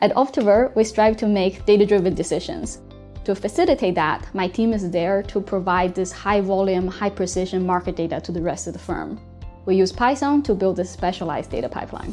At Optiver, we strive to make data-driven decisions. To facilitate that, my team is there to provide this high-volume, high-precision market data to the rest of the firm. We use Python to build this specialized data pipeline.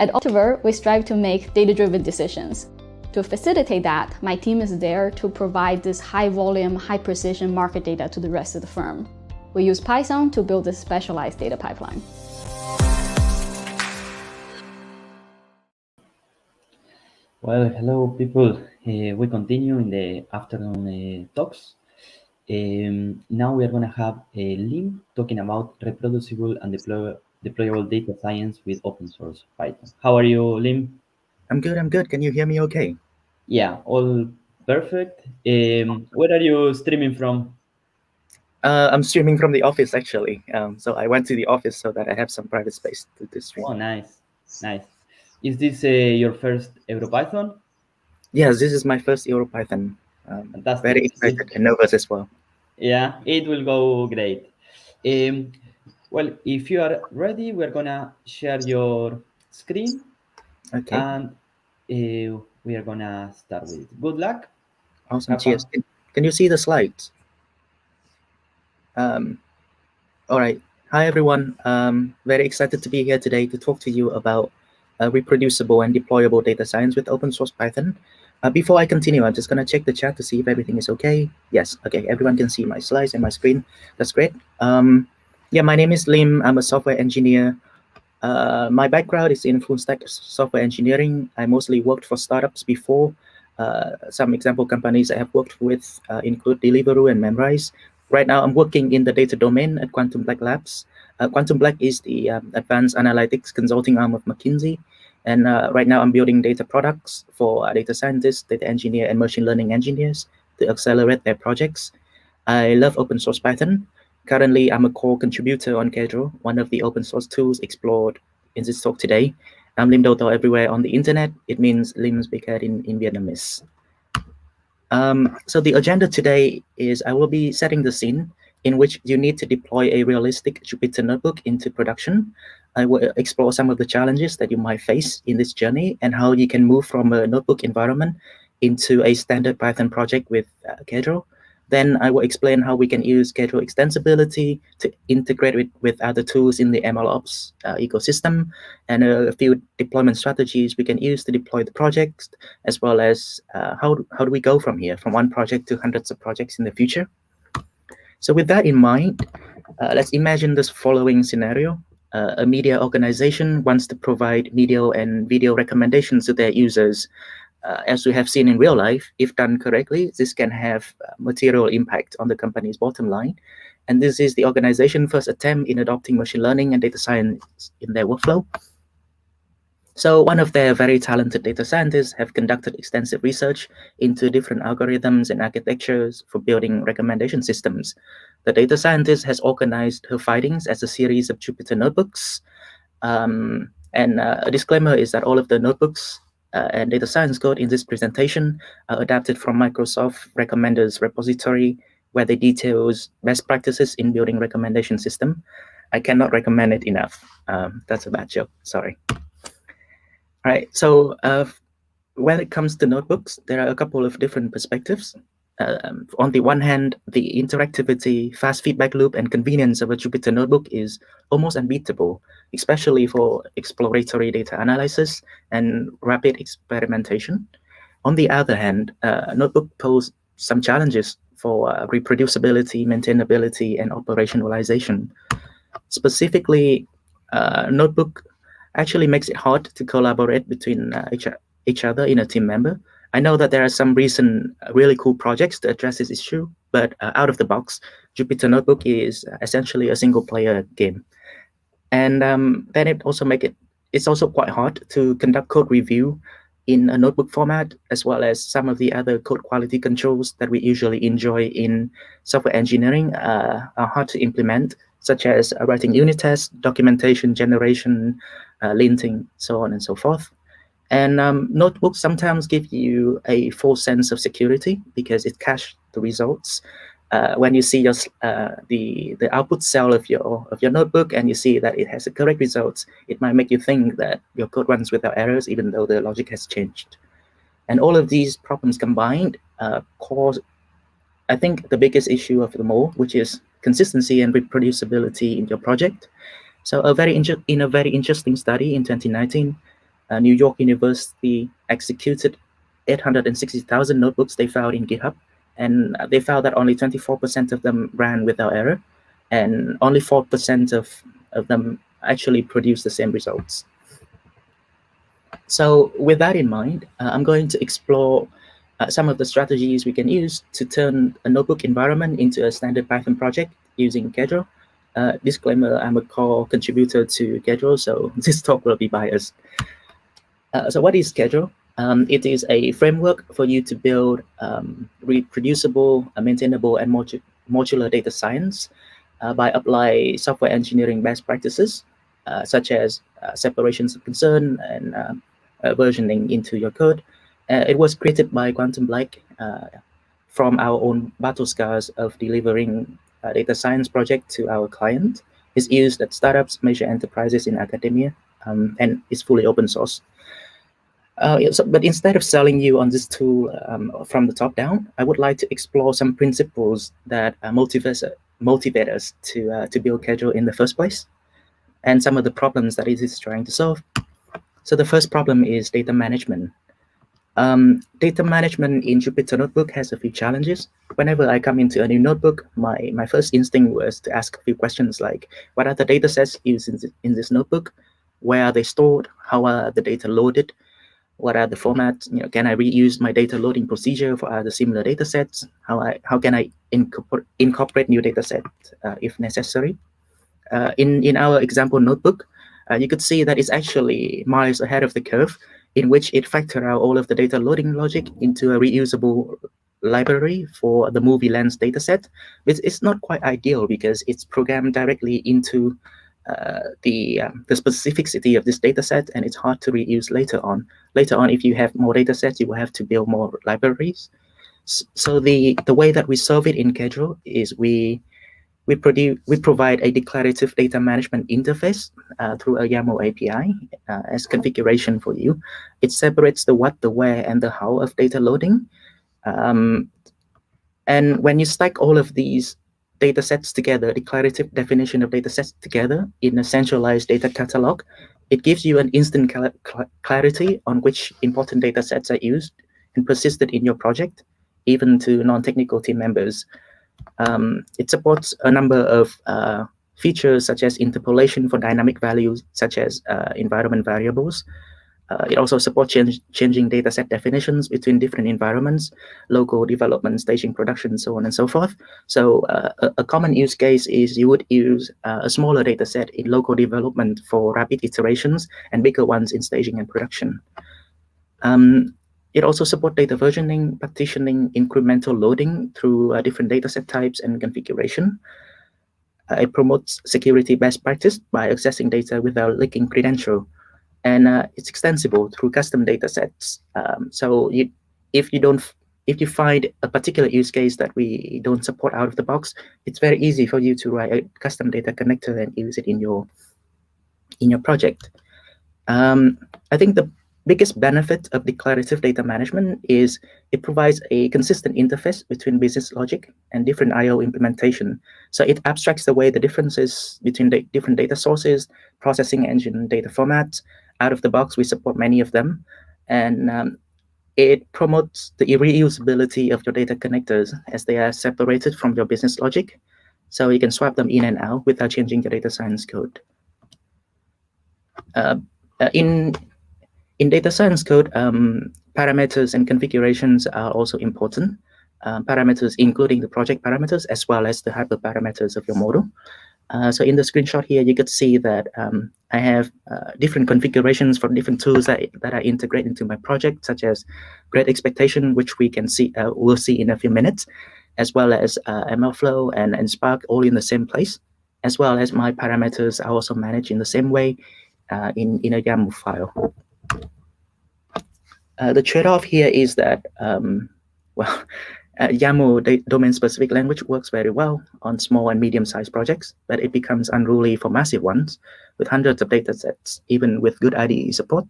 At Optiver, we strive to make data-driven decisions. To facilitate that, my team is there to provide this high-volume, high-precision market data to the rest of the firm. We use Python to build this specialized data pipeline. Well, hello people. We continue in the afternoon talks. Now we are going to have Lim talking about reproducible and deployable data science with open source Python. How are you, Lim? I'm good. Can you hear me okay? Yeah, all perfect. Where are you streaming from? I'm streaming from the office, actually. So I went to the office so that I have some private space to stream. Oh, nice. Is this your first EuroPython? Yes, this is my first EuroPython. Fantastic. Very excited and nervous as well. Yeah, it will go great. Well, if you are ready, we're gonna share your screen. Okay. And we are gonna start with it. Good luck. Awesome. Cheers. Can you see the slides? All right. Hi, everyone. Very excited to be here today to talk to you about reproducible and deployable data science with open source Python. Before I continue, I'm just going to check the chat to see if everything is okay. Yes, okay. Everyone can see my slides and my screen. That's great. Yeah, my name is Lim. I'm a software engineer. My background is in full stack software engineering. I mostly worked for startups before. Some example companies I have worked with include Deliveroo and Memrise. Right now, I'm working in the data domain at Quantum Black Labs. Quantum Black is the advanced analytics consulting arm of McKinsey. And right now, I'm building data products for data scientists, data engineer, and machine learning engineers to accelerate their projects. I love open source Python. Currently, I'm a core contributor on Kedro, one of the open source tools explored in this talk today. I'm Lim Doto everywhere on the internet. It means Lim speaker in Vietnamese. So the agenda today is I will be setting the scene in which you need to deploy a realistic Jupyter notebook into production. I will explore some of the challenges that you might face in this journey and how you can move from a notebook environment into a standard Python project with Kedro. Then I will explain how we can use Kedro extensibility to integrate with other tools in the MLOps ecosystem, and a few deployment strategies we can use to deploy the projects, as well as how do we go from here, from one project to hundreds of projects in the future. So with that in mind, let's imagine this following scenario. A media organization wants to provide media and video recommendations to their users. As we have seen in real life, if done correctly, this can have material impact on the company's bottom line. And this is the organization's first attempt in adopting machine learning and data science in their workflow. So one of their very talented data scientists have conducted extensive research into different algorithms and architectures for building recommendation systems. The data scientist has organized her findings as a series of Jupyter notebooks. And a disclaimer is that all of the notebooks and data science code in this presentation are adapted from Microsoft Recommenders repository, where they details best practices in building recommendation system. I cannot recommend it enough. That's a bad joke, sorry. All right, so when it comes to notebooks, there are a couple of different perspectives. On the one hand, the interactivity, fast feedback loop, and convenience of a Jupyter notebook is almost unbeatable, especially for exploratory data analysis and rapid experimentation. On the other hand, notebook pose some challenges for reproducibility, maintainability, and operationalization. Specifically, notebook actually makes it hard to collaborate between each other in a team member. I know that there are some recent really cool projects to address this issue, but out of the box, Jupyter Notebook is essentially a single-player game. And then it's also quite hard to conduct code review in a notebook format, as well as some of the other code quality controls that we usually enjoy in software engineering are hard to implement, such as writing unit tests, documentation generation, linting, so on and so forth. And notebooks sometimes give you a false sense of security because it caches the results. When you see the output cell of your notebook and you see that it has the correct results, it might make you think that your code runs without errors, even though the logic has changed. And all of these problems combined cause, I think, the biggest issue of them all, which is consistency and reproducibility in your project. So in a very interesting study in 2019, New York University executed 860,000 notebooks they found in GitHub, and they found that only 24% of them ran without error, and only 4% of them actually produced the same results. So with that in mind, I'm going to explore some of the strategies we can use to turn a notebook environment into a standard Python project using Kedro. Disclaimer, I'm a core contributor to Kedro, so this talk will be biased. So what is Kedro? It is a framework for you to build reproducible, maintainable, and modular data science by applying software engineering best practices, such as separations of concern and versioning into your code. It was created by Quantum Blake from our own battle scars of delivering a data science project to our client. It's used at startups, major enterprises in academia, and is fully open source. But instead of selling you on this tool from the top down, I would like to explore some principles that motivate us to build Kedro in the first place, and some of the problems that it is trying to solve. So the first problem is data management. Data management in Jupyter Notebook has a few challenges. Whenever I come into a new notebook, my first instinct was to ask a few questions like, what are the data sets used in this notebook? Where are they stored? How are the data loaded? What are the formats? Can I reuse my data loading procedure for other similar data sets? How can I incorporate new data set if necessary? In our example notebook, you could see that it's actually miles ahead of the curve, in which it factored out all of the data loading logic into a reusable library for the movie lens dataset. It's not quite ideal because it's programmed directly into the specificity of this dataset, and it's hard to reuse later on. Later on, if you have more datasets, you will have to build more libraries. So the way that we solve it in Kedro is we provide a declarative data management interface through a YAML API as configuration for you. It separates the what, the where, and the how of data loading. And when you stack all of these data sets together, declarative definition of data sets together in a centralized data catalog, it gives you an instant clarity on which important data sets are used and persisted in your project, even to non-technical team members. It supports a number of features such as interpolation for dynamic values, such as environment variables. It also supports changing dataset definitions between different environments, local development, staging, production, so on and so forth. So a common use case is you would use a smaller dataset in local development for rapid iterations and bigger ones in staging and production. It also supports data versioning, partitioning, incremental loading through different dataset types and configuration. It promotes security best practice by accessing data without leaking credential. And it's extensible through custom datasets. So if you find a particular use case that we don't support out of the box, it's very easy for you to write a custom data connector and use it in your project. I think the biggest benefit of declarative data management is it provides a consistent interface between business logic and different I/O implementation. So it abstracts away the differences between the different data sources, processing engine, data formats. Out of the box, we support many of them, and it promotes the reusability of your data connectors as they are separated from your business logic, so you can swap them in and out without changing your data science code. In data science code, parameters and configurations are also important. Parameters including the project parameters as well as the hyperparameters of your model. So in the screenshot here, you could see that I have different configurations for different tools that are integrated into my project, such as Great Expectation, which we'll see in a few minutes, as well as MLflow and Spark, all in the same place, as well as my parameters are also managed in the same way in a YAML file. The trade-off here is that, YAML domain-specific language works very well on small and medium-sized projects, but it becomes unruly for massive ones with hundreds of data sets, even with good IDE support.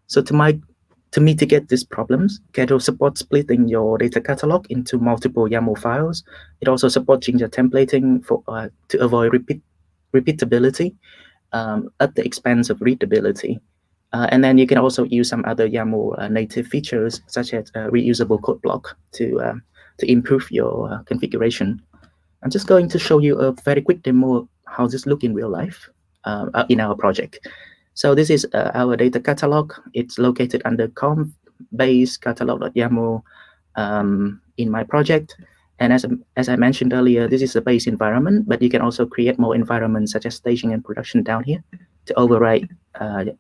So to mitigate these problems, Kedro supports splitting your data catalog into multiple YAML files. It also supports Jinja templating to avoid repeatability at the expense of readability. And then you can also use some other YAML native features, such as reusable code block to improve your configuration. I'm just going to show you a very quick demo of how this looks in real life in our project. So this is our data catalog. It's located under conf base catalog.yaml in my project. And as I mentioned earlier, this is the base environment, but you can also create more environments such as staging and production down here to override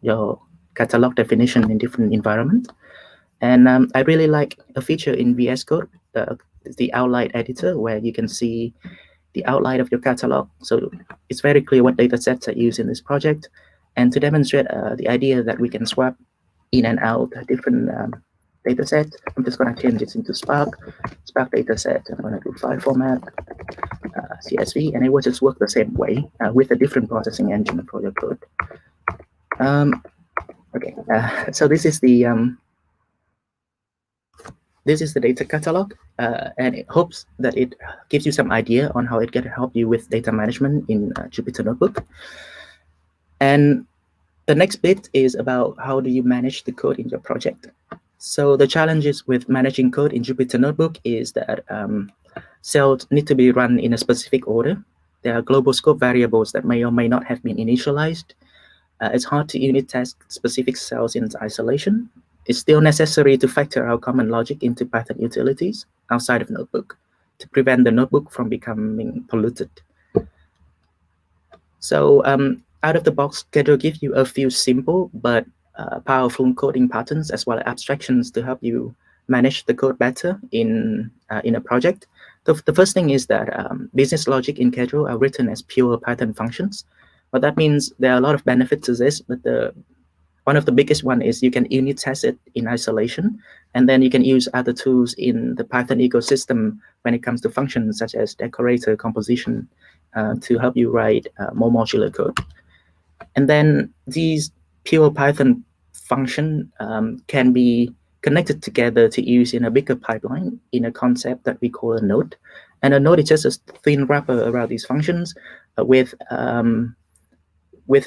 your catalog definition in different environments. And I really like a feature in VS Code, the outline editor, where you can see the outline of your catalog. So it's very clear what data sets are used in this project. And to demonstrate the idea that we can swap in and out different data sets, I'm just going to change this into Spark data set. I'm going to do file format, CSV, and it will just work the same way with a different processing engine for your code. Okay, so this is the data catalog, and it hopes that it gives you some idea on how it can help you with data management in Jupyter Notebook. And the next bit is about how do you manage the code in your project. So the challenges with managing code in Jupyter Notebook is that cells need to be run in a specific order. There are global scope variables that may or may not have been initialized. It's hard to unit test specific cells in isolation. It's still necessary to factor out common logic into Python utilities outside of Notebook to prevent the notebook from becoming polluted. So out of the box, Schedule gives you a few simple but powerful coding patterns as well as abstractions to help you manage the code better in a project. The first thing is that business logic in Schedule are written as pure Python functions. But that means there are a lot of benefits to this, but one of the biggest one is you can unit test it in isolation, and then you can use other tools in the Python ecosystem when it comes to functions such as decorator, composition, to help you write more modular code. And then these pure Python function can be connected together to use in a bigger pipeline in a concept that we call a node. And a node is just a thin wrapper around these functions with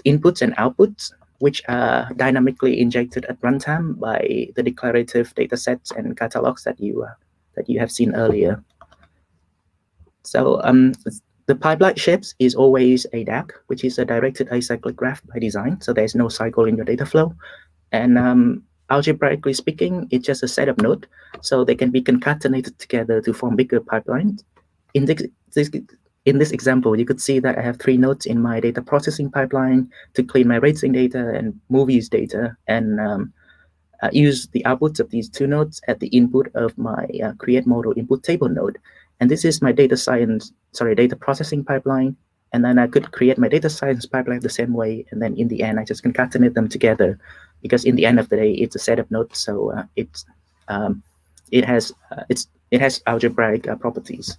inputs and outputs, which are dynamically injected at runtime by the declarative datasets and catalogs that you have seen earlier. So the pipeline shapes is always a DAG, which is a directed acyclic graph by design. So there's no cycle in your data flow. And algebraically speaking, it's just a set of nodes. So they can be concatenated together to form bigger pipelines. In this example, you could see that I have 3 nodes in my data processing pipeline to clean my rating data and movies data, and use the outputs of these 2 nodes at the input of my create model input table node. And this is my data processing pipeline. And then I could create my data science pipeline the same way. And then in the end, I just concatenate them together, because in the end of the day, it's a set of nodes. So it has algebraic properties.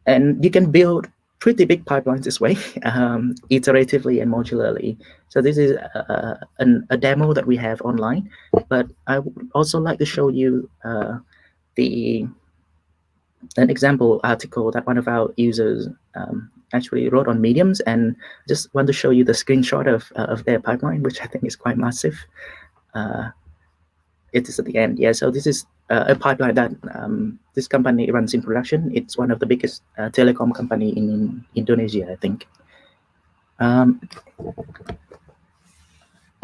And you can build pretty big pipelines this way, iteratively and modularly. So this is a demo that we have online, but I would also like to show you an example article that one of our users actually wrote on Mediums, and just want to show you the screenshot of their pipeline, which I think is quite massive. It is at the end. Yeah, so this is a pipeline that this company runs in production. It's one of the biggest telecom company in Indonesia, I think.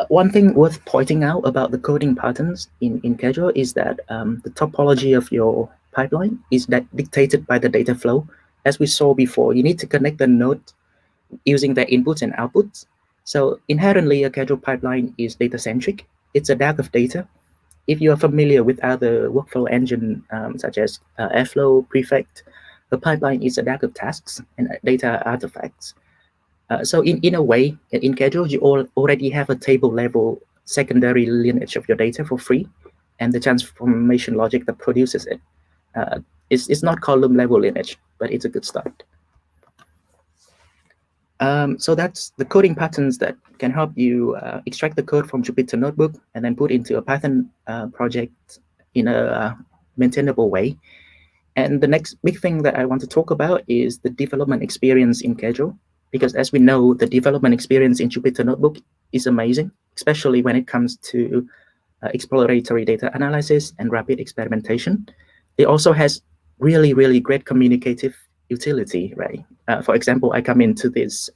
One thing worth pointing out about the coding patterns in Schedule is that the topology of your pipeline is dictated by the data flow. As we saw before, you need to connect the nodes using their inputs and outputs. So inherently, a Schedule pipeline is data-centric. It's a DAG of data. If you are familiar with other workflow engine such as Airflow, Prefect, a pipeline is a DAG of tasks and data artifacts. So in a way, in Schedule, you already have a table level secondary lineage of your data for free, and the transformation logic that produces it. It's not column level lineage, but it's a good start. So that's the coding patterns that can help you extract the code from Jupyter Notebook and then put into a Python project in a maintainable way. And the next big thing that I want to talk about is the development experience in Schedule. because as we know, the development experience in Jupyter Notebook is amazing, especially when it comes to exploratory data analysis and rapid experimentation. It also has really, really great communicative utility, right? For example, I come into this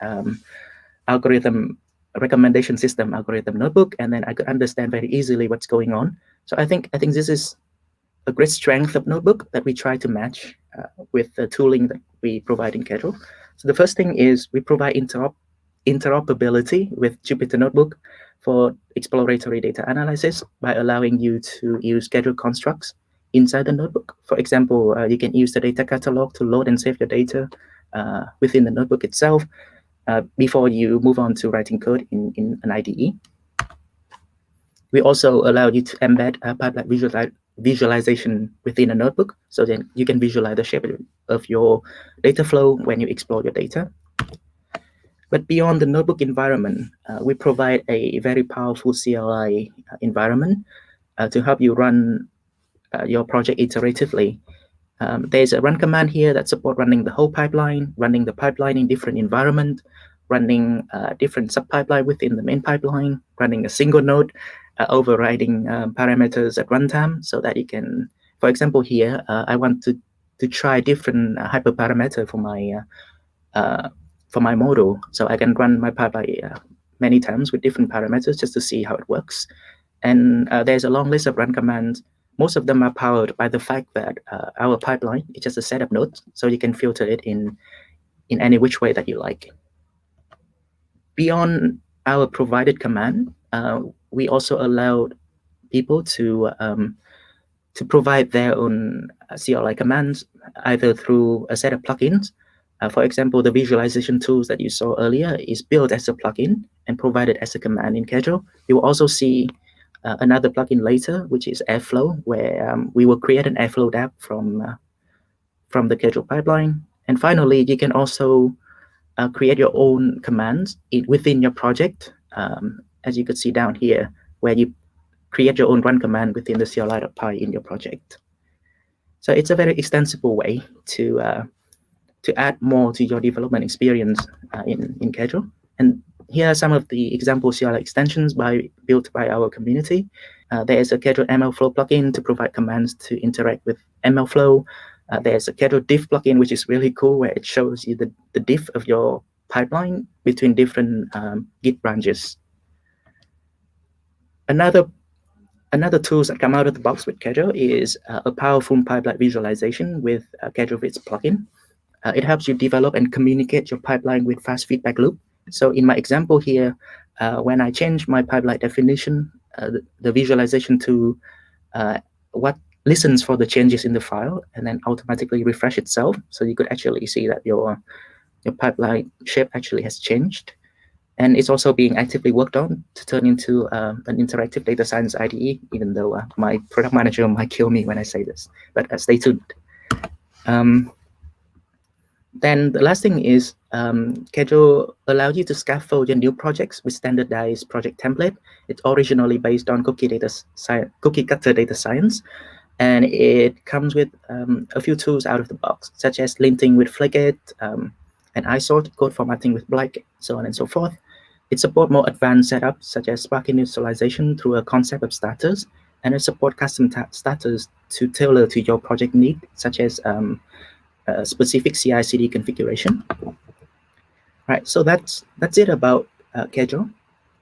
algorithm recommendation system algorithm notebook, and then I could understand very easily what's going on. So I think this is a great strength of Notebook that we try to match with the tooling that we provide in Kedro. So the first thing is we provide interoperability with Jupyter Notebook for exploratory data analysis by allowing you to use Kedro constructs inside the notebook. For example, you can use the data catalog to load and save your data within the notebook itself before you move on to writing code in an IDE. We also allow you to embed a pipeline visualization within a notebook, so then you can visualize the shape of your data flow when you explore your data. But beyond the notebook environment, we provide a very powerful CLI environment to help you run your project iteratively. There's a run command here that supports running the whole pipeline, running the pipeline in different environment, running different sub-pipeline within the main pipeline, running a single node, overriding parameters at runtime, so that you can, for example, here I want to try different hyperparameter for my model, so I can run my pipeline many times with different parameters just to see how it works. And there's a long list of run commands. Most of them are powered by the fact that our pipeline is just a set of nodes, so you can filter it in any which way that you like. Beyond our provided command, we also allowed people to provide their own CLI commands, either through a set of plugins. For example, the visualization tools that you saw earlier is built as a plugin and provided as a command in Kedro. You will also see another plugin later, which is Airflow, where we will create an Airflow app from the Kedro pipeline. And finally, you can also create your own commands within your project, as you could see down here, where you create your own run command within the CLI.py in your project. So it's a very extensible way to add more to your development experience in Kedro. And here are some of the example CLI extensions built by our community. There is a Kedro MLflow plugin to provide commands to interact with MLflow. There's a Kedro diff plugin, which is really cool, where it shows you the diff of your pipeline between different Git branches. Another tools that come out of the box with Kedro is a powerful pipeline visualization with Kedro Viz plugin. It helps you develop and communicate your pipeline with fast feedback loop. So in my example here, when I change my pipeline definition, the visualization to what listens for the changes in the file and then automatically refresh itself. So you could actually see that your pipeline shape actually has changed. And it's also being actively worked on to turn into an interactive data science IDE, even though my product manager might kill me when I say this, but stay tuned. Then the last thing is Kedro allows you to scaffold your new projects with standardized project template. It's originally based on cookie cutter data science, and it comes with a few tools out of the box, such as linting with Flakeit, and ISort, code formatting with Blake, so on and so forth. It supports more advanced setups, such as Spark initialization through a concept of starters, and it supports custom starters to tailor to your project need, such as specific CI/CD configuration. Right, so that's it about Kedro.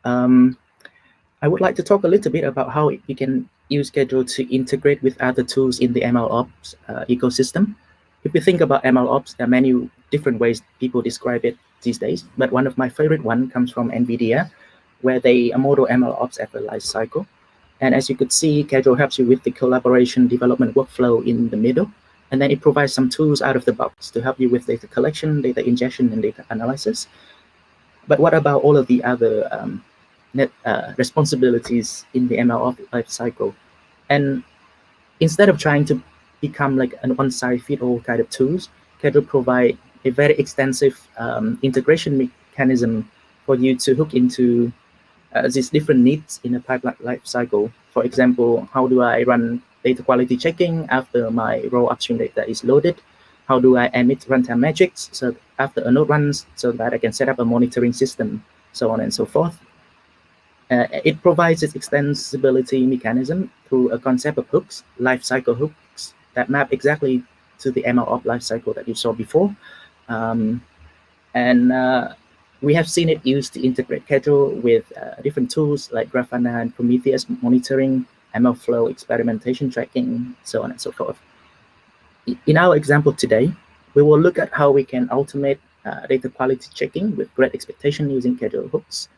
I would like to talk a little bit about how you can use Kedro to integrate with other tools in the MLOps ecosystem. If you think about MLOps, there are many different ways people describe it these days, but one of my favorite one comes from NVIDIA, where they model MLOps after life cycle. And as you could see, Kedro helps you with the collaboration development workflow in the middle, and then it provides some tools out of the box to help you with data collection, data ingestion, and data analysis. But what about all of the other responsibilities in the MLOps lifecycle? And instead of trying to become like an one-size-fits-all kind of tools, Kedro provide a very extensive integration mechanism for you to hook into these different needs in a pipeline lifecycle. For example, how do I run data quality checking after my raw upstream data is loaded? How do I emit runtime metrics so after a node runs so that I can set up a monitoring system, so on and so forth. It provides its extensibility mechanism through a concept of hooks, lifecycle hooks, that map exactly to the MLOps lifecycle that you saw before. We have seen it used to integrate Schedule with different tools like Grafana and Prometheus monitoring, MLflow experimentation tracking, so on and so forth. In our example today, we will look at how we can automate data quality checking with Great Expectation using Schedule hooks.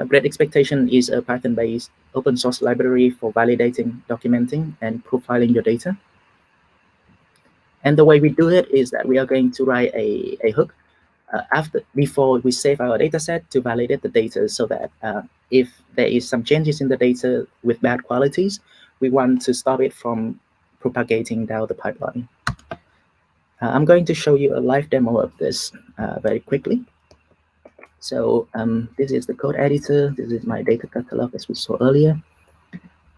Great Expectation is a Python-based open source library for validating, documenting, and profiling your data. And the way we do it is that we are going to write a hook before we save our data set to validate the data, so that if there is some changes in the data with bad qualities, we want to stop it from propagating down the pipeline. I'm going to show you a live demo of this very quickly. So this is the code editor. This is my data catalog, as we saw earlier.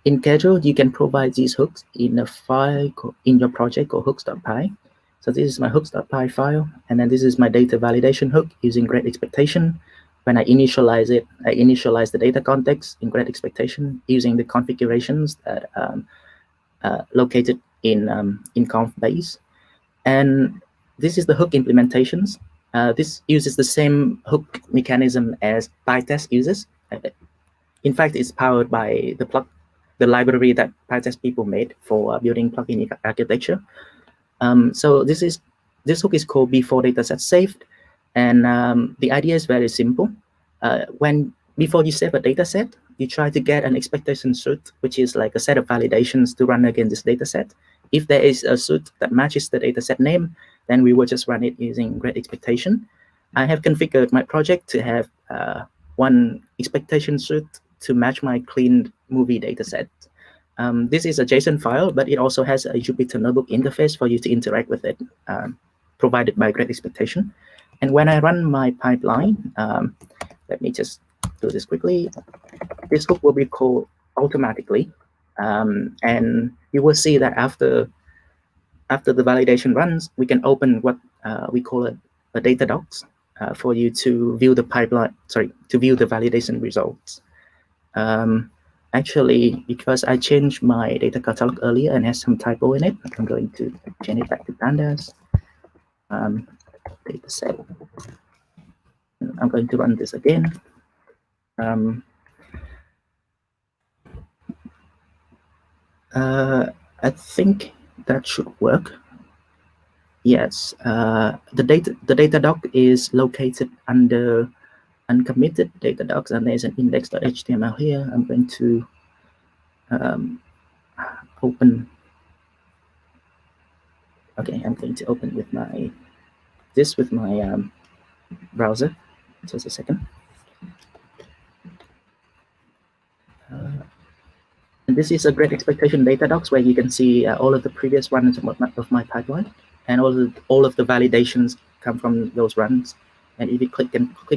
In Schedule, you can provide these hooks in a file in your project called hooks.py. So this is my hooks.py file, and then this is my data validation hook using Great Expectation. When I initialize it, I initialize the data context in Great Expectation using the configurations that located in conf base. And this is the hook implementations. This uses the same hook mechanism as PyTest uses. In fact, it's powered by the library that PyTest people made for building plugin architecture. So this hook is called before dataset saved, and the idea is very simple. Before you save a dataset, you try to get an expectation suit, which is like a set of validations to run against this dataset. If there is a suit that matches the dataset name, then we will just run it using Great Expectation. I have configured my project to have one expectation suit to match my cleaned movie dataset. This is a JSON file, but it also has a Jupyter Notebook interface for you to interact with it, provided by Great Expectation. And when I run my pipeline, let me just do this quickly. This hook will be called automatically, and you will see that after the validation runs, we can open what we call a data docs for you to view the pipeline. Sorry, to view the validation results. Actually, because I changed my data catalog earlier and has some typo in it, I'm going to change it back to pandas. Data set. I'm going to run this again. I think that should work. Yes, the data doc is located under uncommitted data docs, and there's an index.html here. I'm going to open. Okay, I'm going to open with my browser. Just a second. And this is a Great Expectation data docs where you can see all of the previous runs of my pipeline, and all of the validations come from those runs. And if you click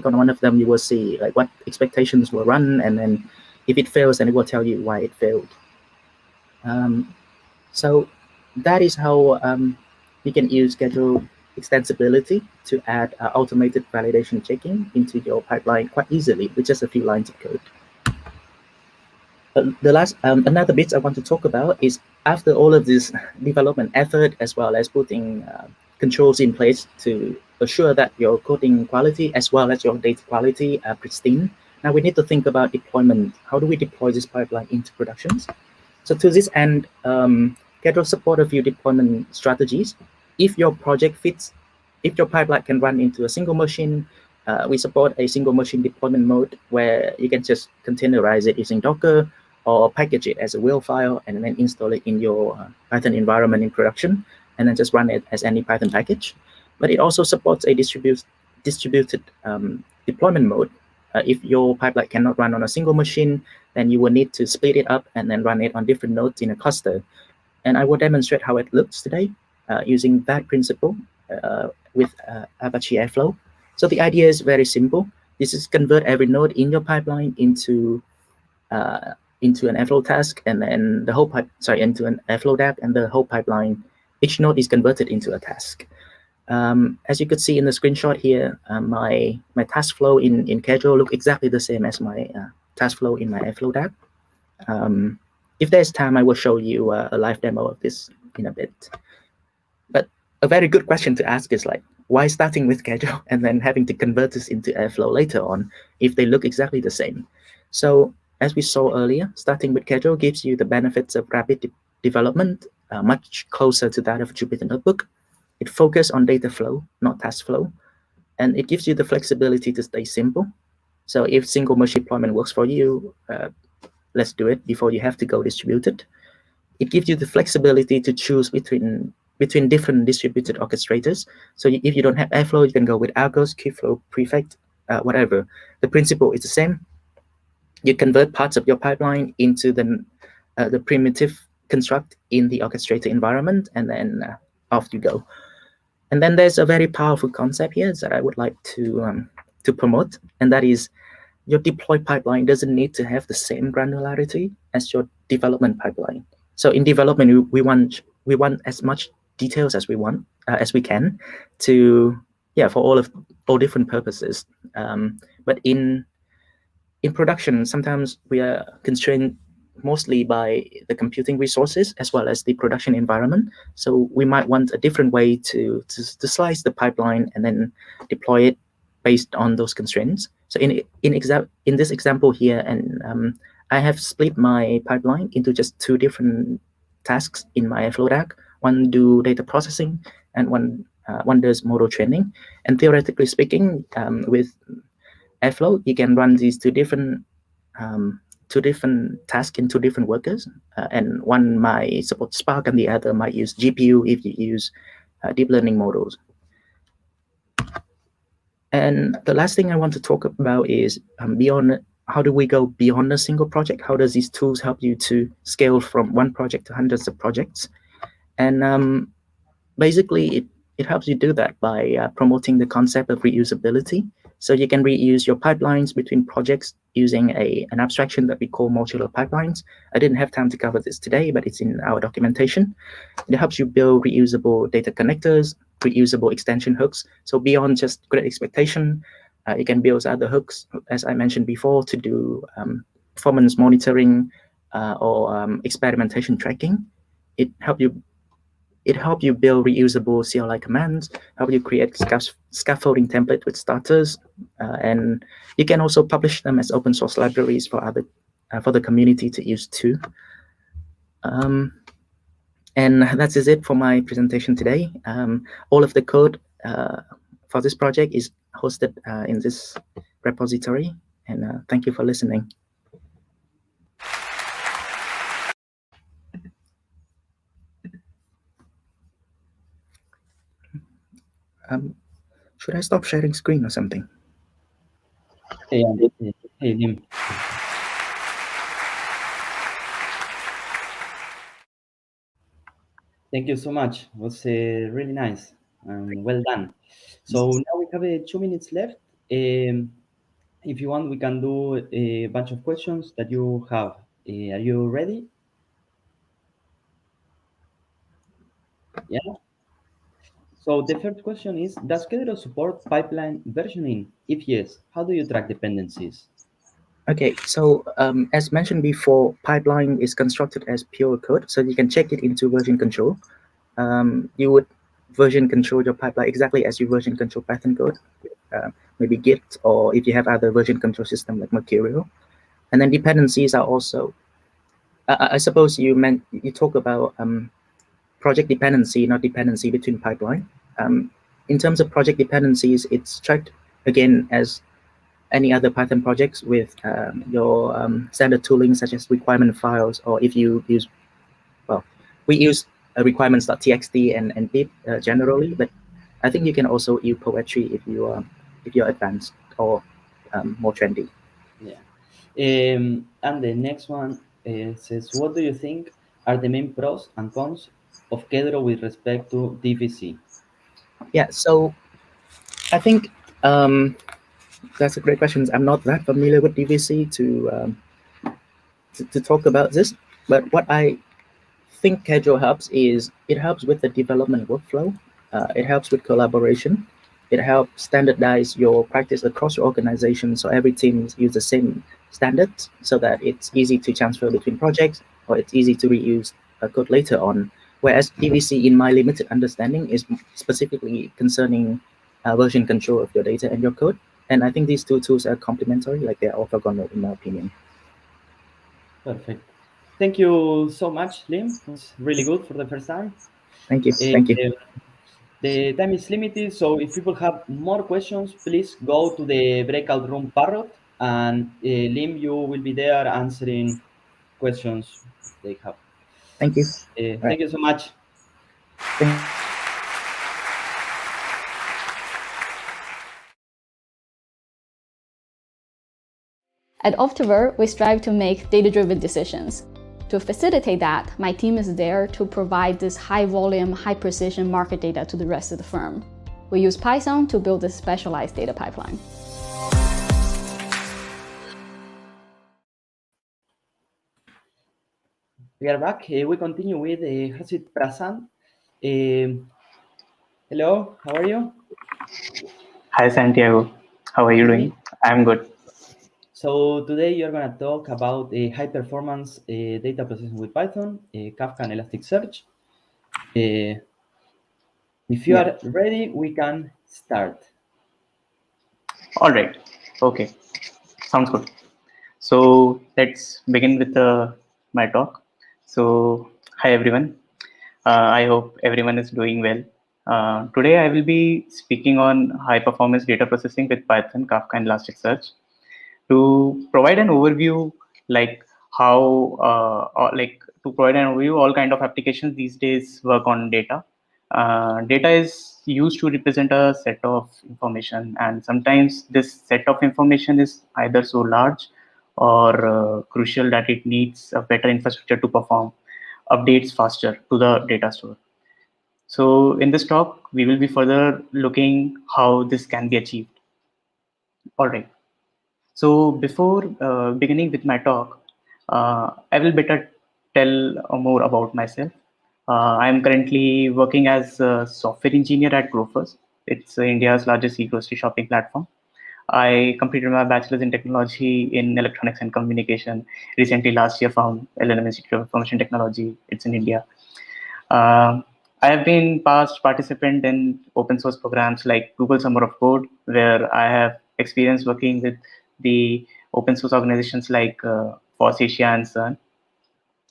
on one of them, you will see like what expectations were run, and then if it fails, then it will tell you why it failed. So that is how you can use Schedule extensibility to add automated validation checking into your pipeline quite easily with just a few lines of code. Another bit I want to talk about is after all of this development effort, as well as putting controls in place to assure that your coding quality as well as your data quality are pristine. Now we need to think about deployment. How do we deploy this pipeline into productions? So to this end, Schedule support a few deployment strategies. If your project fits, if your pipeline can run into a single machine, we support a single machine deployment mode where you can just containerize it using Docker or package it as a WHEL file and then install it in your Python environment in production, and then just run it as any Python package. But it also supports a distributed deployment mode. If your pipeline cannot run on a single machine, then you will need to split it up and then run it on different nodes in a cluster. And I will demonstrate how it looks today using that principle with Apache Airflow. So the idea is very simple. This is convert every node in your pipeline into an Airflow task, and then the whole into an Airflow DAG, and the whole pipeline, each node is converted into a task. As you could see in the screenshot here, my task flow in Kedro look exactly the same as my task flow in my Airflow DAG. If there's time, I will show you a live demo of this in a bit. But a very good question to ask is like, why starting with Kedro and then having to convert this into Airflow later on if they look exactly the same? So as we saw earlier, starting with Kedro gives you the benefits of rapid development, much closer to that of Jupyter Notebook. It focuses on data flow, not task flow, and it gives you the flexibility to stay simple. So if single machine deployment works for you, let's do it before you have to go distributed. It gives you the flexibility to choose between different distributed orchestrators. So if you don't have Airflow, you can go with Argos, Kubeflow, Prefect, whatever. The principle is the same. You convert parts of your pipeline into the primitive construct in the orchestrator environment, and then off you go. And then there's a very powerful concept here that I would like to promote, and that is your deploy pipeline doesn't need to have the same granularity as your development pipeline. So in development, we want as much details as we can to for all different purposes. But in production, sometimes we are constrained mostly by the computing resources as well as the production environment. So we might want a different way to slice the pipeline and then deploy it based on those constraints. So in this example here, and I have split my pipeline into just two different tasks in my Airflow DAG. One do data processing, and one does model training. And theoretically speaking, with Airflow, you can run these two different tasks in two different workers, and one might support Spark, and the other might use GPU if you use deep learning models. And the last thing I want to talk about is beyond. How do we go beyond a single project? How does these tools help you to scale from one project to hundreds of projects? And basically, it helps you do that by promoting the concept of reusability. So you can reuse your pipelines between projects using an abstraction that we call modular pipelines. I didn't have time to cover this today, but it's in our documentation. It helps you build reusable data connectors, reusable extension hooks. So beyond just great expectation, you can build other hooks, as I mentioned before, to do performance monitoring or experimentation tracking. It helps you build reusable CLI commands, help you create scaffolding template with starters, and you can also publish them as open source libraries for the community to use too. And that is it for my presentation today. All of the code for this project is hosted in this repository, and thank you for listening. Should I stop sharing screen or something? Hey, Lim. Thank you so much. It was really nice and well done. So now we have 2 minutes left. If you want, we can do a bunch of questions that you have. Are you ready? Yeah. So the first question is, does Kedro support pipeline versioning? If yes, how do you track dependencies? Okay, so as mentioned before, pipeline is constructed as pure code, so you can check it into version control. You would version control your pipeline exactly as you version control Python code, maybe Git, or if you have other version control system like Mercurial. And then dependencies are also, I suppose you talk about project dependency, not dependency between pipeline. In terms of project dependencies, it's tracked again as any other Python projects with your standard tooling such as requirement files, or if you use, well, we use requirements.txt and pip generally, but I think you can also use Poetry if you're advanced or more trendy. Yeah. And the next one says, what do you think are the main pros and cons of Kedro with respect to DVC? Yeah, so I think that's a great question. I'm not that familiar with DVC to talk about this, but what I think Kedro helps is it helps with the development workflow. It helps with collaboration. It helps standardize your practice across your organization, so every team use the same standards, so that it's easy to transfer between projects, or it's easy to reuse code later on. Whereas PVC, in my limited understanding, is specifically concerning version control of your data and your code. And I think these two tools are complementary, like they're orthogonal in my opinion. Perfect. Thank you so much, Lim. It was really good for the first time. Thank you. Thank you. The time is limited, so if people have more questions, please go to the breakout room Parrot, and Lim, you will be there answering questions they have. Thank you. Thank you so much. At Optiver, we strive to make data-driven decisions. To facilitate that, my team is there to provide this high-volume, high-precision market data to the rest of the firm. We use Python to build this specialized data pipeline. We are back. We continue with Harshit Prasad. Hello, how are you? Hi, Santiago. How are you doing? I'm good. So today you're going to talk about high-performance data processing with Python, Kafka and Elasticsearch. If you are ready, we can start. All right. Okay. Sounds good. So let's begin with my talk. So, hi, everyone. I hope everyone is doing well. Today, I will be speaking on high-performance data processing with Python, Kafka, and Elasticsearch. To provide an overview, like how to provide an overview, all kind of applications these days work on data. Data is used to represent a set of information, and sometimes this set of information is either so large or crucial that it needs a better infrastructure to perform updates faster to the data store. So in this talk, we will be further looking how this can be achieved. All right. So before beginning with my talk, I will better tell more about myself. I am currently working as a software engineer at Grofers. It's India's largest e-grocery shopping platform. I completed my bachelor's in technology in electronics and communication recently last year from LLM Institute of Information Technology. It's in India. I have been past participant in open source programs like Google Summer of Code, where I have experience working with the open source organizations like FOSS Asia and CERN.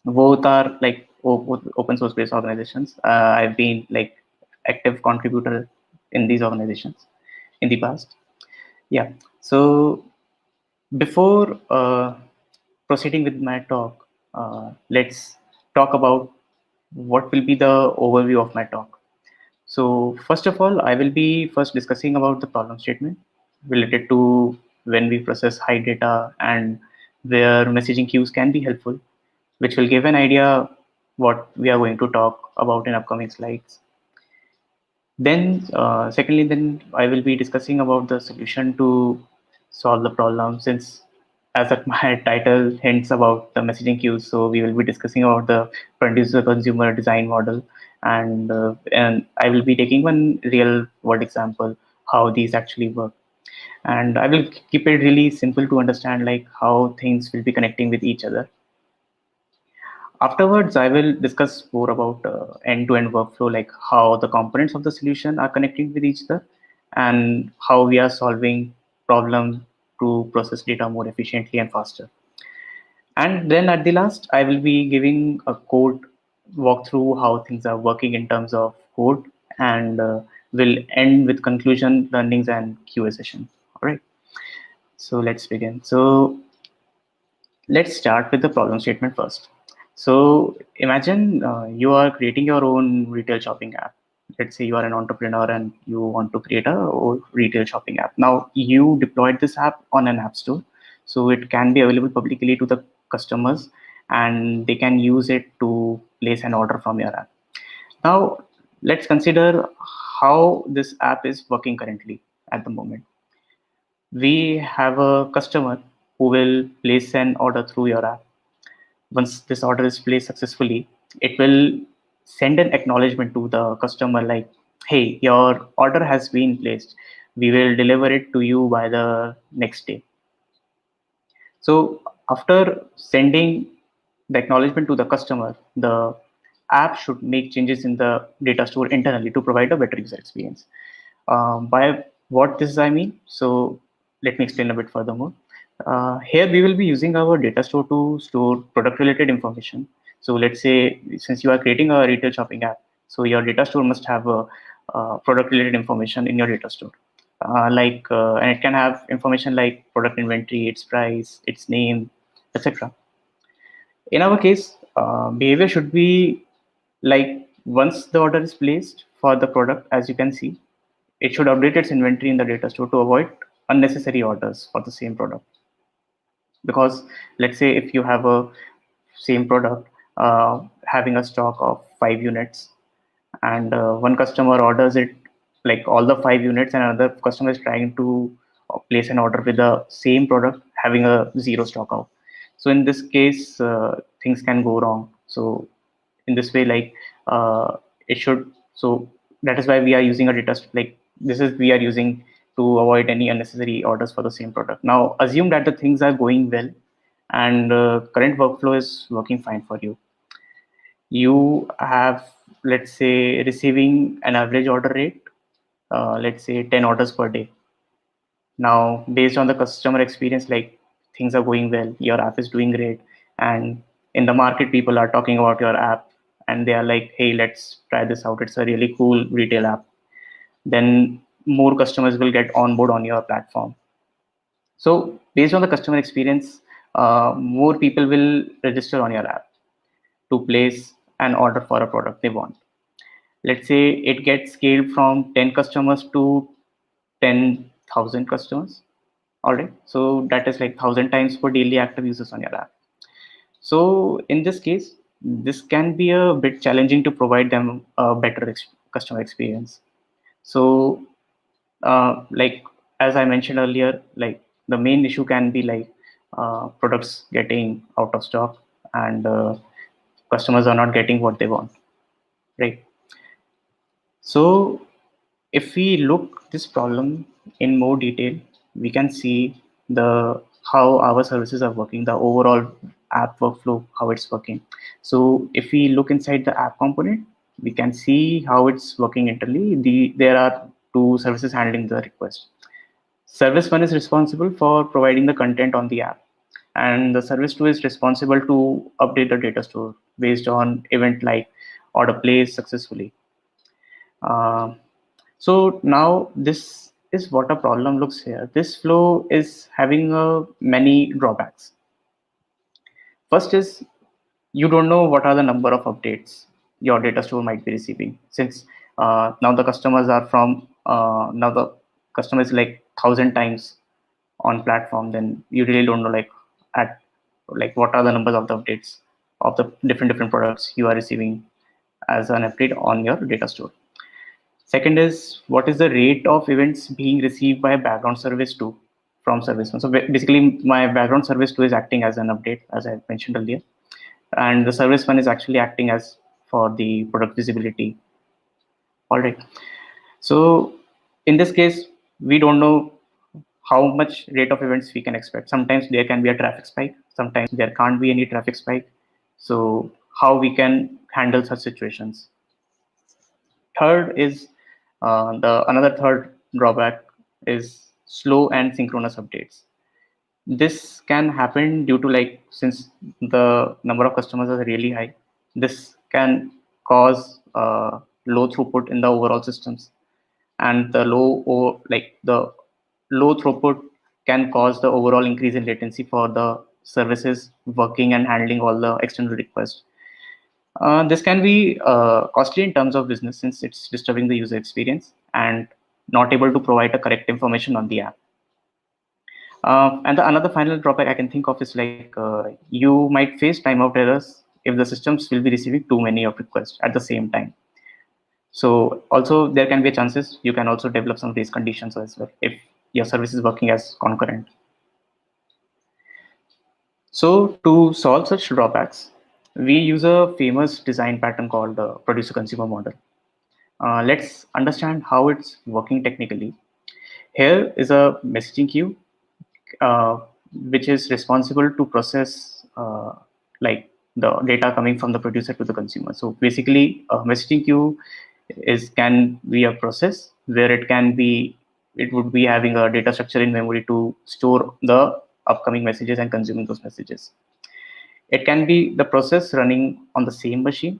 Both are like open source based organizations. I've been like active contributor in these organizations in the past. Yeah. So before proceeding with my talk, let's talk about what will be the overview of my talk. So first of all, I will be first discussing about the problem statement related to when we process high data and where messaging queues can be helpful, which will give an idea what we are going to talk about in upcoming slides. Then secondly, then I will be discussing about the solution to solve the problem, since as at my title hints about the messaging queues. So we will be discussing about the producer consumer design model, and I will be taking one real world example how these actually work. And I will keep it really simple to understand like how things will be connecting with each other. Afterwards, I will discuss more about end-to-end workflow, like how the components of the solution are connecting with each other and how we are solving problems to process data more efficiently and faster. And then at the last, I will be giving a code walkthrough how things are working in terms of code, and will end with conclusion, learnings, and QA session. All right. So let's begin. So let's start with the problem statement first. So imagine you are creating your own retail shopping app. Let's say you are an entrepreneur and you want to create a retail shopping app. Now you deployed this app on an app store, so it can be available publicly to the customers and they can use it to place an order from your app. Now let's consider how this app is working currently at the moment. We have a customer who will place an order through your app. Once this order is placed successfully, it will send an acknowledgement to the customer like hey, your order has been placed. We will deliver it to you by the next day. So after sending the acknowledgement to the customer, the app should make changes in the data store internally to provide a better user experience. By what this I mean, so let me explain a bit furthermore. Here we will be using our data store to store product related information. So let's say since you are creating a retail shopping app, so your data store must have a, product related information in your data store. And it can have information like product inventory, its price, its name, etc. In our case, behavior should be like once the order is placed for the product, as you can see, it should update its inventory in the data store to avoid unnecessary orders for the same product. Because let's say if you have a same product having a stock of 5 units, and one customer orders it like all the 5 units, and another customer is trying to place an order with the same product having a zero stock out. So in this case, things can go wrong. So in this way, like it should. So that is why we are using a data like this is we are using to avoid any unnecessary orders for the same product. Now assume that the things are going well and current workflow is working fine for you. You have, let's say, receiving an average order rate, let's say 10 orders per day. Now based on the customer experience, like things are going well, your app is doing great, and in the market people are talking about your app and they are like, hey, let's try this out, it's a really cool retail app. Then more customers will get on board on your platform. So based on the customer experience, more people will register on your app to place an order for a product they want. Let's say it gets scaled from 10 customers to 10,000 customers. All right. So that is like 1,000 times for daily active users on your app. So in this case, this can be a bit challenging to provide them a better customer experience. So like as I mentioned earlier, like the main issue can be like products getting out of stock and customers are not getting what they want, right? So if we look this problem in more detail, we can see the how our services are working, the overall app workflow, how it's working. So if we look inside the app component, we can see how it's working internally. There are two services handling the request. Service one is responsible for providing the content on the app, and the service two is responsible to update the data store based on event like order placed successfully. Uh, so now this is what a problem looks here. This flow is having many drawbacks. First is you don't know what are the number of updates your data store might be receiving, since now the customers are from now the customer is like 1,000 times on platform. Then you really don't know like at like what are the numbers of the updates of the different products you are receiving as an update on your data store. Second is what is the rate of events being received by background service 2 from service 1. So basically my background service 2 is acting as an update, as I mentioned earlier, and the service 1 is actually acting as for the product visibility. All right. So in this case, we don't know how much rate of events we can expect. Sometimes there can be a traffic spike, sometimes there can't be any traffic spike. So how we can handle such situations. Third is another third drawback is slow and synchronous updates. This can happen due to like since the number of customers is really high, this can cause low throughput in the overall systems, and the low throughput can cause the overall increase in latency for the services working and handling all the external requests. This can be costly in terms of business since it's disturbing the user experience and not able to provide a correct information on the app. And another final drawback I can think of is like you might face timeout errors if the systems will be receiving too many of requests at the same time. So also there can be chances you can also develop some of these conditions as well if your service is working as concurrent. So to solve such drawbacks, we use a famous design pattern called the producer consumer model. Let's understand how it's working technically. Here is a messaging queue uh, which is responsible to process like the data coming from the producer to the consumer. So basically, a messaging queue can be a process where it would be having a data structure in memory to store the upcoming messages and consuming those messages. It can be the process running on the same machine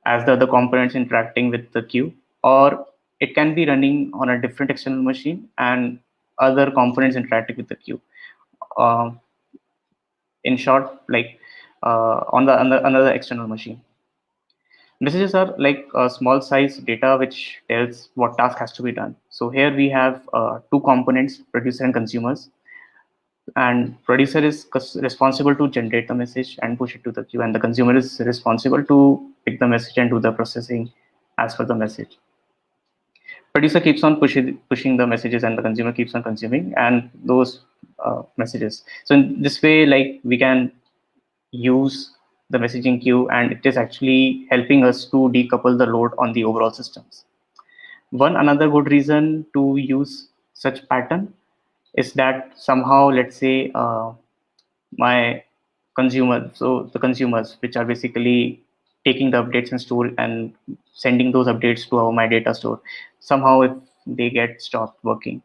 as the other components interacting with the queue, or it can be running on a different external machine and other components interacting with the queue. Uh, in short, like on the another external machine. Messages are like a small size data which tells what task has to be done. So here we have two components, producer and consumers, and producer is responsible to generate the message and push it to the queue, and the consumer is responsible to pick the message and do the processing as per the message. Producer keeps on pushing the messages, and the consumer keeps on consuming and those messages. So in this way, like, we can use the messaging queue, and it is actually helping us to decouple the load on the overall systems. One another good reason to use such pattern is that somehow, let's say, my consumer, so the consumers, which are basically taking the updates and store and sending those updates to my data store, somehow if they get stopped working,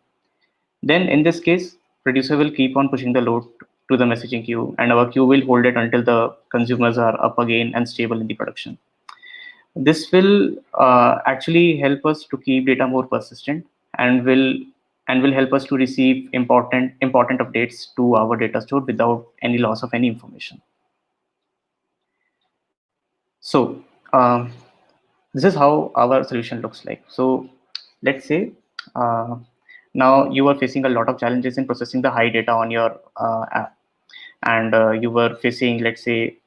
then in this case, producer will keep on pushing the load to the messaging queue, and our queue will hold it until the consumers are up again and stable in the production. This will actually help us to keep data more persistent, and will help us to receive important updates to our data store without any loss of any information. So this is how our solution looks like. So let's say uh, now you are facing a lot of challenges in processing the high data on your app, and you were facing, let's say,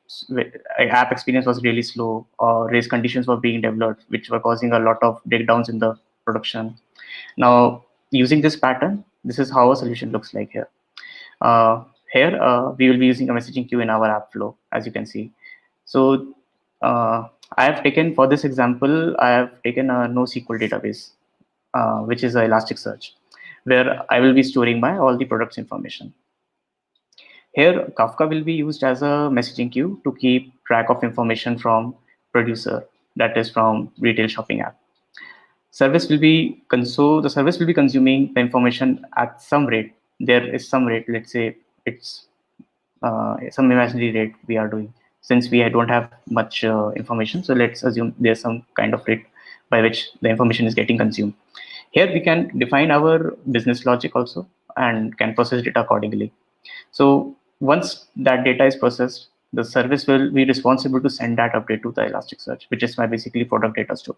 app experience was really slow, or race conditions were being developed which were causing a lot of breakdowns in the production. Now, using this pattern, this is how a solution looks like here. We will be using a messaging queue in our app flow, as you can see. So I have taken, for this example, I have taken a NoSQL database, which is a Elasticsearch, where I will be storing my all the products information. Here, Kafka will be used as a messaging queue to keep track of information from producer, that is from retail shopping app. The service will be consuming the information at some rate. There is some rate, let's say it's some imaginary rate we are doing, since we don't have much information. So let's assume there's some kind of rate by which the information is getting consumed. Here we can define our business logic also and can process data accordingly. So once that data is processed, the service will be responsible to send that update to the Elasticsearch, which is my basically product data store.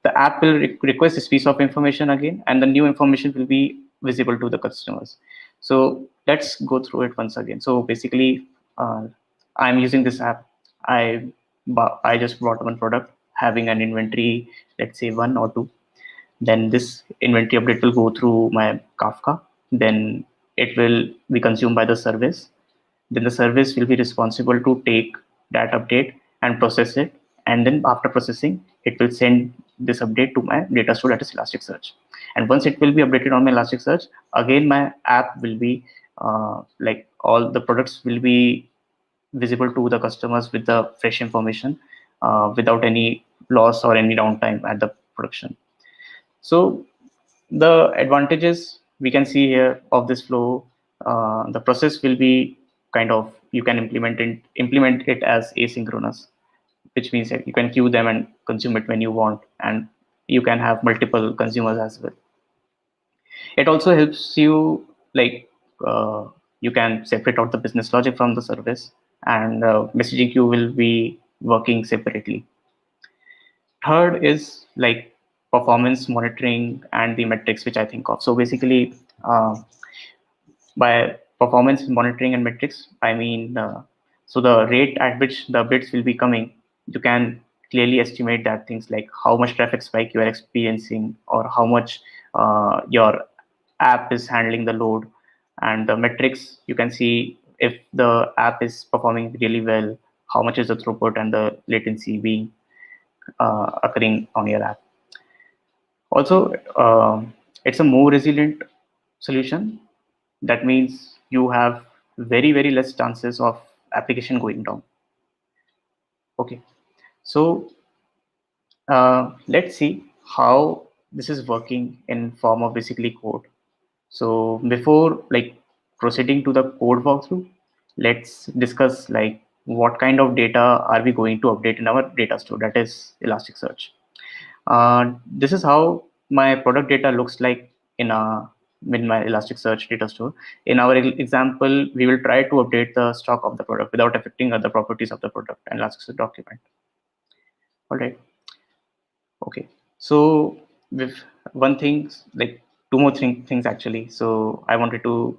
The app will request this piece of information again, and the new information will be visible to the customers. So let's go through it once again. So basically, I'm using this app. I just bought one product having an inventory, let's say 1 or 2. Then this inventory update will go through my Kafka. Then it will be consumed by the service. Then the service will be responsible to take that update and process it. And then after processing, it will send this update to my data store, that is Elasticsearch. And once it will be updated on my Elasticsearch, again my app will be like all the products will be visible to the customers with the fresh information without any loss or any downtime at the production. So the advantages we can see here of this flow, the process will be kind of, you can implement it as asynchronous, which means that you can queue them and consume it when you want, and you can have multiple consumers as well. It also helps you, like, you can separate out the business logic from the service, and messaging queue will be working separately. Third is like performance monitoring and the metrics which I think of. So basically, by performance monitoring and metrics, I mean, so the rate at which the bits will be coming, you can clearly estimate that things like how much traffic spike you are experiencing, or how much your app is handling the load. And the metrics, you can see if the app is performing really well, how much is the throughput and the latency being. occurring on your app. Also, it's a more resilient solution. That means you have very less chances of application going down. Okay, so let's see how this is working in form of basically code. So before like proceeding to the code walkthrough, let's discuss like what kind of data are we going to update in our data store, that is Elasticsearch. This is how my product data looks like in my Elasticsearch data store. In our example, we will try to update the stock of the product without affecting other properties of the product and Elasticsearch document. All right. Okay. So with one thing, like two more things actually. So I wanted to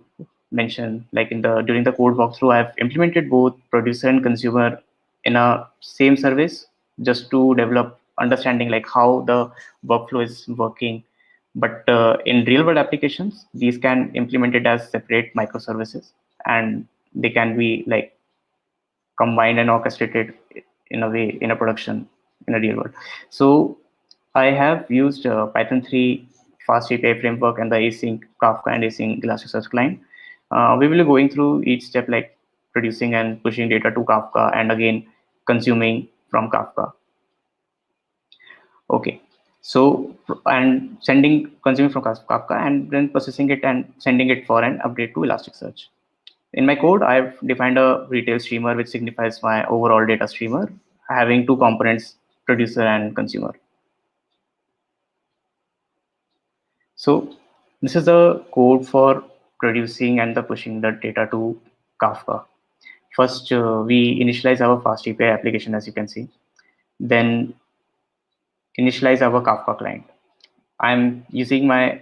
mention like during the code walkthrough, I've implemented both producer and consumer in a same service just to develop understanding like how the workflow is working. But in real world applications, these can implemented as separate microservices, and they can be like combined and orchestrated in a way in a production in a real world. So I have used Python 3 fast API framework and the async Kafka and async Elasticsearch client. We will be going through each step like producing and pushing data to Kafka and again consuming from Kafka. Okay, so and consuming from Kafka and then processing it and sending it for an update to Elasticsearch. In my code, I've defined a retail streamer which signifies my overall data streamer, having two components, producer and consumer. So this is the code for producing and the pushing the data to Kafka. First, we initialize our fast API application, as you can see. Then initialize our Kafka client. I'm using the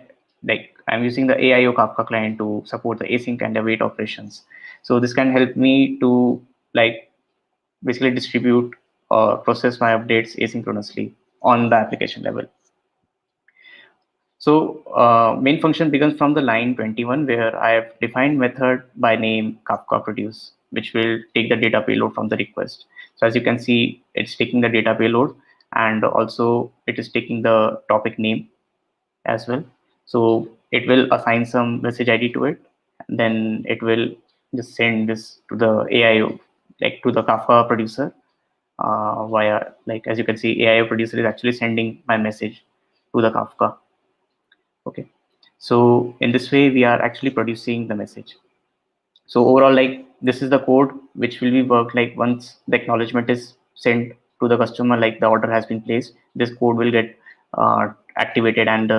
AIO Kafka client to support the async and await operations. So this can help me to like basically distribute or process my updates asynchronously on the application level. So main function begins from the line 21 where I have defined method by name Kafka produce, which will take the data payload from the request. So as you can see, it's taking the data payload and also it is taking the topic name as well. So it will assign some message ID to it. And then it will just send this to the AIO, like to the Kafka producer via, like, as you can see, AIO producer is actually sending my message to the Kafka. Okay, so in this way we are actually producing the message. So overall, like, this is the code which will be worked like once the acknowledgement is sent to the customer, like the order has been placed, this code will get activated, and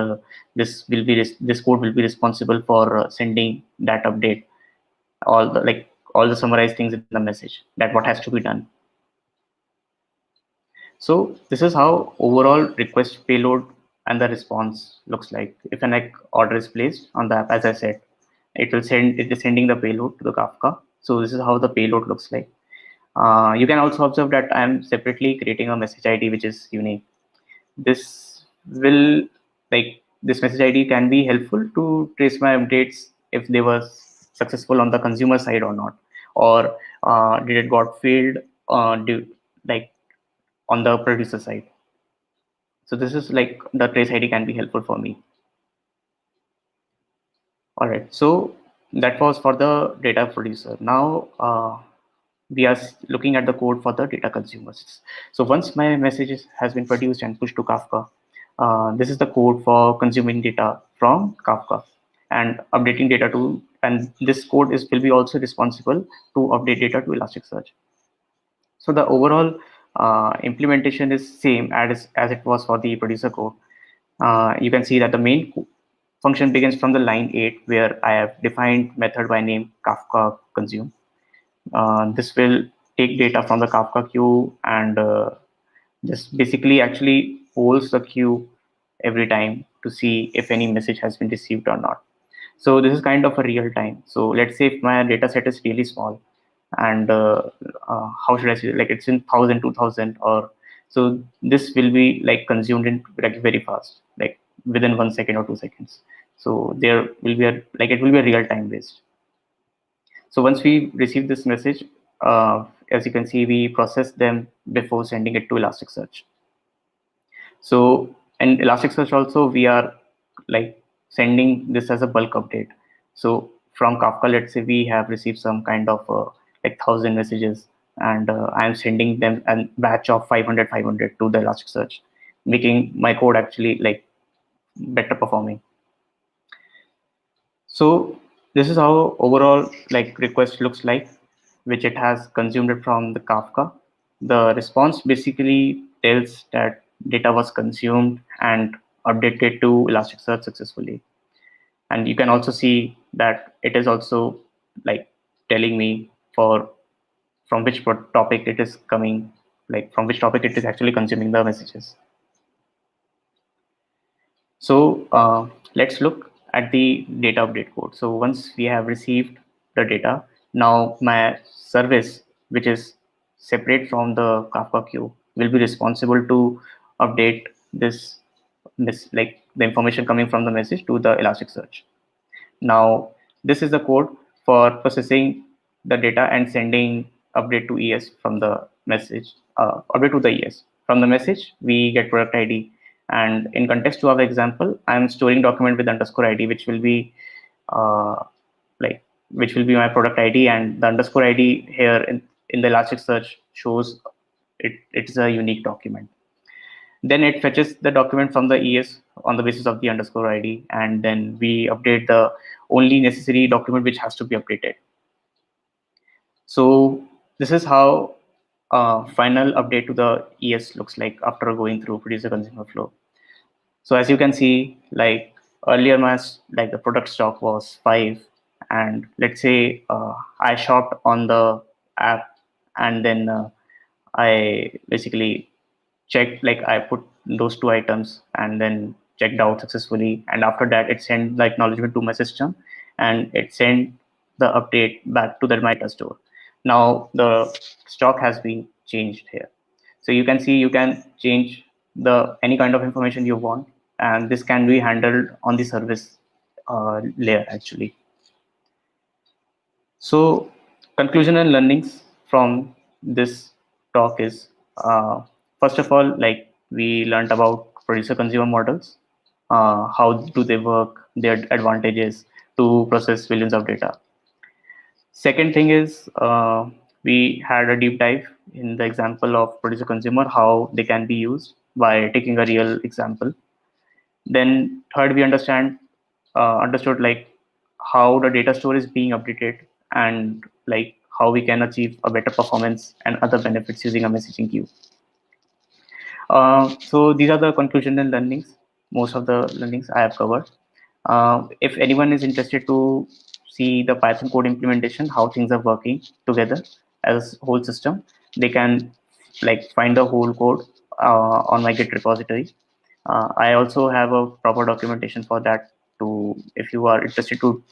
this code will be responsible for sending that update, all the summarized things in the message, that what has to be done. So this is how overall request payload and the response looks like. If an order is placed on the app, as I said, it is sending the payload to the Kafka. So this is how the payload looks like. You can also observe that I am separately creating a message ID which is unique. This message ID can be helpful to trace my updates if they were successful on the consumer side or not, or did it got failed on the producer side. So this is like the trace ID can be helpful for me. All right, so that was for the data producer. Now we are looking at the code for the data consumers. So once my message has been produced and pushed to Kafka, this is the code for consuming data from Kafka and updating data to, and this code will be also responsible to update data to Elasticsearch. So the overall implementation is same as it was for the producer code. You can see that the main function begins from the line 8 where I have defined method by name Kafka consume. This will take data from the Kafka queue and this basically actually polls the queue every time to see if any message has been received or not. So this is kind of a real time. So let's say if my data set is really small and how should I say, like it's in 1000, 2000, or so this will be like consumed in like very fast, like within 1 second or 2 seconds. So there will be it will be a real time based. So once we receive this message, as you can see, we process them before sending it to Elasticsearch. So in Elasticsearch also, we are like sending this as a bulk update. So from Kafka, let's say we have received some kind of like 1,000 messages, and I'm sending them a batch of 500 to the Elasticsearch, making my code actually like better performing. So this is how overall like request looks like, which it has consumed it from the Kafka. The response basically tells that data was consumed and updated to Elasticsearch successfully. And you can also see that it is also like telling me for from which topic it is coming, like from which topic it is actually consuming the messages. So let's look at the data update code. So once we have received the data, now my service, which is separate from the Kafka queue, will be responsible to update this like the information coming from the message to the Elasticsearch. Now, this is the code for processing the data and sending update to ES from the message, update to the ES. From the message, we get product ID. And in context to our example, I'm storing document with underscore ID, which will be uh, like which will be my product ID, and the underscore ID here in the Elasticsearch shows it's a unique document. Then it fetches the document from the ES on the basis of the underscore ID, and then we update the only necessary document which has to be updated. So this is how final update to the ES looks like after going through producer consumer flow. So as you can see, like earlier like the product stock was 5, and let's say I shopped on the app, and then I basically checked, like I put those 2 items and then checked out successfully, and after that it sent the acknowledgement to my system, and it sent the update back to the my data store. Now the stock has been changed here, so you can see you can change the any kind of information you want, and this can be handled on the service layer actually. So conclusion and learnings from this talk is, first of all, like we learned about producer consumer models, how do they work, their advantages to process billions of data. Second thing is, we had a deep dive in the example of producer consumer, how they can be used by taking a real example. Then third, we understood like how the data store is being updated, and like how we can achieve a better performance and other benefits using a messaging queue. So these are the conclusion and learnings. Most of the learnings I have covered. If anyone is interested to see the Python code implementation, how things are working together as a whole system, they can like find the whole code on my Git repository. I also have a proper documentation for that. To if you are interested to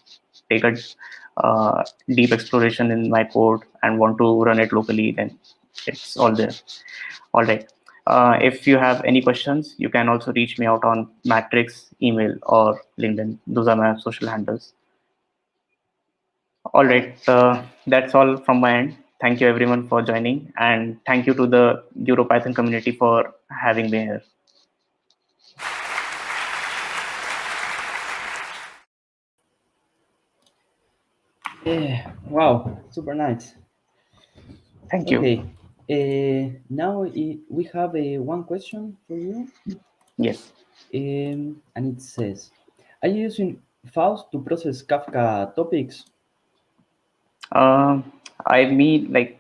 take a deep exploration in my code and want to run it locally, then it's all there. All right. If you have any questions, you can also reach me out on Matrix, email, or LinkedIn. Those are my social handles. All right. That's all from my end. Thank you everyone for joining, and thank you to the EuroPython community for having me here. Yeah, wow, super nice. Thank you. Okay, now we have one question for you. Yes. And it says, are you using Faust to process Kafka topics? I mean like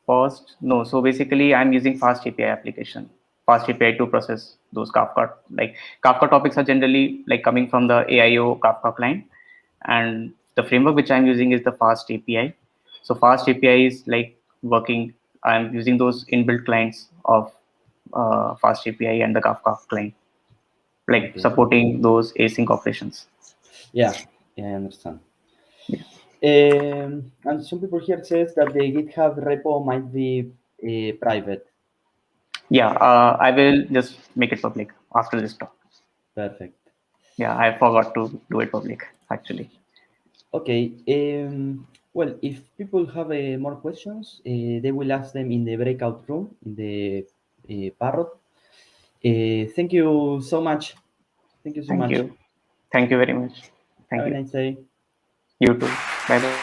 fast. No, so basically I'm using Fast API application, Fast API to process those Kafka. Like Kafka topics are generally like coming from the AIO Kafka client, and the framework which I'm using is the Fast API. So Fast API is like working. I'm using those inbuilt clients of Fast API and the Kafka client, like Okay. supporting those async operations. Yeah, I understand. Yeah. And some people here says that the GitHub repo might be private. Yeah, I will just make it public after this talk. Perfect. Yeah, I forgot to do it public actually. Okay. Well, if people have more questions, they will ask them in the breakout room in the Parrot. Thank you so much. Thank you so Thank much. you. Thank you very much. Thank Have you. a nice day. You too. Bye bye.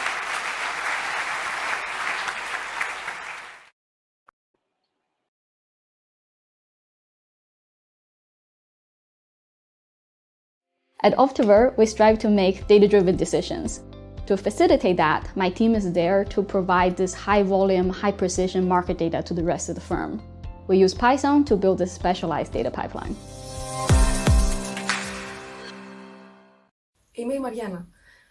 At Optiver, we strive to make data-driven decisions. To facilitate that, my team is there to provide this high-volume, high-precision market data to the rest of the firm. We use Python to build this specialized data pipeline. Είμαι η Μαριάννα.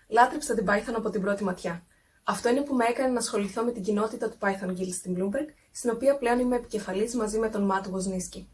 Λάτρεψα την Python από την πρώτη ματιά. Αυτό είναι που με έκανε να ασχοληθώ με την κοινότητα του Python Guild στην Bloomberg, στην οποία πλέον είμαι επικεφαλής μαζί με τον Matt Wozniacki.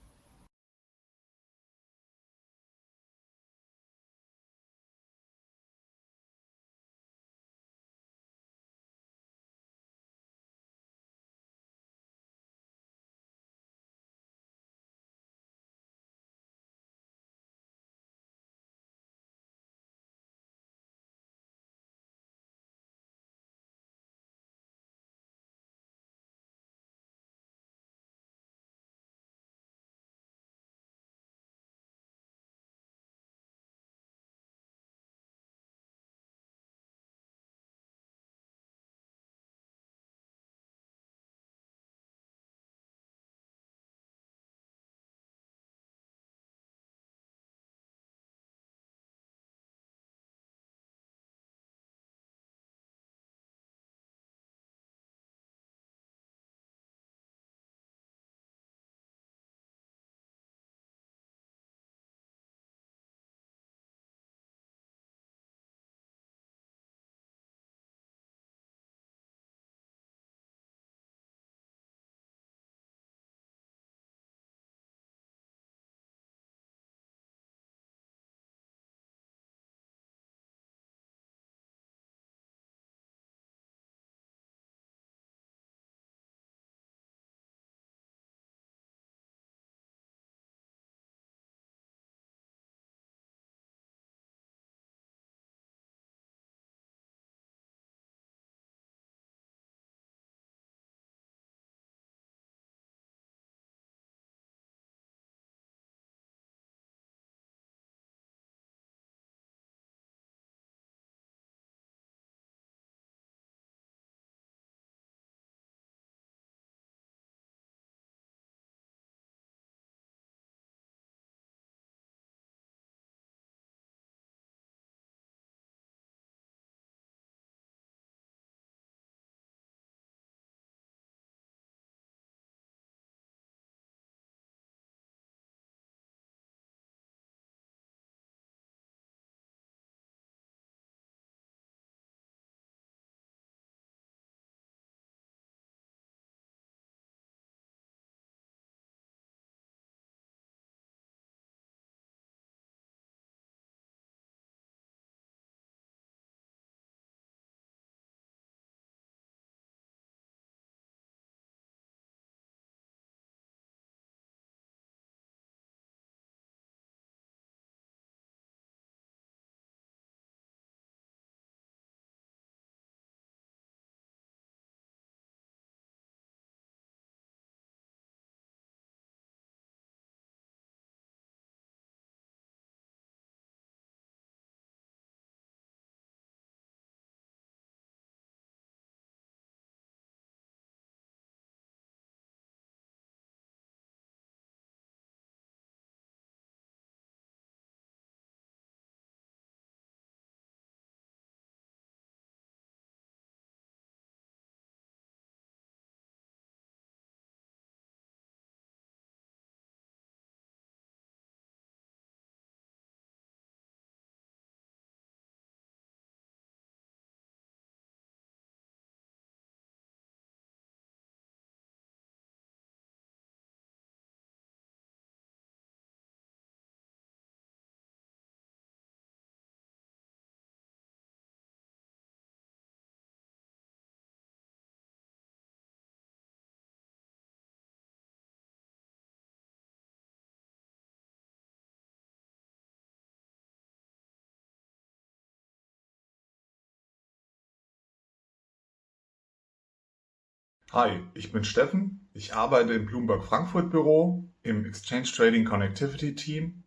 Hi, ich bin Steffen. Ich arbeite im Bloomberg Frankfurt Büro im Exchange Trading Connectivity Team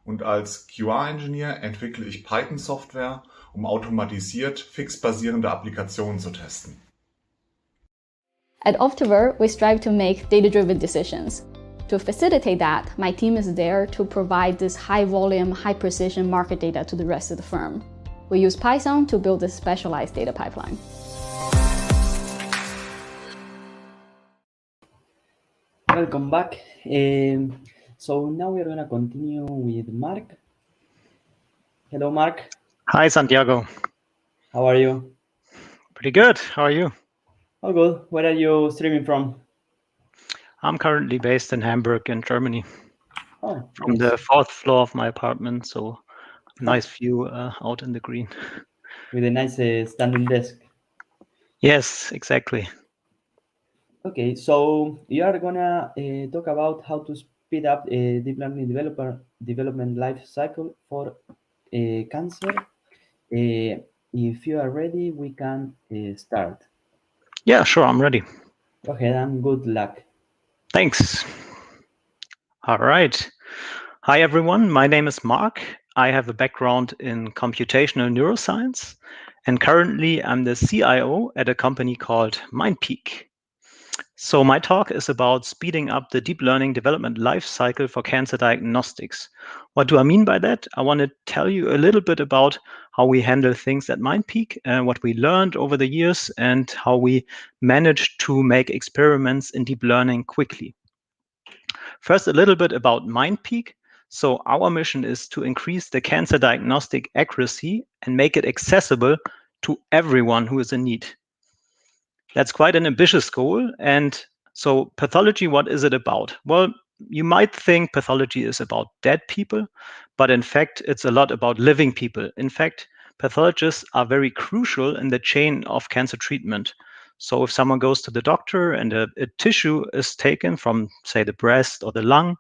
und als QA-Engineer entwickle ich Python-Software, um automatisiert fixbasierende Applikationen zu testen. At Optiver, we strive to make data-driven decisions. To facilitate that, my team is there to provide this high-volume, high-precision market data to the rest of the firm. We use Python to build this specialized data pipeline. Welcome back. So now we're going to continue with Mark. Hello, Mark. Hi, Santiago. How are you? Pretty good. How are you? All good. Where are you streaming from? I'm currently based in Hamburg in Germany. Oh, from nice. the 4th floor of my apartment, so nice view out in the green. With a nice standing desk. Yes, exactly. Okay, so you are gonna talk about how to speed up deep learning development life cycle for cancer. If you are ready, we can start. Yeah, sure, I'm ready. Go ahead and good luck. Thanks. All right. Hi, everyone. My name is Mark. I have a background in computational neuroscience, and currently I'm the CIO at a company called MindPeak. So my talk is about speeding up the deep learning development life cycle for cancer diagnostics. What do I mean by that? I want to tell you a little bit about how we handle things at MindPeak, what we learned over the years, and how we managed to make experiments in deep learning quickly. First, a little bit about MindPeak. So our mission is to increase the cancer diagnostic accuracy and make it accessible to everyone who is in need. That's quite an ambitious goal. And so pathology, what is it about? Well, you might think pathology is about dead people, but in fact, it's a lot about living people. In fact, pathologists are very crucial in the chain of cancer treatment. So if someone goes to the doctor and a tissue is taken from, say, the breast or the lung,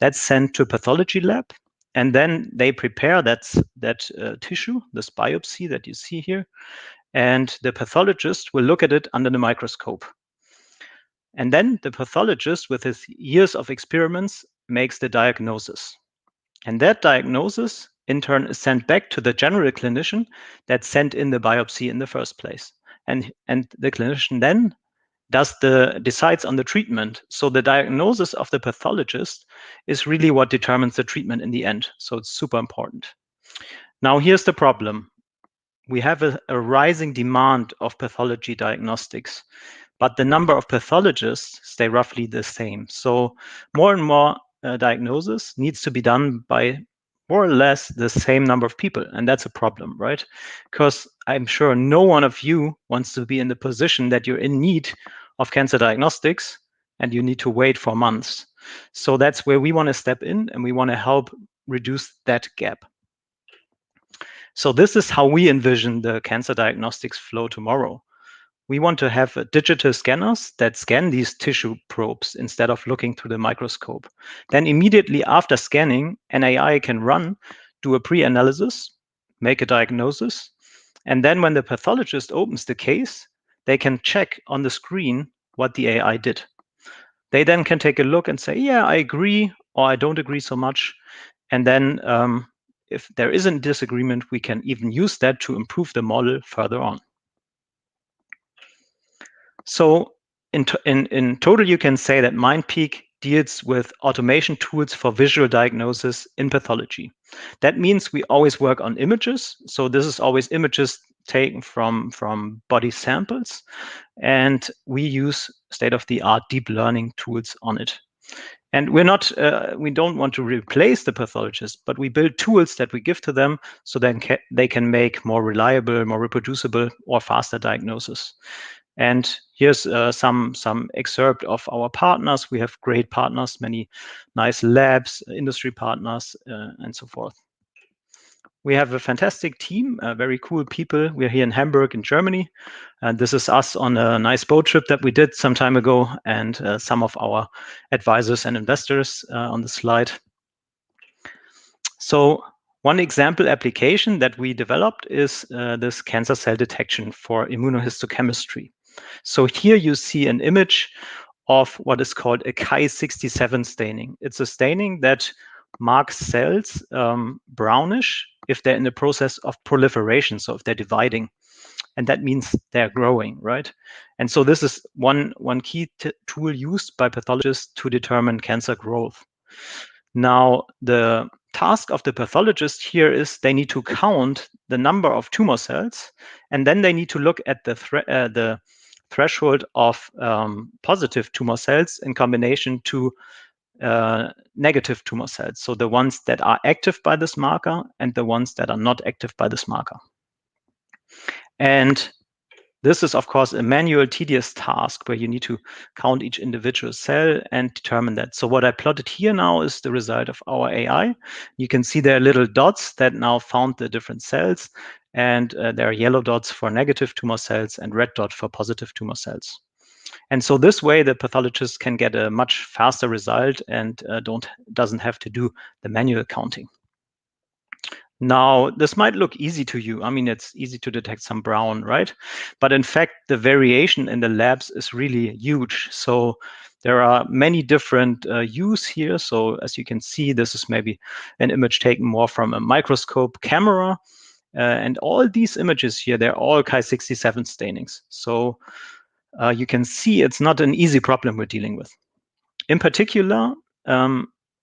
that's sent to a pathology lab. And then they prepare that tissue, this biopsy that you see here, and the pathologist will look at it under the microscope. And then the pathologist, with his years of experiments, makes the diagnosis. And that diagnosis, in turn, is sent back to the general clinician that sent in the biopsy in the first place. And the clinician then decides on the treatment. So the diagnosis of the pathologist is really what determines the treatment in the end. So it's super important. Now, here's the problem. We have a rising demand of pathology diagnostics, but the number of pathologists stay roughly the same. So more and more diagnosis needs to be done by more or less the same number of people. And that's a problem, right? Because I'm sure no one of you wants to be in the position that you're in need of cancer diagnostics and you need to wait for months. So that's where we want to step in, and we want to help reduce that gap. So this is how we envision the cancer diagnostics flow tomorrow. We want to have digital scanners that scan these tissue probes instead of looking through the microscope. Then immediately after scanning, an AI can do a pre-analysis, make a diagnosis, and then when the pathologist opens the case, they can check on the screen what the AI did. They then can take a look and say, yeah, I agree, or I don't agree so much. And then if there is a disagreement, we can even use that to improve the model further on. So in total, you can say that MindPeak deals with automation tools for visual diagnosis in pathology. That means we always work on images. So this is always images taken from body samples. And we use state-of-the-art deep learning tools on it. And we don't want to replace the pathologist, but we build tools that we give to them so then they can make more reliable, more reproducible, or faster diagnosis. And here's some excerpt of our partners. We have great partners, many nice labs, industry partners, and so forth. We have a fantastic team, very cool people. We're here in Hamburg, in Germany. And this is us on a nice boat trip that we did some time ago, and some of our advisors and investors on the slide. So one example application that we developed is this cancer cell detection for immunohistochemistry. So here you see an image of what is called a Chi67 staining. It's a staining that marks cells brownish if they're in the process of proliferation, so if they're dividing. And that means they're growing, right? And so this is one key tool used by pathologists to determine cancer growth. Now, the task of the pathologist here is they need to count the number of tumor cells, and then they need to look at the threshold of positive tumor cells in combination to negative tumor cells. So the ones that are active by this marker and the ones that are not active by this marker. And this is, of course, a manual, tedious task where you need to count each individual cell and determine that. So what I plotted here now is the result of our AI. You can see there are little dots that now found the different cells, and there are yellow dots for negative tumor cells and red dot for positive tumor cells. And so this way, the pathologist can get a much faster result and doesn't have to do the manual counting. Now, this might look easy to you. I mean, it's easy to detect some brown, right? But in fact, the variation in the labs is really huge. So there are many different use here. So as you can see, this is maybe an image taken more from a microscope camera. And all these images here, they're all Chi67 stainings. So you can see it's not an easy problem we're dealing with. In particular,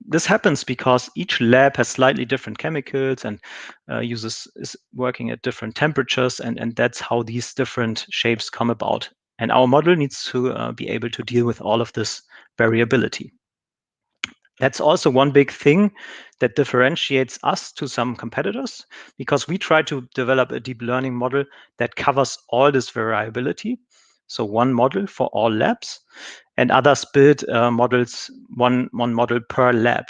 this happens because each lab has slightly different chemicals and is working at different temperatures, and that's how these different shapes come about. And our model needs to be able to deal with all of this variability. That's also one big thing that differentiates us to some competitors, because we try to develop a deep learning model that covers all this variability. So one model for all labs, and others build models, one model per lab.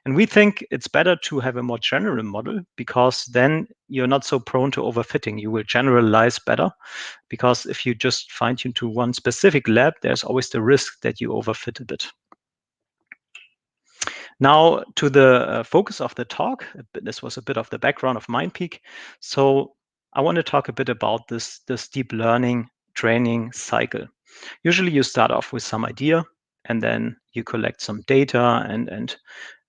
And we think it's better to have a more general model, because then you're not so prone to overfitting. You will generalize better, because if you just fine tune to one specific lab, there's always the risk that you overfit a bit. Now to the focus of the talk. This was a bit of the background of MindPeak. So I want to talk a bit about this deep learning training cycle. Usually you start off with some idea, and then you collect some data and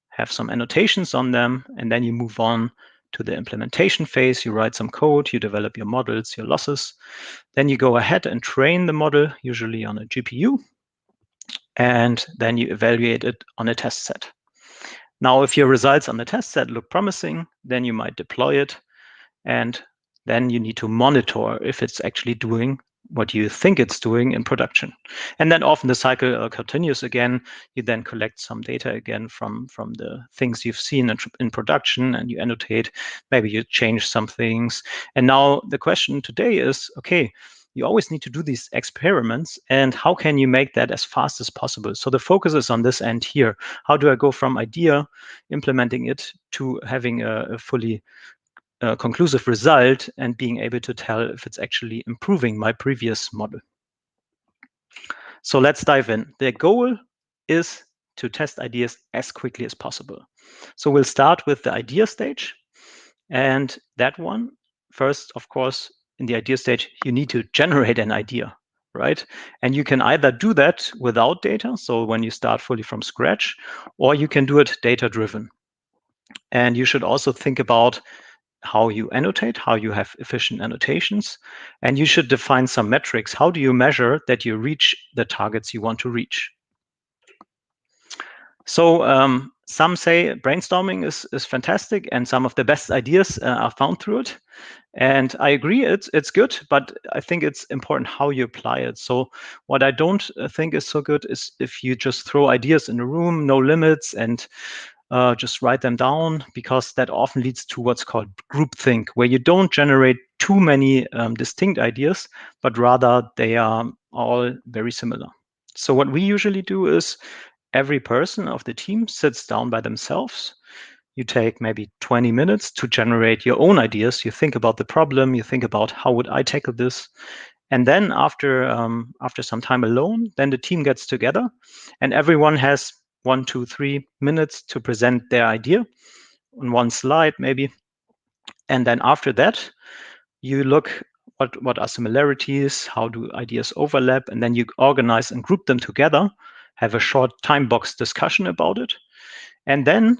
have some annotations on them, and then you move on to the implementation phase. You write some code, you develop your models, your losses. Then you go ahead and train the model, usually on a GPU, and then you evaluate it on a test set. Now, if your results on the test set look promising, then you might deploy it, and then you need to monitor if it's actually doing what you think it's doing in production. And then often the cycle continues again. You then collect some data again from the things you've seen in production, and you annotate. Maybe you change some things. And now the question today is, okay, you always need to do these experiments, and how can you make that as fast as possible? So the focus is on this end here. How do I go from idea, implementing it, to having a fully conclusive result and being able to tell if it's actually improving my previous model? So let's dive in. The goal is to test ideas as quickly as possible. So we'll start with the idea stage. And that one, first, of course, in the idea stage, you need to generate an idea, right? And you can either do that without data, so when you start fully from scratch, or you can do it data-driven. And you should also think about how you annotate, how you have efficient annotations, and you should define some metrics. How do you measure that you reach the targets you want to reach? So some say brainstorming is fantastic, and some of the best ideas are found through it. And I agree, it's good, but I think it's important how you apply it. So what I don't think is so good is if you just throw ideas in a room, no limits, and just write them down, because that often leads to what's called groupthink, where you don't generate too many distinct ideas, but rather they are all very similar. So what we usually do is every person of the team sits down by themselves. You take maybe 20 minutes to generate your own ideas. You think about the problem. You think about how would I tackle this. And then after some time alone, then the team gets together, and everyone has 1, 2, 3 minutes to present their idea on one slide maybe. And then after that, you look what are similarities, how do ideas overlap, and then you organize and group them together, have a short time box discussion about it. And then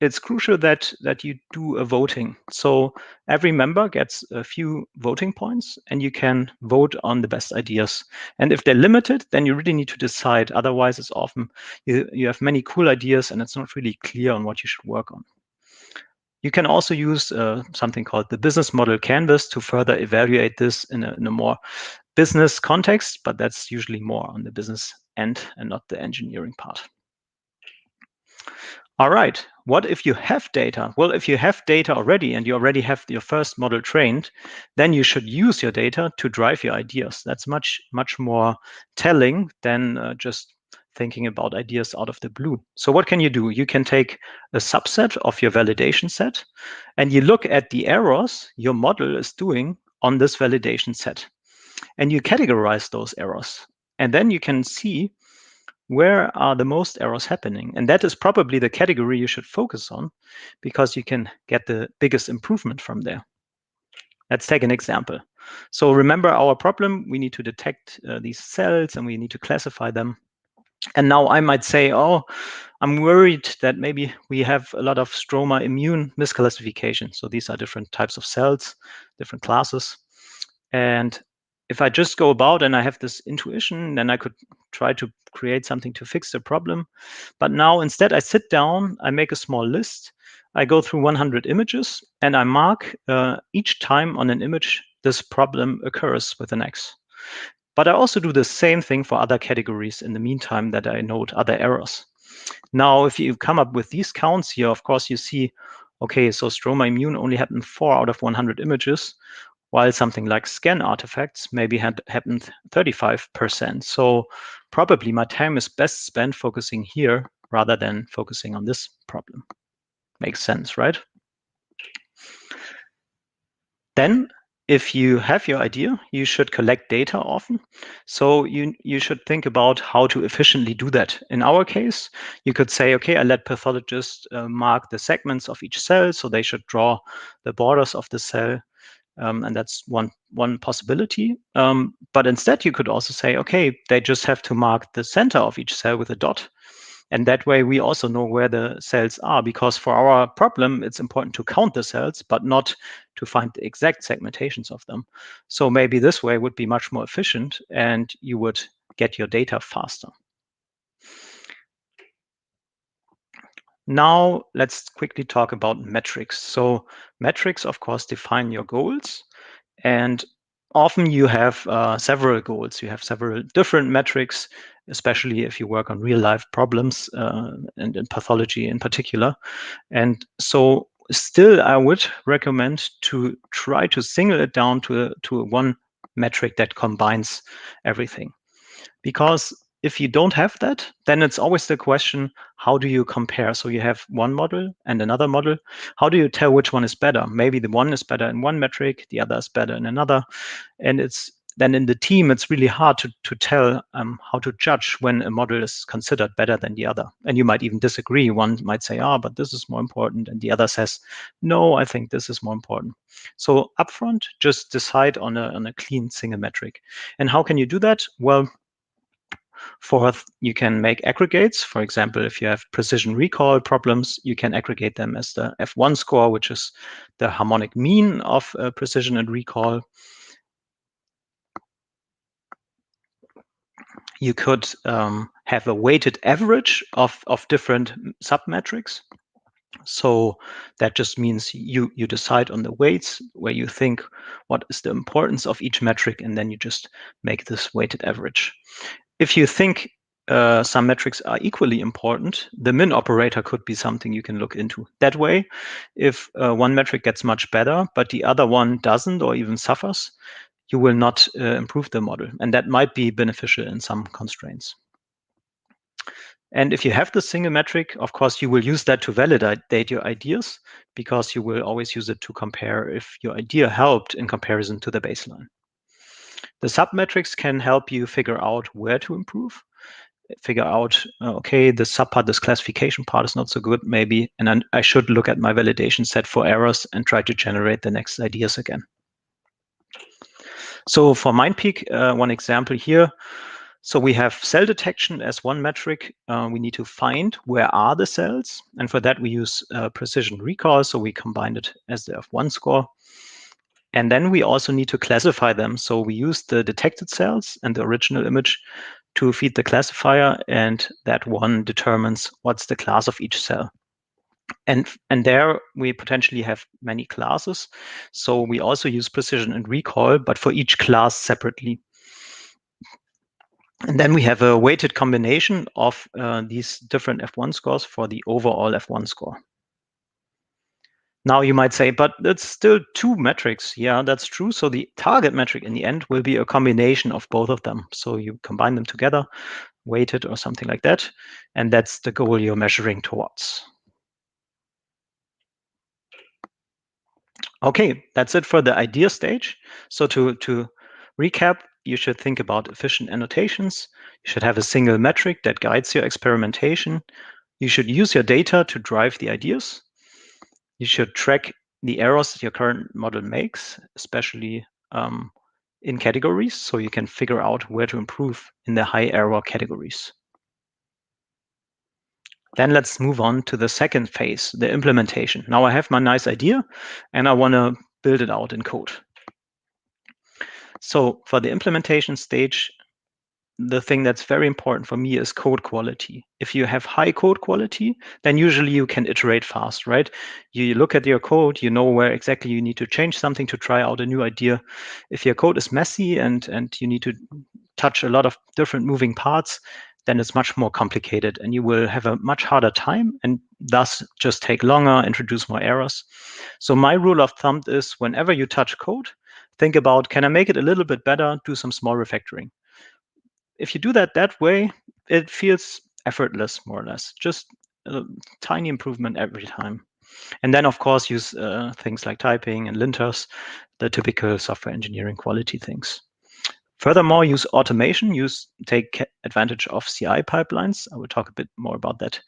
it's crucial that you do a voting. So every member gets a few voting points, and you can vote on the best ideas. And if they're limited, then you really need to decide. Otherwise, it's often you have many cool ideas, and it's not really clear on what you should work on. You can also use something called the business model canvas to further evaluate this in a more business context, but that's usually more on the business end and not the engineering part. All right, what if you have data? Well, if you have data already and you already have your first model trained, then you should use your data to drive your ideas. That's much more telling than just thinking about ideas out of the blue. So what can you do? You can take a subset of your validation set and you look at the errors your model is doing on this validation set. And you categorize those errors. And then you can see where are the most errors happening. And that is probably the category you should focus on because you can get the biggest improvement from there. Let's take an example. So remember our problem, we need to detect these cells and we need to classify them. And now I might say, oh, I'm worried that maybe we have a lot of stroma immune misclassification. So these are different types of cells, different classes. And if I just go about and I have this intuition, then I could try to create something to fix the problem. But now instead I sit down, I make a small list, I go through 100 images and I mark each time on an image this problem occurs with an X. But I also do the same thing for other categories in the meantime that I note other errors. Now, if you come up with these counts here, of course, you see, okay, so stroma immune only happened 4 out of 100 images, while something like scan artifacts maybe had happened 35%. So probably my time is best spent focusing here rather than focusing on this problem. Makes sense, right? Then, if you have your idea, you should collect data often. So you should think about how to efficiently do that. In our case, you could say, okay, I let pathologists mark the segments of each cell, so they should draw the borders of the cell. And that's one possibility. But instead, you could also say, okay, they just have to mark the center of each cell with a dot. And that way, we also know where the cells are, because for our problem, it's important to count the cells, but not to find the exact segmentations of them. So maybe this way would be much more efficient, and you would get your data faster. Now, let's quickly talk about metrics. So metrics, of course, define your goals. And often you have several goals. You have several different metrics, especially if you work on real-life problems and in pathology in particular. And so still, I would recommend to try to single it down to one metric that combines everything. Because if you don't have that, then it's always the question, how do you compare? So you have one model and another model. How do you tell which one is better? Maybe the one is better in one metric, the other is better in another. And it's then in the team, it's really hard to tell how to judge when a model is considered better than the other. And you might even disagree. One might say, but this is more important. And the other says, no, I think this is more important. So upfront, just decide on a clean single metric. And how can you do that? Well, fourth, you can make aggregates. For example, if you have precision recall problems, you can aggregate them as the F1 score, which is the harmonic mean of precision and recall. You could have a weighted average of different submetrics. So that just means you decide on the weights where you think what is the importance of each metric, and then you just make this weighted average. If you think some metrics are equally important, the min operator could be something you can look into. That way, if one metric gets much better, but the other one doesn't or even suffers, you will not improve the model. And that might be beneficial in some constraints. And if you have the single metric, of course, you will use that to validate your ideas, because you will always use it to compare if your idea helped in comparison to the baseline. The submetrics can help you figure out where to improve, figure out, okay, the subpart, this classification part is not so good, maybe, and I should look at my validation set for errors and try to generate the next ideas again. So for MindPeak, one example here. So we have cell detection as one metric. We need to find where are the cells. And for that, we use precision recall. So we combine it as the F1 score. And then we also need to classify them. So we use the detected cells and the original image to feed the classifier. And that one determines what's the class of each cell. And there we potentially have many classes. So we also use precision and recall, but for each class separately. And then we have a weighted combination of these different F1 scores for the overall F1 score. Now you might say, but it's still two metrics. Yeah, that's true. So the target metric in the end will be a combination of both of them. So you combine them together, weighted or something like that. And that's the goal you're measuring towards. Okay, that's it for the idea stage. So to recap, you should think about efficient annotations. You should have a single metric that guides your experimentation. You should use your data to drive the ideas. You should track the errors your current model makes, especially in categories, so you can figure out where to improve in the high error categories. Then let's move on to the second phase, the implementation. Now I have my nice idea and I want to build it out in code. So for the implementation stage, the thing that's very important for me is code quality. If you have high code quality, then usually you can iterate fast, right? You look at your code, you know where exactly you need to change something to try out a new idea. If your code is messy and you need to touch a lot of different moving parts, then it's much more complicated and you will have a much harder time and thus just take longer, introduce more errors. So my rule of thumb is whenever you touch code, think about, can I make it a little bit better? Do some small refactoring. If you do that way, it feels effortless, more or less, just a tiny improvement every time. And then, of course, use things like typing and linters, the typical software engineering quality things. Furthermore, use automation, take advantage of CI pipelines. I will talk a bit more about that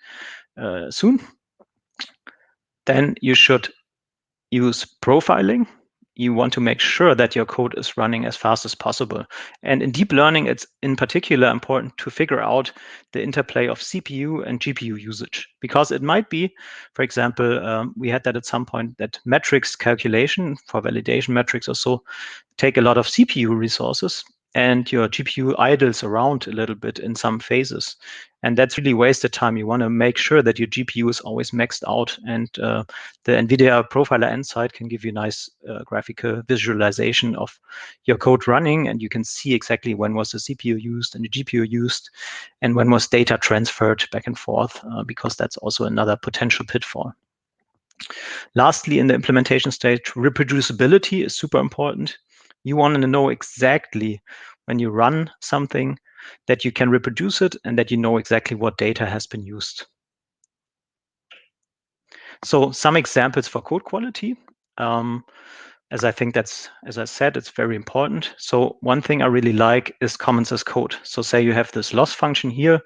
soon. Then you should use profiling. You want to make sure that your code is running as fast as possible. And in deep learning, it's in particular important to figure out the interplay of CPU and GPU usage, because it might be, for example, we had that at some point, that metrics calculation for validation metrics or so take a lot of CPU resources, and your GPU idles around a little bit in some phases. And that's really wasted time. You want to make sure that your GPU is always maxed out. And the NVIDIA Profiler Insight can give you nice graphical visualization of your code running. And you can see exactly when was the CPU used and the GPU used, and when was data transferred back and forth, because that's also another potential pitfall. Lastly, in the implementation stage, reproducibility is super important. You want to know exactly when you run something that you can reproduce it and that you know exactly what data has been used. So some examples for code quality. As I said, it's very important. So one thing I really like is commons as code. So say you have this loss function here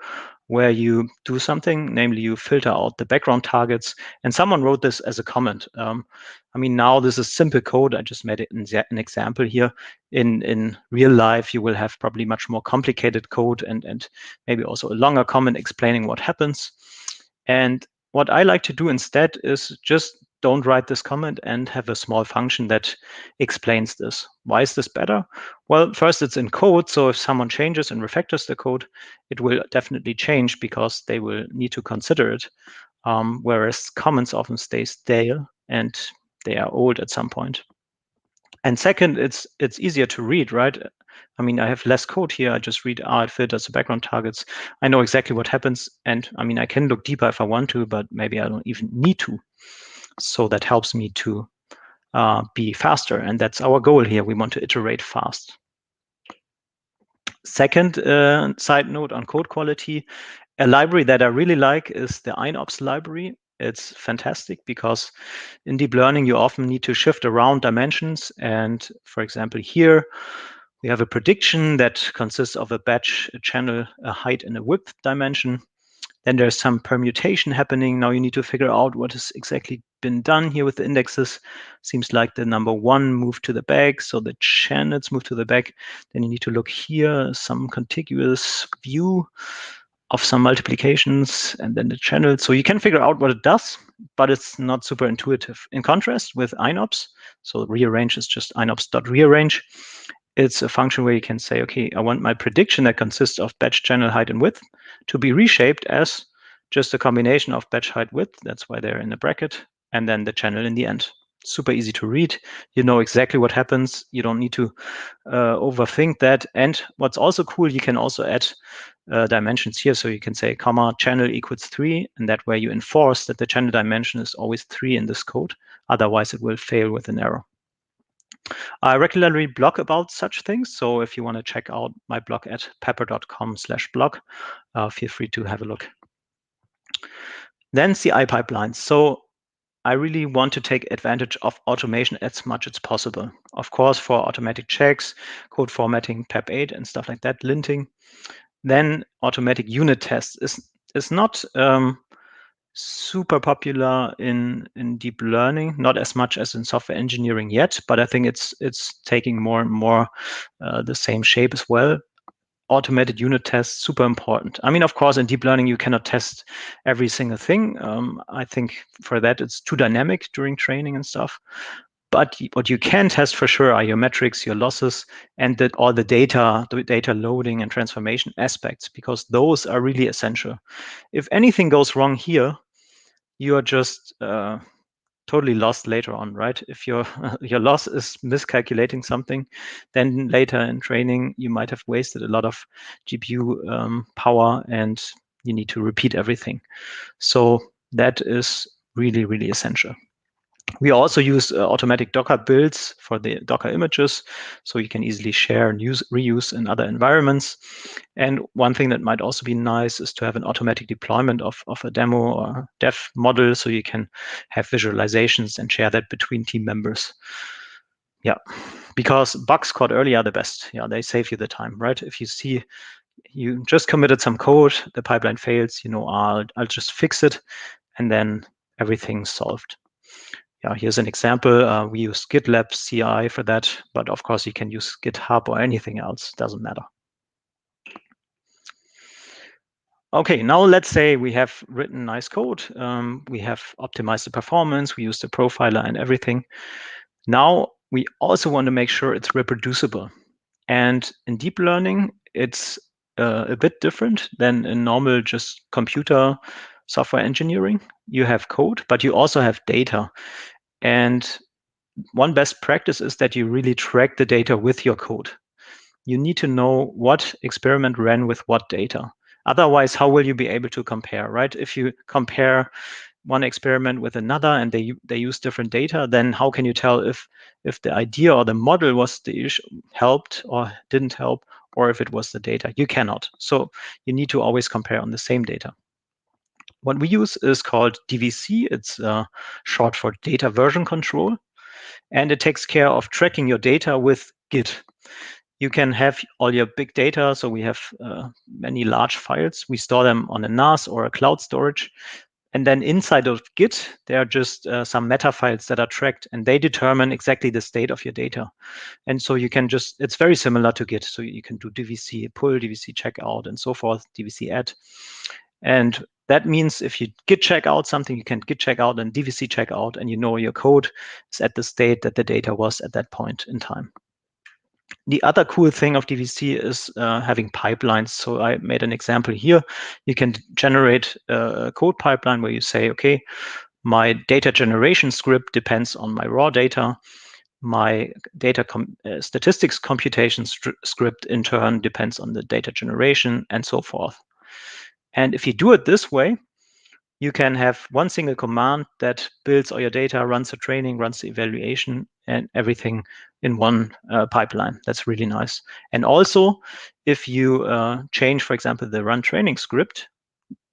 where you do something, namely you filter out the background targets, and someone wrote this as a comment. I mean, now this is simple code. I just made it an example here. In real life, you will have probably much more complicated code and maybe also a longer comment explaining what happens. And what I like to do instead is just don't write this comment and have a small function that explains this. Why is this better? Well, first, it's in code. So if someone changes and refactors the code, it will definitely change because they will need to consider it. Whereas comments often stay stale and they are old at some point. And second, it's easier to read, right? I mean, I have less code here. I just read, it filters the background targets. I know exactly what happens. And I mean, I can look deeper if I want to, but maybe I don't even need to. So that helps me to be faster. And that's our goal here. We want to iterate fast. Second side note on code quality, a library that I really like is the INOPS library. It's fantastic because in deep learning, you often need to shift around dimensions. And for example, here, we have a prediction that consists of a batch, a channel, a height, and a width dimension. Then there's some permutation happening. Now you need to figure out what is exactly been done here with the indexes. Seems like the number 1 moved to the back, so the channels move to the back. Then you need to look here, some contiguous view of some multiplications, and then the channel. So you can figure out what it does, but it's not super intuitive. In contrast with inops, so rearrange is just inops.rearrange. It's a function where you can say, okay, I want my prediction that consists of batch channel height and width to be reshaped as just a combination of batch height width. That's why they're in a bracket, and then the channel in the end. Super easy to read. You know exactly what happens. You don't need to overthink that. And what's also cool, you can also add dimensions here. So you can say comma channel equals 3, and that way you enforce that the channel dimension is always 3 in this code. Otherwise, it will fail with an error. I regularly blog about such things. So if you want to check out my blog at pepper.com/blog, feel free to have a look. Then CI pipelines. So I really want to take advantage of automation as much as possible. Of course, for automatic checks, code formatting, PEP8 and stuff like that, linting. Then automatic unit tests is not super popular in deep learning, not as much as in software engineering yet, but I think it's taking more and more the same shape as well. Automated unit tests, super important. I mean, of course, in deep learning, you cannot test every single thing. I think for that, it's too dynamic during training and stuff. But what you can test for sure are your metrics, your losses, and all the data loading and transformation aspects, because those are really essential. If anything goes wrong here, you are just totally lost later on, right? If your loss is miscalculating something, then later in training, you might have wasted a lot of GPU power and you need to repeat everything. So that is really, really essential. We also use automatic Docker builds for the Docker images, so you can easily share and reuse in other environments. And one thing that might also be nice is to have an automatic deployment of a demo or dev model, so you can have visualizations and share that between team members. Yeah, because bugs caught early are the best. Yeah, they save you the time, right? If you see you just committed some code, the pipeline fails, you know, I'll just fix it, and then everything's solved. Yeah, here's an example. We use GitLab CI for that, but of course you can use GitHub or anything else, doesn't matter. Okay, now let's say we have written nice code. We have optimized the performance, we use the profiler and everything. Now we also want to make sure it's reproducible. And in deep learning, it's a bit different than in normal just computer software engineering. You have code, but you also have data. And one best practice is that you really track the data with your code. You need to know what experiment ran with what data. Otherwise, how will you be able to compare, right? If you compare one experiment with another and they use different data, then how can you tell if the idea or the model was the issue, helped or didn't help, or if it was the data? You cannot. So you need to always compare on the same data. What we use is called DVC. It's short for data version control. And it takes care of tracking your data with Git. You can have all your big data. So we have many large files. We store them on a NAS or a cloud storage. And then inside of Git, there are just some meta files that are tracked, and they determine exactly the state of your data. And so you can just, it's very similar to Git. So you can do DVC pull, DVC checkout, and so forth, DVC add. And that means if you git check out something, you can git check out and DVC check out, and you know your code is at the state that the data was at that point in time. The other cool thing of DVC is having pipelines. So I made an example here. You can generate a code pipeline where you say, okay, my data generation script depends on my raw data. My data statistics computation script in turn depends on the data generation, and so forth. And if you do it this way, you can have one single command that builds all your data, runs the training, runs the evaluation, and everything in one pipeline. That's really nice. And also, if you change, for example, the run training script,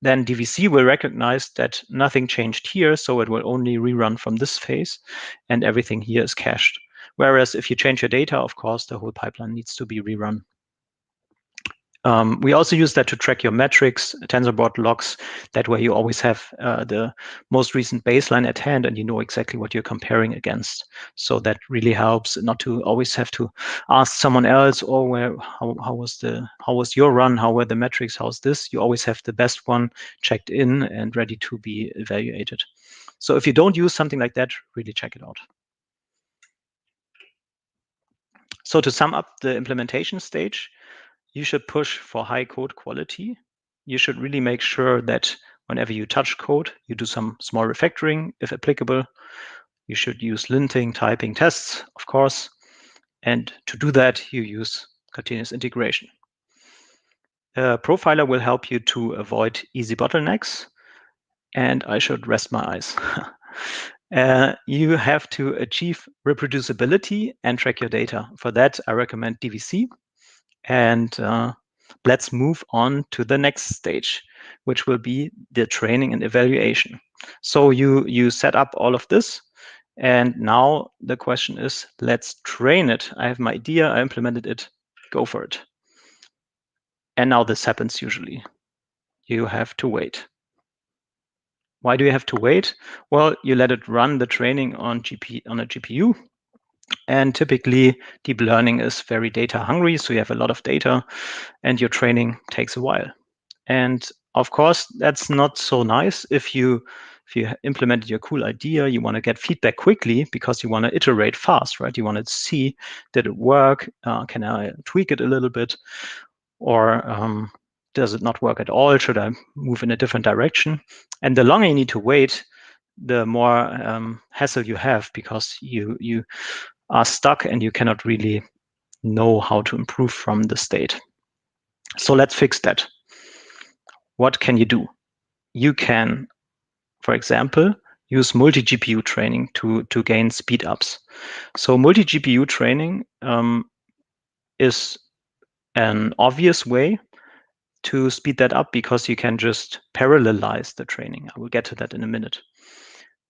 then DVC will recognize that nothing changed here, so it will only rerun from this phase, and everything here is cached. Whereas if you change your data, of course, the whole pipeline needs to be rerun. We also use that to track your metrics, TensorBoard logs. That way you always have the most recent baseline at hand and you know exactly what you're comparing against. So that really helps not to always have to ask someone else, oh, how was your run? How were the metrics? How's this? You always have the best one checked in and ready to be evaluated. So if you don't use something like that, really check it out. So to sum up the implementation stage, you should push for high code quality. You should really make sure that whenever you touch code, you do some small refactoring, if applicable. You should use linting, typing tests, of course. And to do that, you use continuous integration. A profiler will help you to avoid easy bottlenecks. And I should rest my eyes. You have to achieve reproducibility and track your data. For that, I recommend DVC. And let's move on to the next stage, which will be the training and evaluation. So you set up all of this. And now the question is, let's train it. I have my idea. I implemented it. Go for it. And now this happens usually. You have to wait. Why do you have to wait? Well, you let it run the training on a GPU. And typically, deep learning is very data hungry. So you have a lot of data and your training takes a while. And of course, that's not so nice if you implemented your cool idea, you want to get feedback quickly because you want to iterate fast, right? You want to see, did it work? Can I tweak it a little bit? Or does it not work at all? Should I move in a different direction? And the longer you need to wait, the more hassle you have because you are stuck and you cannot really know how to improve from the state. So let's fix that. What can you do? You can, for example, use multi-GPU training to gain speed ups. So multi-GPU training is an obvious way to speed that up because you can just parallelize the training. I will get to that in a minute.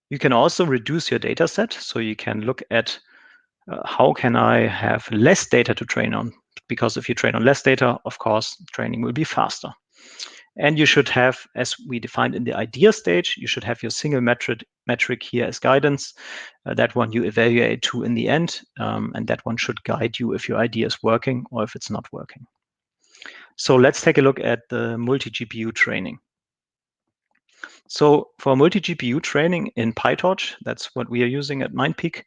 You can also reduce your data set. So you can look at how can I have less data to train on? Because if you train on less data, of course, training will be faster. And you should have, as we defined in the idea stage, you should have your single metric here as guidance. That one you evaluate to in the end, and that one should guide you if your idea is working or if it's not working. So let's take a look at the multi-GPU training. So for multi-GPU training in PyTorch, that's what we are using at MindPeak,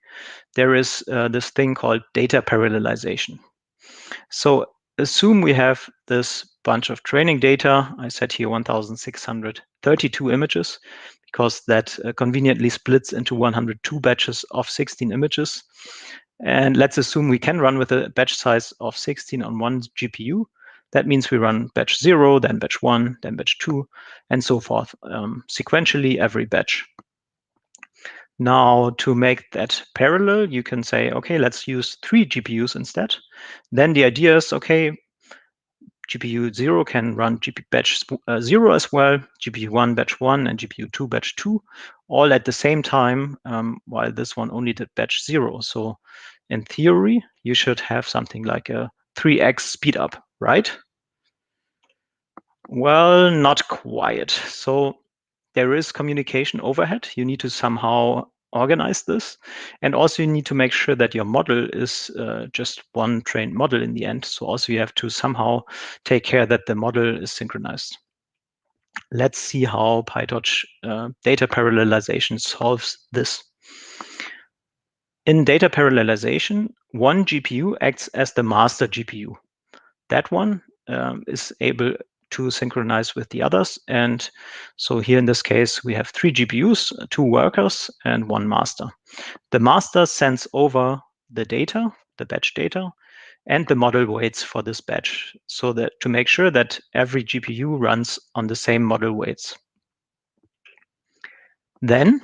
there is this thing called data parallelization. So assume we have this bunch of training data. I set here 1,632 images because that conveniently splits into 102 batches of 16 images. And let's assume we can run with a batch size of 16 on one GPU. That means we run batch 0, then batch 1, then batch 2, and so forth, sequentially every batch. Now, to make that parallel, you can say, okay, let's use 3 GPUs instead. Then the idea is, okay, GPU 0 can run batch 0 as well, GPU 1 batch 1, and GPU 2 batch 2, all at the same time, while this one only did batch 0. So in theory, you should have something like a 3x speed up, right? Well, not quite. So there is communication overhead. You need to somehow organize this. And also you need to make sure that your model is just one trained model in the end. So also you have to somehow take care that the model is synchronized. Let's see how PyTorch data parallelization solves this. In data parallelization, one GPU acts as the master GPU. That one is able to synchronize with the others. And so here in this case, we have 3 GPUs, 2 workers, and 1 master. The master sends over the data, the batch data, and the model weights for this batch, so that to make sure that every GPU runs on the same model weights. Then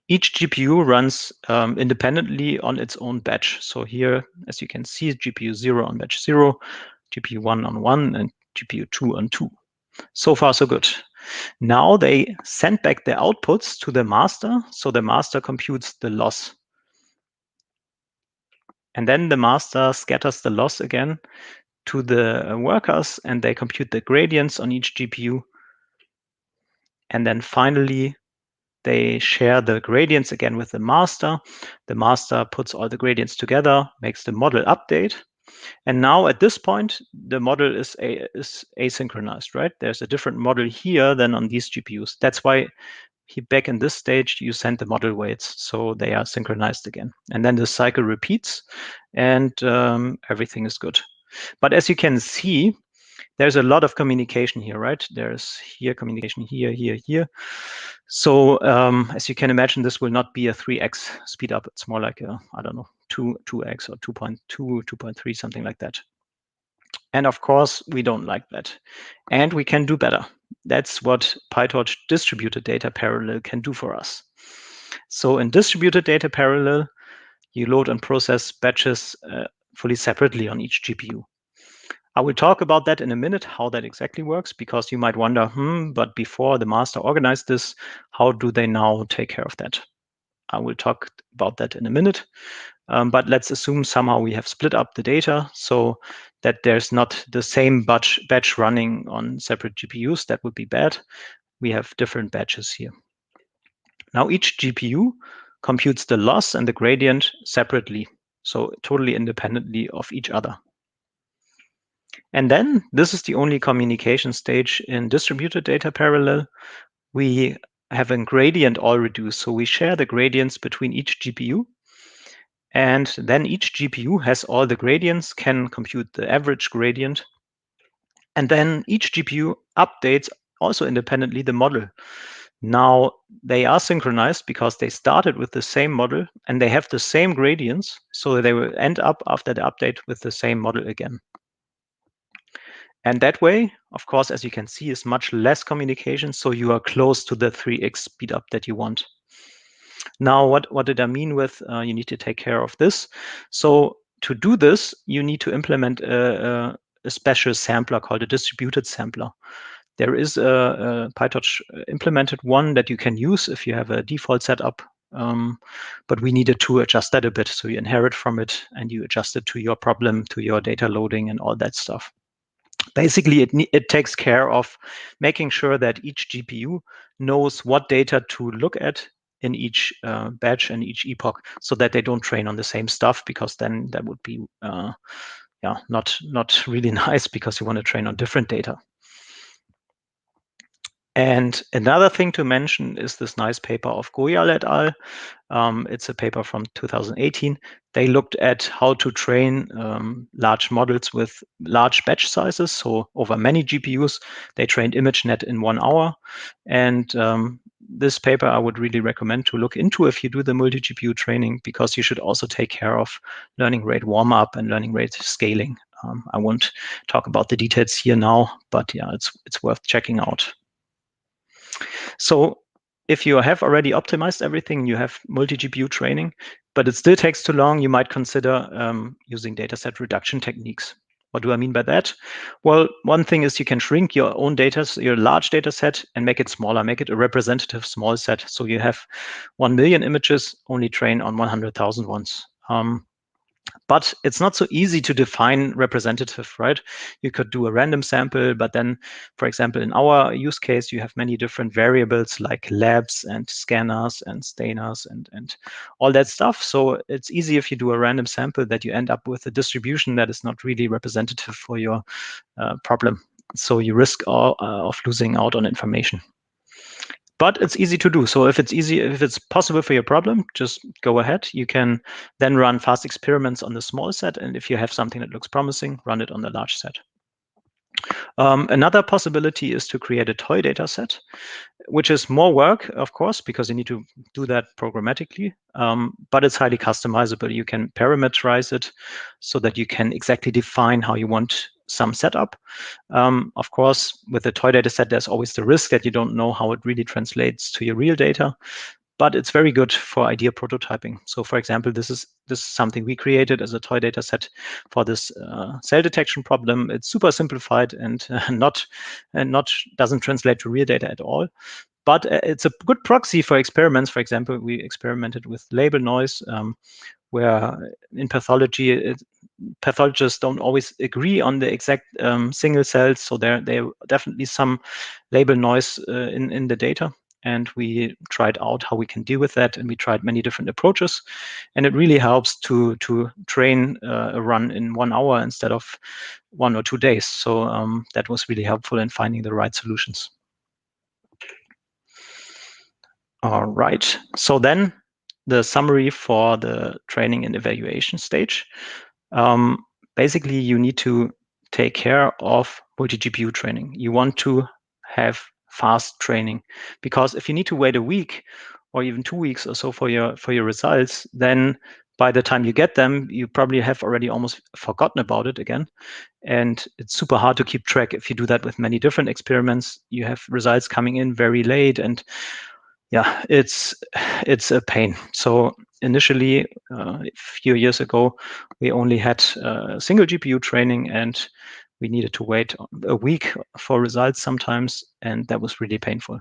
each GPU runs independently on its own batch. So here, as you can see, GPU 0 on batch 0, GPU 1 on 1, and GPU 2 on 2. So far, so good. Now they send back the outputs to the master, so the master computes the loss. And then the master scatters the loss again to the workers, and they compute the gradients on each GPU. And then finally, they share the gradients again with the master. The master puts all the gradients together, makes the model update. And now at this point, the model is asynchronized, right? There's a different model here than on these GPUs. That's why back in this stage, you send the model weights, so they are synchronized again. And then the cycle repeats, and everything is good. But as you can see, there's a lot of communication here, right? There's here communication here, here, here. So as you can imagine, this will not be a 3x speed up. It's more like a, I don't know, 2x or 2.2, 2.3, something like that. And of course, we don't like that. And we can do better. That's what PyTorch distributed data parallel can do for us. So in distributed data parallel, you load and process batches fully separately on each GPU. I will talk about that in a minute, how that exactly works, because you might wonder, but before the master organized this, how do they now take care of that? I will talk about that in a minute. But let's assume somehow we have split up the data so that there's not the same batch running on separate GPUs. That would be bad. We have different batches here. Now each GPU computes the loss and the gradient separately, so totally independently of each other. And then this is the only communication stage in distributed data parallel. We have a gradient all reduced. So we share the gradients between each GPU. And then each GPU has all the gradients, can compute the average gradient. And then each GPU updates also independently the model. Now they are synchronized because they started with the same model and they have the same gradients. So they will end up after the update with the same model again. And that way, of course, as you can see, is much less communication. So you are close to the 3x speed up that you want. Now, what did I mean with you need to take care of this? So to do this, you need to implement a special sampler called a distributed sampler. There is a PyTorch implemented one that you can use if you have a default setup. But we needed to adjust that a bit. So you inherit from it and you adjust it to your problem, to your data loading and all that stuff. Basically, it takes care of making sure that each GPU knows what data to look at in each batch and each epoch, so that they don't train on the same stuff, because then that would be not really nice, because you want to train on different data. And another thing to mention is this nice paper of Goyal et al. It's a paper from 2018. They looked at how to train large models with large batch sizes. So over many GPUs, they trained ImageNet in 1 hour. And this paper I would really recommend to look into if you do the multi-GPU training, because you should also take care of learning rate warm-up and learning rate scaling. I won't talk about the details here now, but yeah, it's worth checking out. So if you have already optimized everything, you have multi-GPU training, but it still takes too long, you might consider using dataset reduction techniques. What do I mean by that? Well, one thing is you can shrink your own data, your large data set, and make it smaller, make it a representative small set. So you have 1 million images, only train on 100,000 ones. But it's not so easy to define representative, right? You could do a random sample, but then, for example, in our use case, you have many different variables like labs and scanners and stainers and all that stuff. So it's easy if you do a random sample that you end up with a distribution that is not really representative for your problem. So you risk of losing out on information. But it's easy to do. So if it's possible for your problem, just go ahead. You can then run fast experiments on the small set. And if you have something that looks promising, run it on the large set. Another possibility is to create a toy data set, which is more work, of course, because you need to do that programmatically, but it's highly customizable. You can parameterize it so that you can exactly define how you want some setup. Of course, with the toy data set, there's always the risk that you don't know how it really translates to your real data, but it's very good for idea prototyping. So for example, this is something we created as a toy data set for this cell detection problem. It's super simplified and doesn't translate to real data at all. But it's a good proxy for experiments. For example, we experimented with label noise, where in pathology, pathologists don't always agree on the exact single cells, so there definitely some label noise in the data. And we tried out how we can deal with that, and we tried many different approaches. And it really helps to train a run in 1 hour instead of 1 or 2 days. So that was really helpful in finding the right solutions. All right. So then the summary for the training and evaluation stage. Basically, you need to take care of multi-GPU training. You want to have fast training, because if you need to wait a week or even 2 weeks or so for your results, then by the time you get them, you probably have already almost forgotten about it again. And it's super hard to keep track. If you do that with many different experiments, you have results coming in very late, and yeah, it's a pain. So initially, a few years ago, we only had single GPU training, and we needed to wait a week for results sometimes, and that was really painful.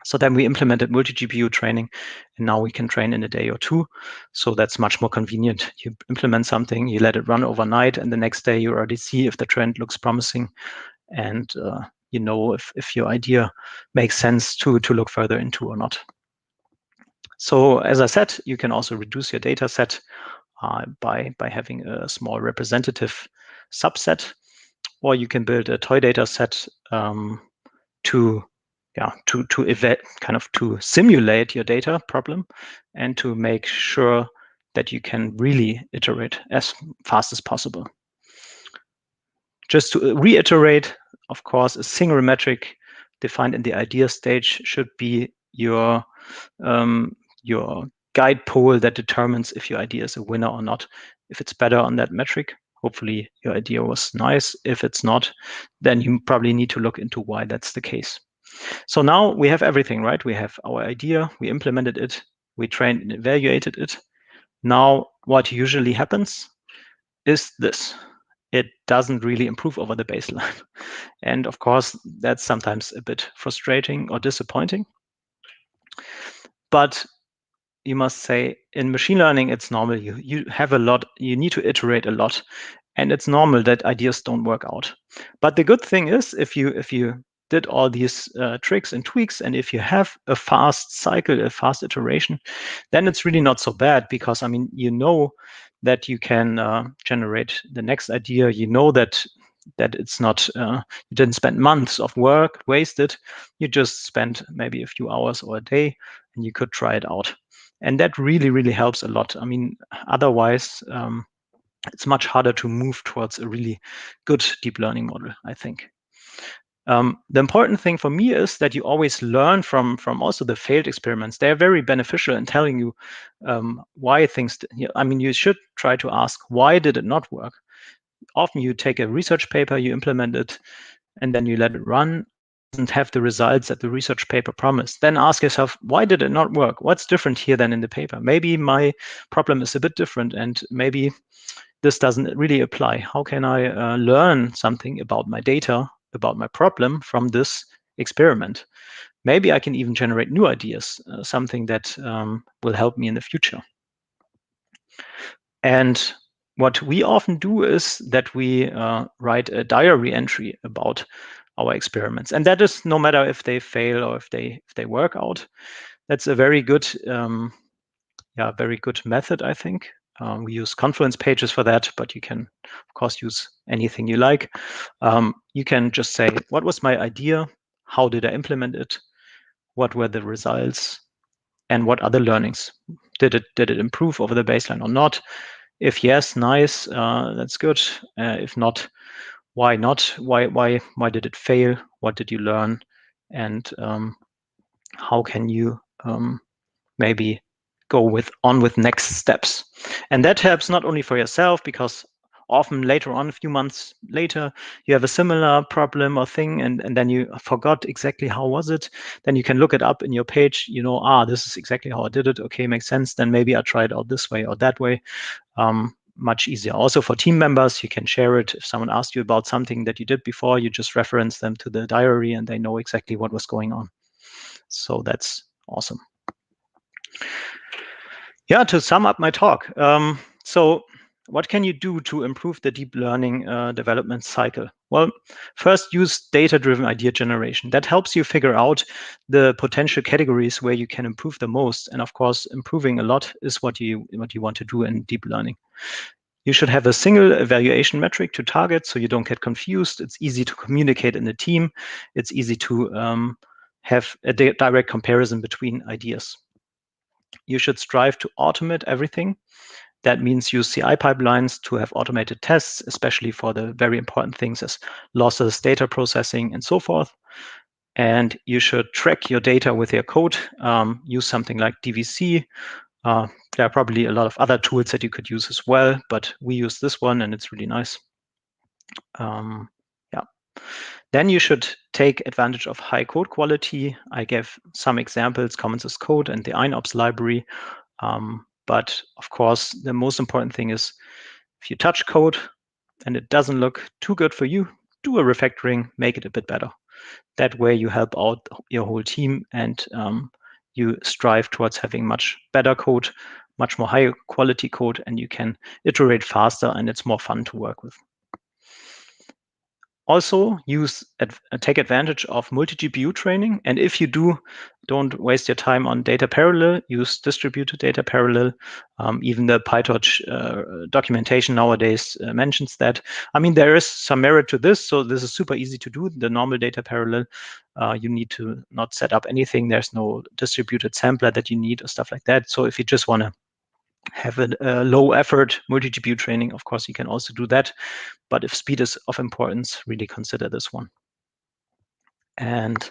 So then we implemented multi-GPU training, and now we can train in a day or 2. So that's much more convenient. You implement something, you let it run overnight, and the next day you already see if the trend looks promising, and you know if your idea makes sense to look further into or not. So as I said, you can also reduce your data set by having a small representative subset, or you can build a toy data set to simulate your data problem and to make sure that you can really iterate as fast as possible. Just to reiterate, of course, a single metric defined in the idea stage should be your guide pole that determines if your idea is a winner or not. If it's better on that metric, hopefully your idea was nice. If it's not, then you probably need to look into why that's the case. So now we have everything, right? We have our idea, we implemented it, we trained and evaluated it. Now, what usually happens is this. It doesn't really improve over the baseline. And of course, that's sometimes a bit frustrating or disappointing. But you must say, in machine learning, it's normal. You have a lot, you need to iterate a lot. And it's normal that ideas don't work out. But the good thing is, if you did all these tricks and tweaks, and if you have a fast cycle, a fast iteration, then it's really not so bad, because, I mean, you know that you can generate the next idea. You know that it's not, you didn't spend months of work wasted. You just spent maybe a few hours or a day, and you could try it out. And that really, really helps a lot. I mean, otherwise, it's much harder to move towards a really good deep learning model, I think. The important thing for me is that you always learn from also the failed experiments. They are very beneficial in telling you why things, I mean, you should try to ask, why did it not work? Often you take a research paper, you implement it, and then you let it run. Doesn't have the results that the research paper promised. Then ask yourself, why did it not work? What's different here than in the paper? Maybe my problem is a bit different, and maybe this doesn't really apply. How can I learn something about my data, about my problem from this experiment? Maybe I can even generate new ideas, something that will help me in the future. And what we often do is that we write a diary entry about our experiments, and that is no matter if they fail or if they work out. That's a very good, very good method, I think. We use Confluence pages for that, but you can, of course, use anything you like. You can just say, what was my idea? How did I implement it? What were the results? And what are the learnings? Did it improve over the baseline or not? If yes, nice, that's good. If not, why not? Why did it fail? What did you learn? And how can you maybe go on with next steps? And that helps not only for yourself, because often later on, a few months later, you have a similar problem or thing, and then you forgot exactly how was it. Then you can look it up in your page, you know, this is exactly how I did it. Okay, makes sense. Then maybe I try it out this way or that way. Much easier. Also for team members, you can share it. If someone asked you about something that you did before, you just reference them to the diary and they know exactly what was going on. So that's awesome. Yeah, to sum up my talk. So what can you do to improve the deep learning development cycle? Well, first use data-driven idea generation. That helps you figure out the potential categories where you can improve the most. And of course, improving a lot is what you want to do in deep learning. You should have a single evaluation metric to target so you don't get confused. It's easy to communicate in the team. It's easy to have a direct comparison between ideas. You should strive to automate everything. That means use CI pipelines to have automated tests, especially for the very important things as losses, data processing, and so forth. And you should track your data with your code. Use something like DVC. There are probably a lot of other tools that you could use as well, but we use this one and it's really nice. Yeah. Then you should take advantage of high code quality. I gave some examples, Commons as Code and the INOPS library. But of course, the most important thing is if you touch code and it doesn't look too good for you, do a refactoring, make it a bit better. That way you help out your whole team and you strive towards having much better code, much more high quality code, and you can iterate faster and it's more fun to work with. Also, take advantage of multi-GPU training. And if you do, don't waste your time on data parallel. Use distributed data parallel. Even the PyTorch documentation nowadays mentions that. I mean, there is some merit to this. So this is super easy to do, the normal data parallel. You need to not set up anything. There's no distributed sampler that you need or stuff like that. So if you just want to have a low effort multi-GPU training, of course, you can also do that. But if speed is of importance, really consider this one. And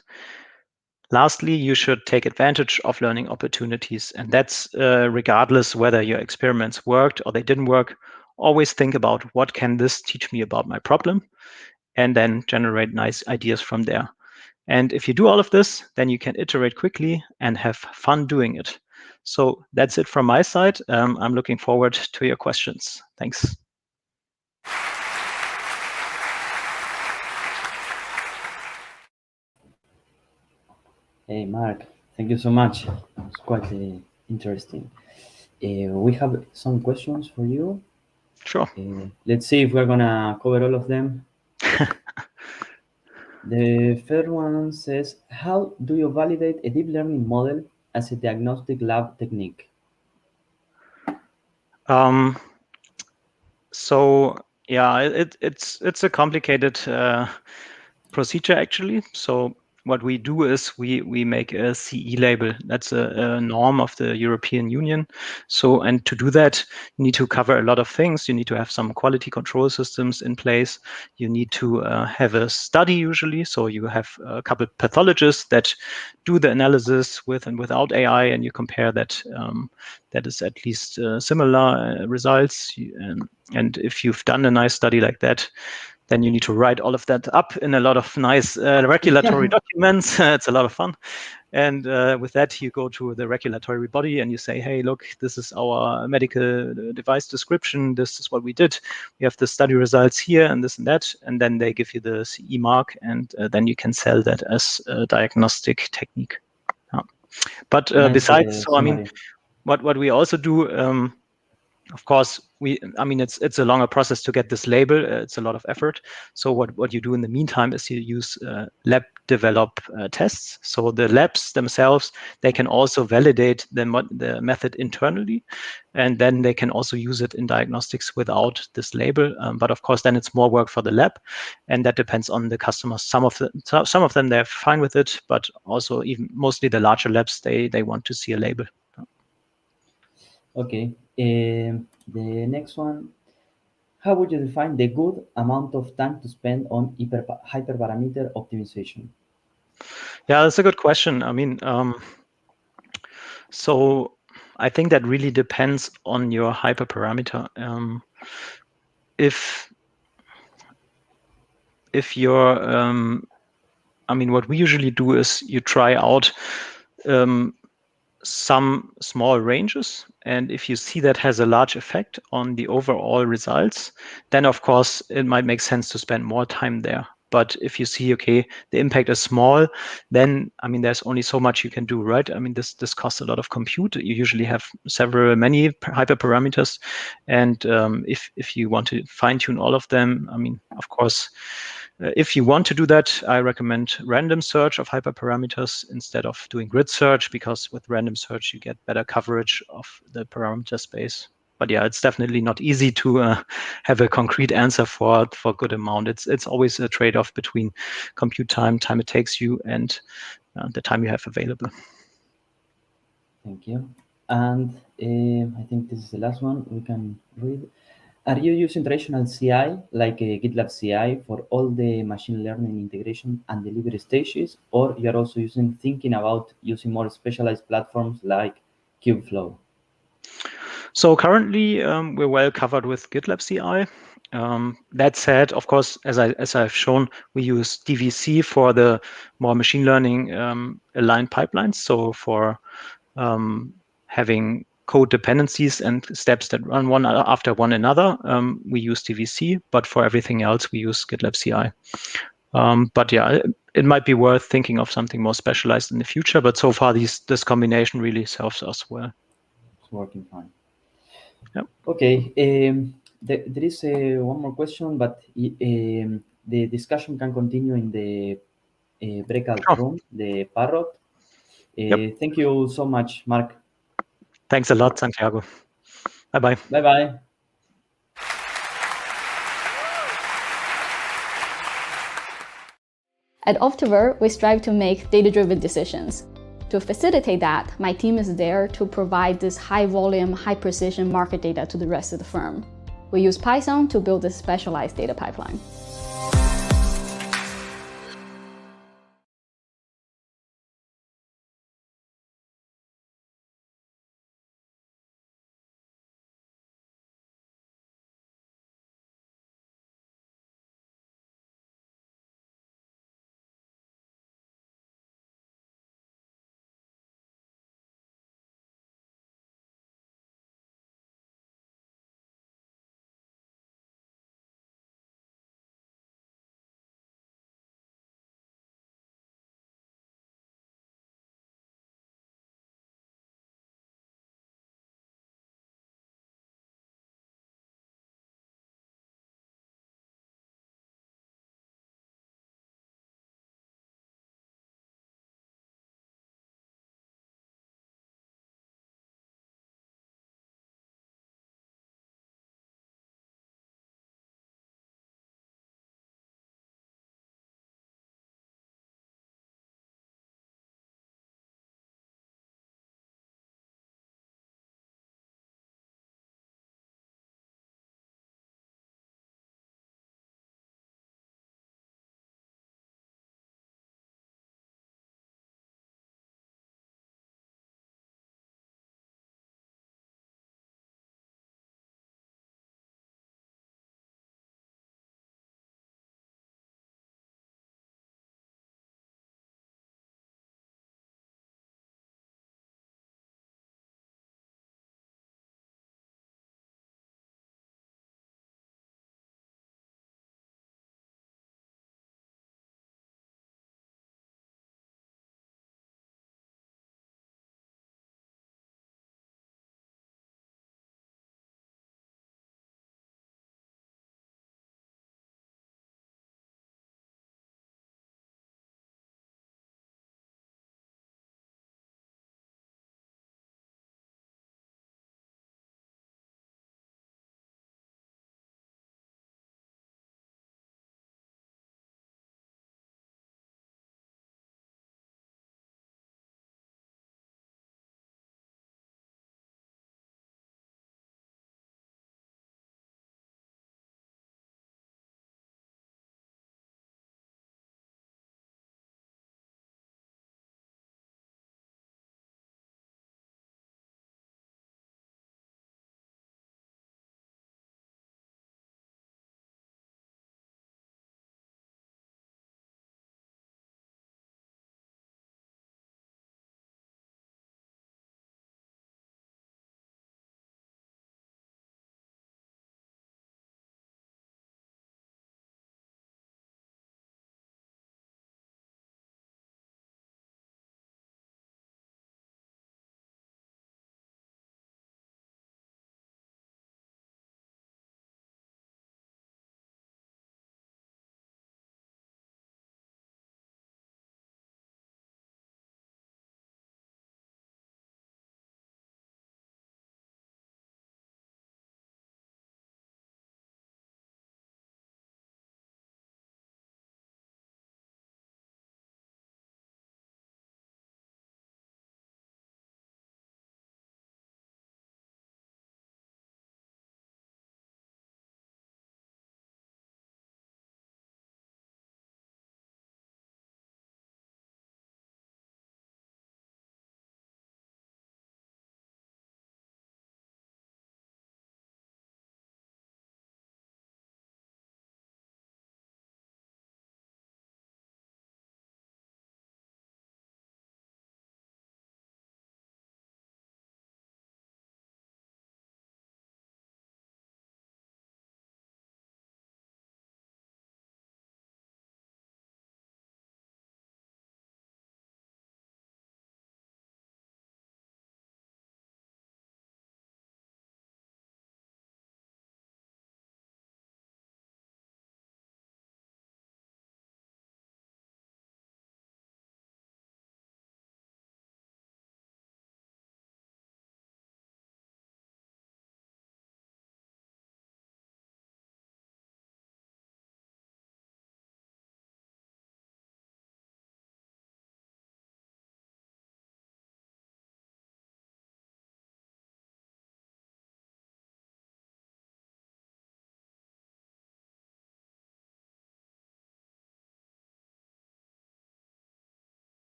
lastly, you should take advantage of learning opportunities. And that's regardless whether your experiments worked or they didn't work. Always think about what can this teach me about my problem, and then generate nice ideas from there. And if you do all of this, then you can iterate quickly and have fun doing it. So that's it from my side. I'm looking forward to your questions. Thanks. Hey, Mark, thank you so much. It's quite interesting. We have some questions for you. Sure. Let's see if we're gonna cover all of them. The first one says, how do you validate a deep learning model as a diagnostic lab technique? So yeah, it's a complicated procedure actually. So what we do is we make a CE label. That's a norm of the European Union. So, and to do that, you need to cover a lot of things. You need to have some quality control systems in place. You need to have a study usually. So you have a couple of pathologists that do the analysis with and without AI, and you compare that. That is at least similar results. And if you've done a nice study like that, then you need to write all of that up in a lot of nice regulatory documents. It's a lot of fun. And with that, you go to the regulatory body and you say, hey, look, this is our medical device description. This is what we did. We have the study results here and this and that. And then they give you the CE mark. And then you can sell that as a diagnostic technique. Yeah. But besides, so I mean, what we also do, of course, it's a longer process to get this label. It's a lot of effort. So what you do in the meantime is you use lab develop tests. So the labs themselves, they can also validate the method internally, and then they can also use it in diagnostics without this label. But of course, then it's more work for the lab, and that depends on the customers. Some of them they're fine with it, but also even mostly the larger labs they want to see a label. Okay. The next one, how would you define the good amount of time to spend on hyperparameter optimization? Yeah, that's a good question. I mean, so I think that really depends on your hyperparameter. If you're, I mean, what we usually do is you try out some small ranges, and if you see that has a large effect on the overall results, then of course it might make sense to spend more time there. But if you see, okay, the impact is small, then I mean, there's only so much you can do, right? I mean, this costs a lot of compute. You usually have many hyperparameters, and if you want to fine tune all of them, I mean, of course, if you want to do that, I recommend random search of hyperparameters instead of doing grid search, because with random search you get better coverage of the parameter space. But yeah, it's definitely not easy to have a concrete answer for good amount. It's always a trade-off between compute time it takes you, and the time you have available. Thank you. And I think this is the last one we can read. Are you using traditional CI, like GitLab CI, for all the machine learning integration and delivery stages, or you're also thinking about using more specialized platforms like Kubeflow? So currently, we're well covered with GitLab CI. That said, of course, as I've shown, we use DVC for the more machine learning aligned pipelines. So for having code dependencies and steps that run one after one another, we use DVC. But for everything else, we use GitLab CI. But yeah, it might be worth thinking of something more specialized in the future. But so far, this combination really serves us well. It's working fine. Yep. Okay, there is one more question, but the discussion can continue in the breakout room, the Parrot. Thank you so much, Mark. Thanks a lot, Santiago. Bye-bye. Bye-bye. At Optiver, we strive to make data-driven decisions. To facilitate that, my team is there to provide this high-volume, high-precision market data to the rest of the firm. We use Python to build this specialized data pipeline.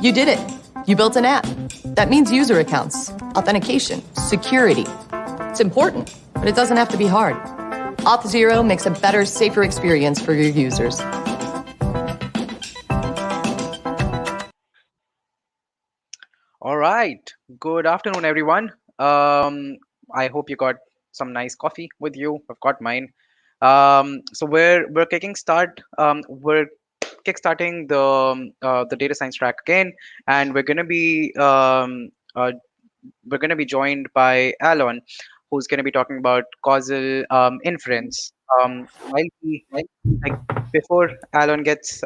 You did it. You built an app. That means user accounts, authentication, security. It's important, but it doesn't have to be hard. Auth0 makes a better, safer experience for your users. All right. Good afternoon, everyone. I hope you got some nice coffee with you. I've got mine. So we're kickstarting the data science track again, and we're gonna be joined by Alon, who's gonna be talking about causal inference. Like before Alon gets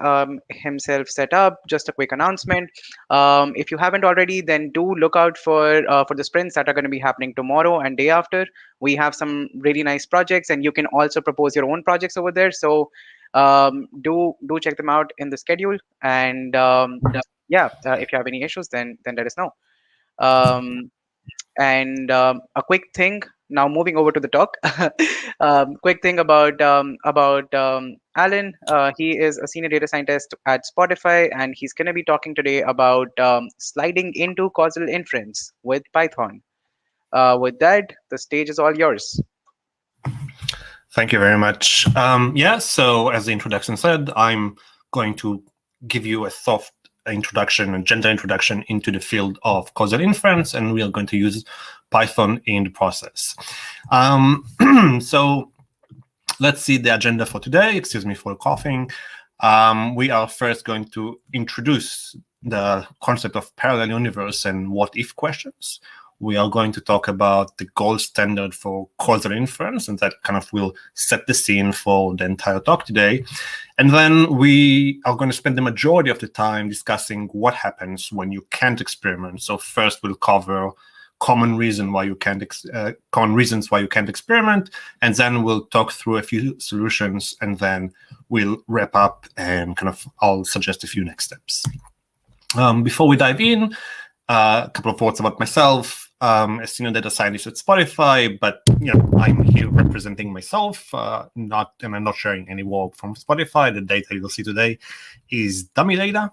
himself set up, just a quick announcement. If you haven't already, then do look out for the sprints that are going to be happening tomorrow and day after. We have some really nice projects, and you can also propose your own projects over there. So do check them out in the schedule. And yeah, if you have any issues, then let us know. And a quick thing now, moving over to the talk. Quick thing about Alan. He is a senior data scientist at Spotify, and he's going to be talking today about sliding into causal inference with Python. With that, the stage is all yours. Thank you very much. Yeah, so as the introduction said, I'm going to give you a soft introduction, a gentle introduction into the field of causal inference, and we are going to use Python in the process. So let's see the agenda for today. Excuse me for coughing. We are first going to introduce the concept of parallel universe and what-if questions. We are going to talk about the gold standard for causal inference, and that kind of will set the scene for the entire talk today. And then we are going to spend the majority of the time discussing what happens when you can't experiment. So first we'll cover common reasons why you can't experiment, and then we'll talk through a few solutions, and then we'll wrap up and I'll suggest a few next steps. Before we dive in, a couple of words about myself. A senior data scientist at Spotify, but I'm here representing myself. I'm not sharing any work from Spotify. The data you'll see today is dummy data.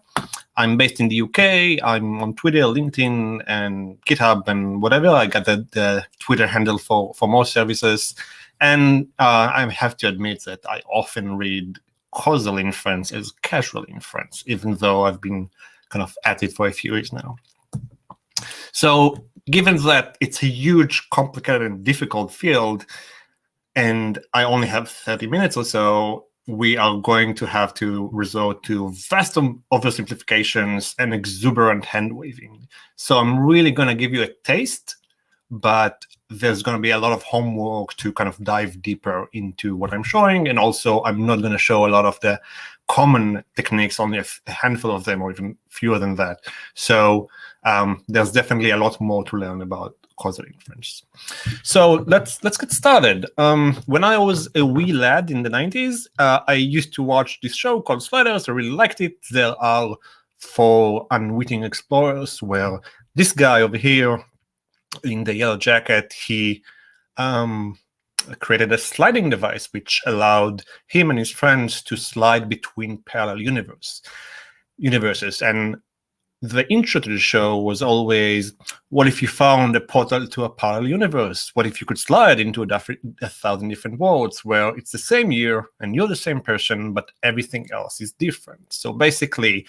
I'm based in the UK. I'm on Twitter, LinkedIn, and GitHub, and whatever. I got the Twitter handle for most services. And I have to admit that I often read causal inference as casual inference, even though I've been at it for a few years now. So given that it's a huge, complicated, and difficult field, and I only have 30 minutes or so, we are going to have to resort to vast oversimplifications and exuberant hand-waving. So I'm really going to give you a taste, but there's going to be a lot of homework to dive deeper into what I'm showing. And also, I'm not going to show a lot of the common techniques, only a handful of them, or even fewer than that. So there's definitely a lot more to learn about causal inference. So let's get started. When I was a wee lad in the 90s, I used to watch this show called Sliders. I really liked it. There are 4 unwitting explorers, where this guy over here in the yellow jacket, he created a sliding device which allowed him and his friends to slide between parallel universes. And the intro to the show was always, what if you found a portal to a parallel universe? What if you could slide into 1,000 different worlds where it's the same year and you're the same person, but everything else is different? So basically,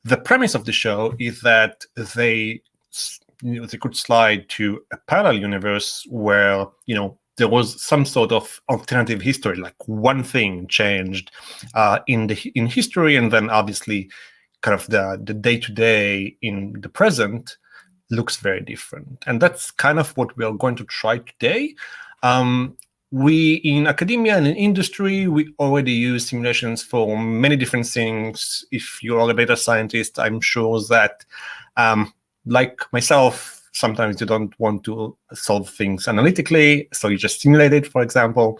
the premise of the show is that they could slide to a parallel universe where, there was some sort of alternative history, like one thing changed in history, and then obviously the day-to-day in the present looks very different. And that's what we are going to try today. We, in academia and in industry, we already use simulations for many different things. If you're a data scientist, I'm sure that, like myself, sometimes you don't want to solve things analytically, so you just simulate it, for example.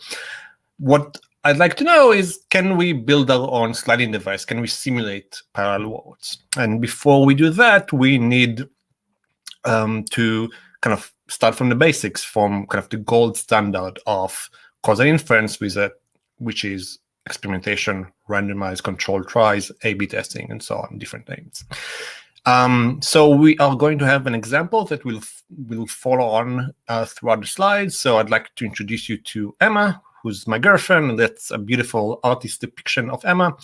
What I'd like to know is, can we build our own sliding device? Can we simulate parallel worlds? And before we do that, we need to start from the basics, from the gold standard of causal inference, which is experimentation, randomized controlled tries, A/B testing, and so on, different names. So we are going to have an example that will follow on throughout the slides. So I'd like to introduce you to Emma, who's my girlfriend, and that's a beautiful artist depiction of Emma.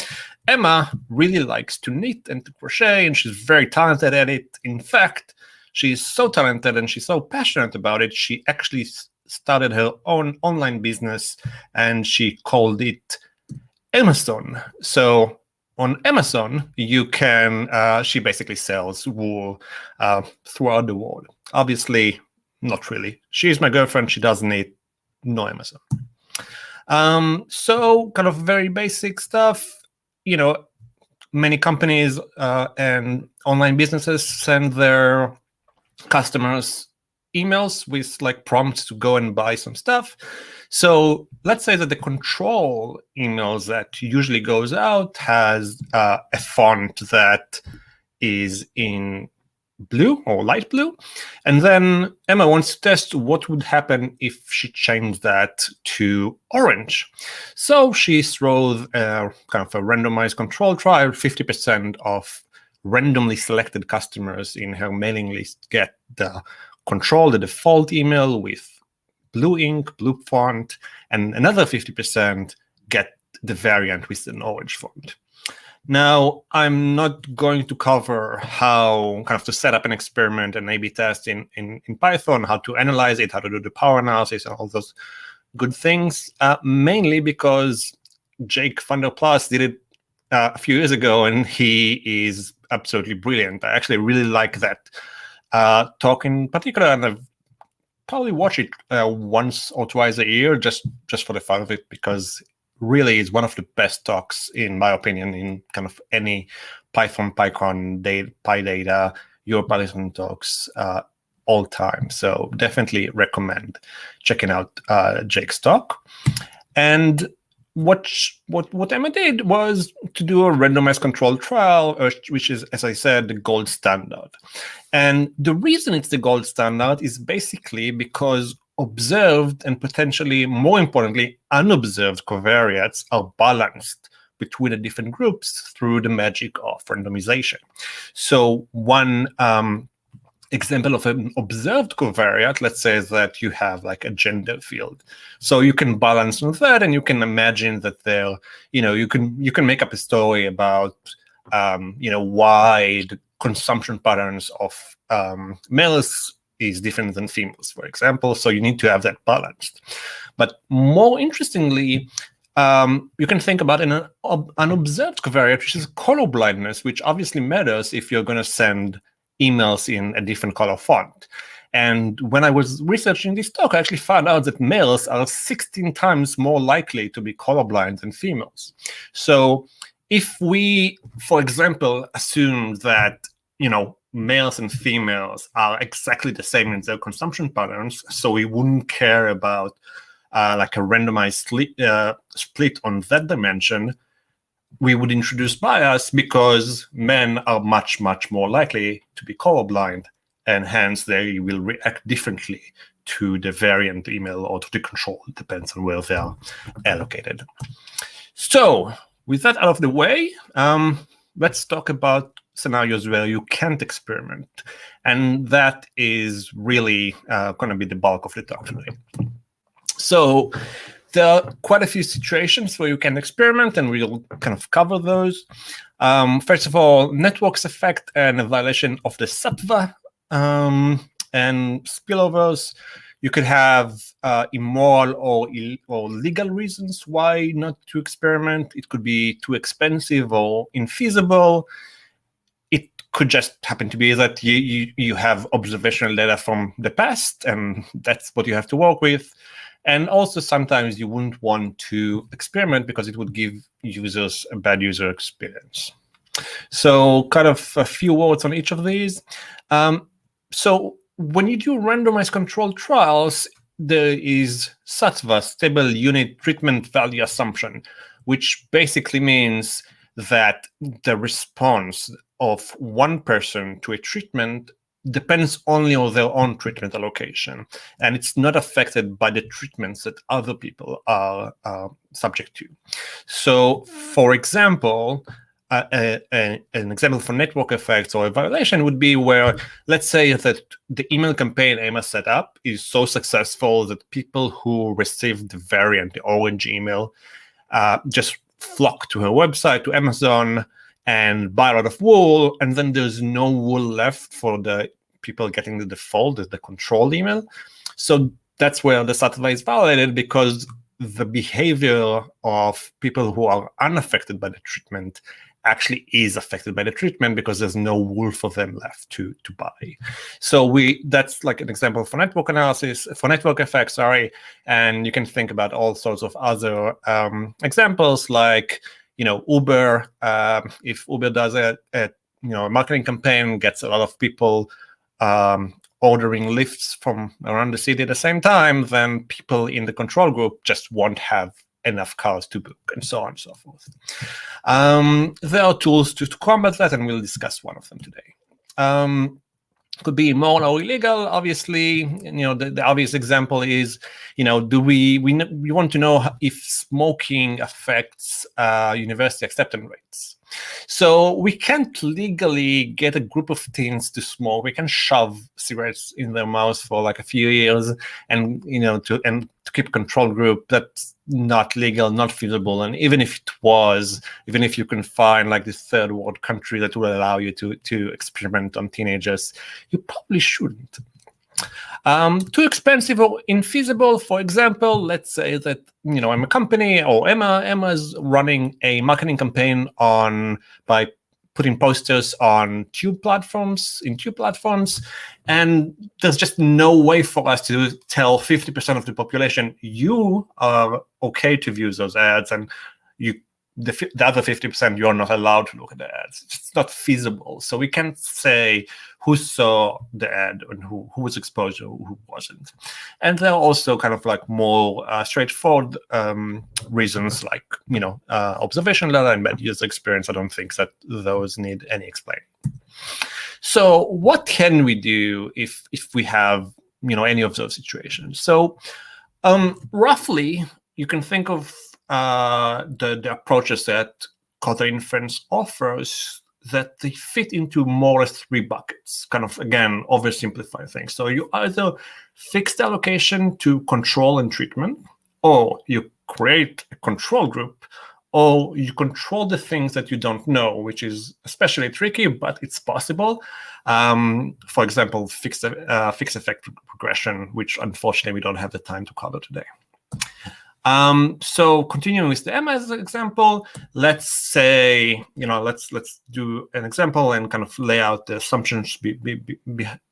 Emma really likes to knit and to crochet, and she's very talented at it. In fact, she's so talented and she's so passionate about it, she actually started her own online business, and she called it Amazon. So on Amazon, you can, she basically sells wool throughout the world. Obviously, not really. She's my girlfriend, she doesn't need no Amazon. So kind of very basic stuff, you know, many companies and online businesses send their customers emails with like prompts to go and buy some stuff. So let's say that the control emails that usually goes out has a font that is in blue or light blue. And then Emma wants to test what would happen if she changed that to orange. So she throws kind of a randomized control trial. 50% of randomly selected customers in her mailing list get the control, the default email with blue ink, blue font, and another 50% get the variant with an orange font. Now, I'm not going to cover how kind of to set up an experiment and A/B test in Python, how to analyze it, how to do the power analysis, and all those good things, mainly because Jake van der Plas did it a few years ago, and he is absolutely brilliant. I actually really like that talk in particular, and I've probably watch it once or twice a year just for the fun of it, because really is one of the best talks, in my opinion, in kind of any Python, PyCon, PyData, EuroPython talks all time. So definitely recommend checking out Jake's talk. And what Emma did was to do a randomized controlled trial, which is, as I said, the gold standard. And the reason it's the gold standard is basically because observed and potentially, more importantly, unobserved covariates are balanced between the different groups through the magic of randomization. So one example of an observed covariate, let's say that you have like a gender field. So you can balance on that, and you can imagine that there, you know, you can make up a story about, you know, why the consumption patterns of males is different than females, for example. So you need to have that balanced. But more interestingly, you can think about an unobserved covariate, which is color blindness, which obviously matters if you're going to send emails in a different color font. And when I was researching this talk, I actually found out that males are 16 times more likely to be colorblind than females. So if we, for example, assume that, you know, males and females are exactly the same in their consumption patterns, so we wouldn't care about like a randomized split on that dimension, we would introduce bias because men are much, much more likely to be colorblind, and hence they will react differently to the variant email or to the control. It depends on where they are allocated. So with that out of the way, let's talk about scenarios where you can't experiment. And that is really going to be the bulk of the talk today. So there are quite a few situations where you can experiment, and we'll kind of cover those. First of all, networks effect and a violation of the sattva and spillovers. You could have immoral or legal reasons why not to experiment. It could be too expensive or infeasible. It could just happen to be that you have observational data from the past, and that's what you have to work with. And also sometimes you wouldn't want to experiment because it would give users a bad user experience. So kind of a few words on each of these. So when you do randomized controlled trials, there is sattva, stable unit treatment value assumption, which basically means that the response of one person to a treatment depends only on their own treatment allocation, and it's not affected by the treatments that other people are subject to. So, for example, an example for network effects or a violation would be where, let's say that the email campaign Emma set up is so successful that people who received the variant, the orange email, just flock to her website, to Amazon, and buy a lot of wool, and then there's no wool left for the people getting the default, the control email. So that's where the sativa is violated, because the behavior of people who are unaffected by the treatment actually is affected by the treatment, because there's no wool for them left to buy. So that's like an example for network analysis, for network effects, sorry. And you can think about all sorts of other examples, like, Uber. If Uber does a marketing campaign, gets a lot of people ordering lifts from around the city at the same time, then people in the control group just won't have enough cars to book, and so on and so forth. There are tools to combat that, and we'll discuss one of them today. Could be immoral or illegal. Obviously, the obvious example is, do we want to know if smoking affects university acceptance rates? So we can't legally get a group of teens to smoke. We can shove cigarettes in their mouths for like a few years, and to keep a control group. That's not legal, not feasible. And even if it was, even if you can find like this third world country that will allow you to experiment on teenagers, you probably shouldn't. Too expensive or infeasible. For example, let's say that I'm a company, or Emma's running a marketing campaign by putting posters on tube platforms, and there's just no way for us to tell 50% of the population you are okay to view those ads, and the other 50% you're not allowed to look at the ads. It's not feasible. So we can't say who saw the ad and who was exposed or who wasn't. And there are also kind of like more straightforward reasons, like observation data and bad user experience. I don't think that those need any explaining. So what can we do if we have any of those situations? So roughly, you can think of the approaches that causal inference offers, that they fit into more or less 3 buckets, kind of, again, oversimplify things. So you either fix the allocation to control and treatment, or you create a control group, or you control the things that you don't know, which is especially tricky, but it's possible. For example, fixed effect regression, which unfortunately we don't have the time to cover today. So continuing with the MS example, let's say, let's do an example and kind of lay out the assumptions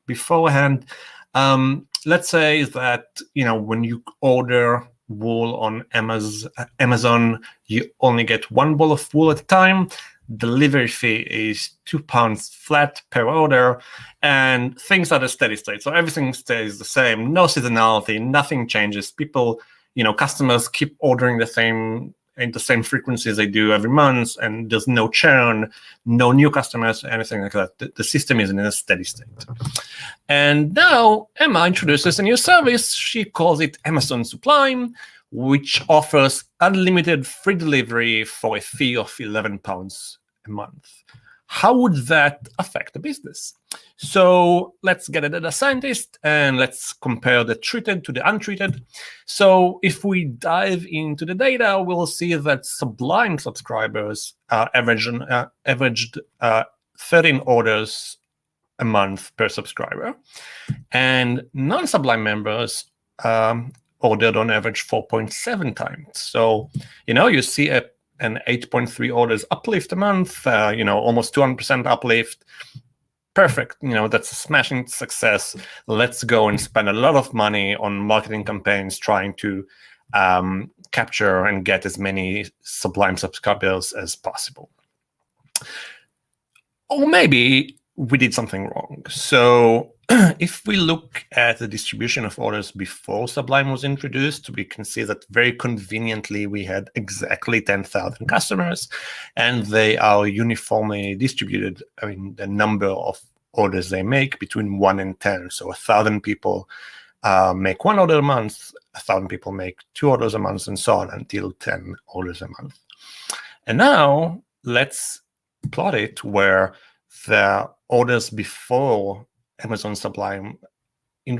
beforehand. Let's say that, when you order wool on Amazon, you only get 1 ball of wool at a time. Delivery fee is £2 flat per order, and things are at a steady state. So everything stays the same, no seasonality, nothing changes. People, customers keep ordering the same frequencies they do every month, and there's no churn, no new customers, anything like that. The system is in a steady state. And now Emma introduces a new service. She calls it Amazon Sublime, which offers unlimited free delivery for a fee of £11 a month. How would that affect the business? So let's get a data scientist and let's compare the treated to the untreated. So if we dive into the data, we'll see that Sublime subscribers averaged 13 orders a month per subscriber, and non-Sublime members ordered on average 4.7 times. So, you see an 8.3 orders uplift a month, almost 200% uplift. Perfect. That's a smashing success. Let's go and spend a lot of money on marketing campaigns trying to capture and get as many Sublime subscribers as possible. Or maybe we did something wrong. So if we look at the distribution of orders before Sublime was introduced, we can see that very conveniently we had exactly 10,000 customers, and they are uniformly distributed. I mean, the number of orders they make between 1 and 10. So 1,000 people make 1 order a month, 1,000 people make 2 orders a month, and so on until 10 orders a month. And now let's plot it where the orders before Amazon Sublime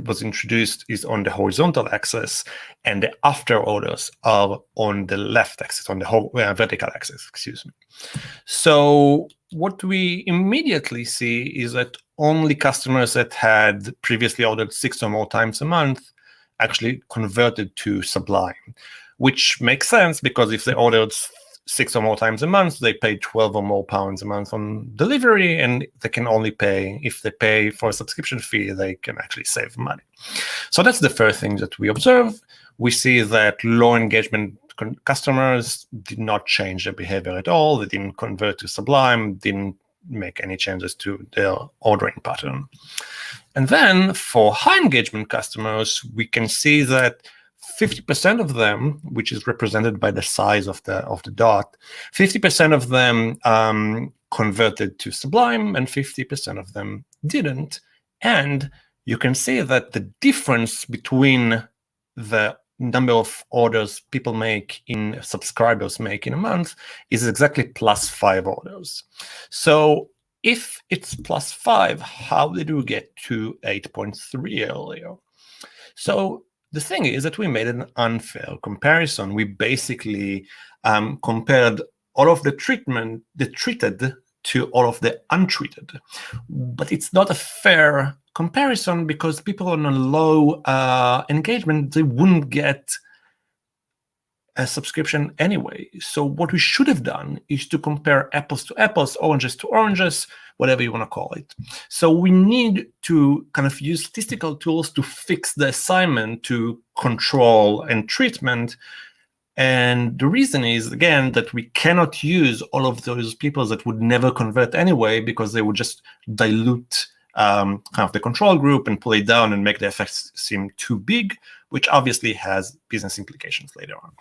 was introduced is on the horizontal axis, and the after orders are on the left axis, on the vertical axis, excuse me. So what we immediately see is that only customers that had previously ordered 6 or more times a month actually converted to Sublime, which makes sense because if they ordered 6 or more times a month, they pay 12 or more pounds a month on delivery, and they can only pay, if they pay for a subscription fee, they can actually save money. So that's the first thing that we observe. We see that low engagement customers did not change their behavior at all. They didn't convert to Sublime, didn't make any changes to their ordering pattern. And then for high engagement customers, we can see that 50% of them, which is represented by the size of the dot, 50% of them converted to Sublime and 50% of them didn't. And you can see that the difference between the number of orders people make in subscribers make in a month is exactly +5 orders. So if it's +5, how did we get to 8.3 earlier? So the thing is that we made an unfair comparison. We basically compared all of the treated to all of the untreated. But it's not a fair comparison because people on a low engagement, they wouldn't get a subscription anyway. So what we should have done is to compare apples to apples, oranges to oranges, whatever you want to call it. So we need to kind of use statistical tools to fix the assignment to control and treatment. And the reason is, again, that we cannot use all of those people that would never convert anyway, because they would just dilute kind of the control group and pull it down and make the effects seem too big, which obviously has business implications later on.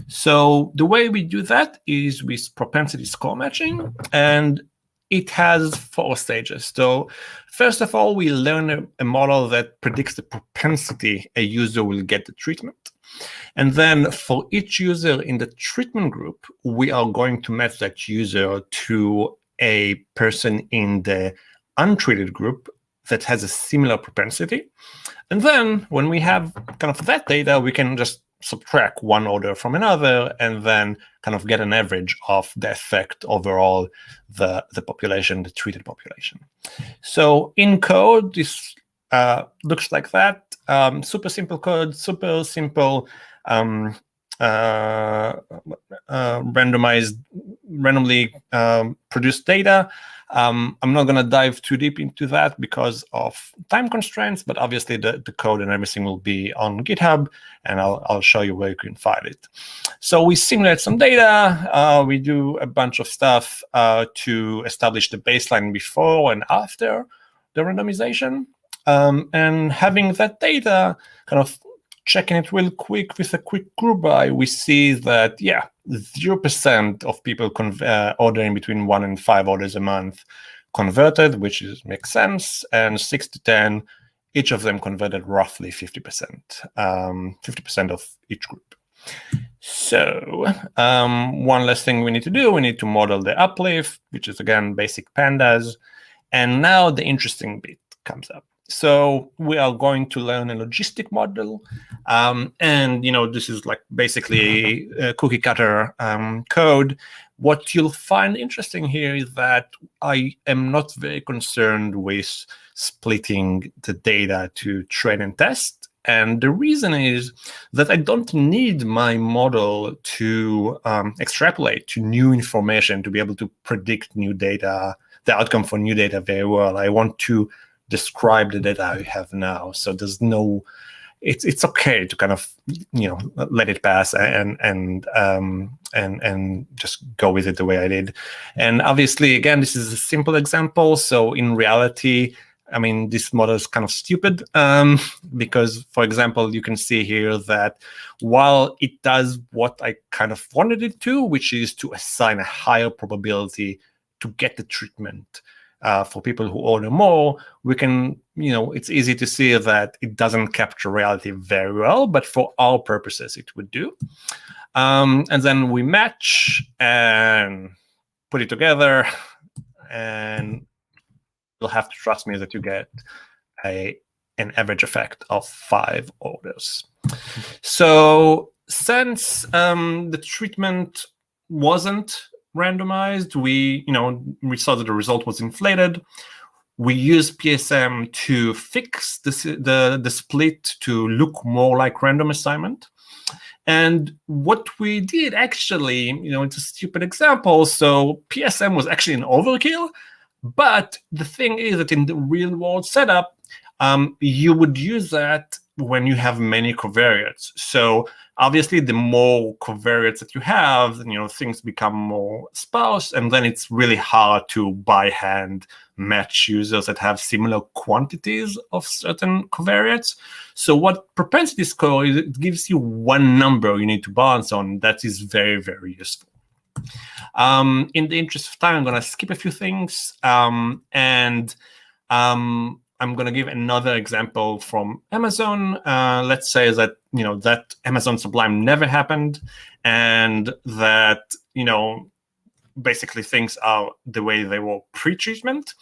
So the way we do that is with propensity score matching, and it has 4 stages. So first of all, we learn a model that predicts the propensity a user will get the treatment. And then for each user in the treatment group, we are going to match that user to a person in the untreated group that has a similar propensity. And then when we have kind of that data, we can just subtract one order from another and then kind of get an average of the effect overall the population, the treated population. So in code, this looks like that. Super simple code, super simple randomly produced data. I'm not going to dive too deep into that because of time constraints, but obviously the code and everything will be on GitHub, and I'll show you where you can find it. So we simulate some data. We do a bunch of stuff to establish the baseline before and after the randomization. And having that data, kind of checking it real quick with a quick group by, we see that, 0% of people ordering between 1 and 5 orders a month converted, which makes sense, and 6 to 10, each of them converted roughly 50%, 50% of each group. So one last thing we need to do, we need to model the uplift, which is, again, basic pandas. And now the interesting bit comes up. So we are going to learn a logistic model, and this is like basically a cookie cutter code. What you'll find interesting here is that I am not very concerned with splitting the data to train and test, and the reason is that I don't need my model to extrapolate to new information to be able to predict new data, the outcome for new data very well. I want to describe the data I have now. So there's no, it's okay to kind of let it pass and just go with it the way I did. And obviously, again, this is a simple example. So in reality, I mean, this model is kind of stupid because, for example, you can see here that while it does what I kind of wanted it to, which is to assign a higher probability to get the treatment for people who order more, we can, it's easy to see that it doesn't capture reality very well, but for our purposes, it would do. And then we match, and put it together, and you'll have to trust me that you get an average effect of 5 orders. So since the treatment wasn't randomized, we saw that the result was inflated. We used PSM to fix the split to look more like random assignment. And what we did actually, it's a stupid example. So PSM was actually an overkill. But the thing is that in the real world setup, you would use that when you have many covariates. So obviously, the more covariates that you have, things become more sparse, and then it's really hard to by hand match users that have similar quantities of certain covariates. So what propensity score is, it gives you one number you need to balance on. That is very, very useful. In the interest of time, I'm going to skip a few things, and I'm going to give another example from Amazon. Let's say that that Amazon Sublime never happened, and that basically things are the way they were pre-treatment.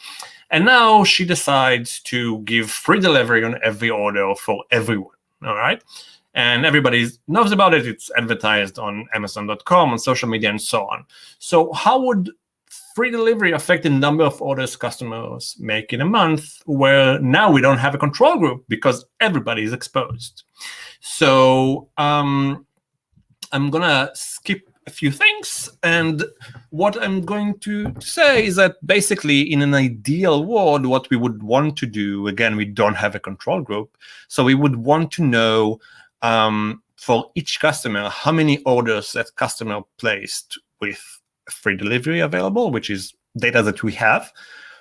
And now she decides to give free delivery on every order for everyone. All right. And everybody knows about it. It's advertised on Amazon.com, on social media, and so on. So how would free delivery affect the number of orders customers make in a month, where now we don't have a control group because everybody is exposed? So I'm going to skip a few things. And what I'm going to say is that basically in an ideal world, what we would want to do, again, we don't have a control group. So we would want to know for each customer, how many orders that customer placed with free delivery available, which is data that we have.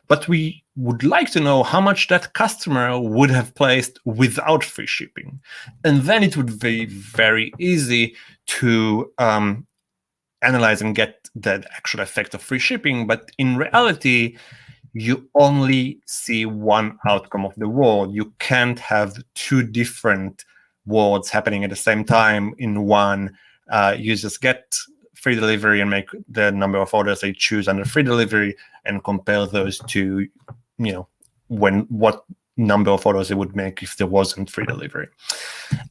But we would like to know how much that customer would have placed without free shipping. And then it would be very easy to analyze and get the actual effect of free shipping. But in reality, you only see one outcome of the world. You can't have two different worlds happening at the same time. In one, users get free delivery and make the number of orders they choose under free delivery, and compare those to, what number of orders they would make if there wasn't free delivery.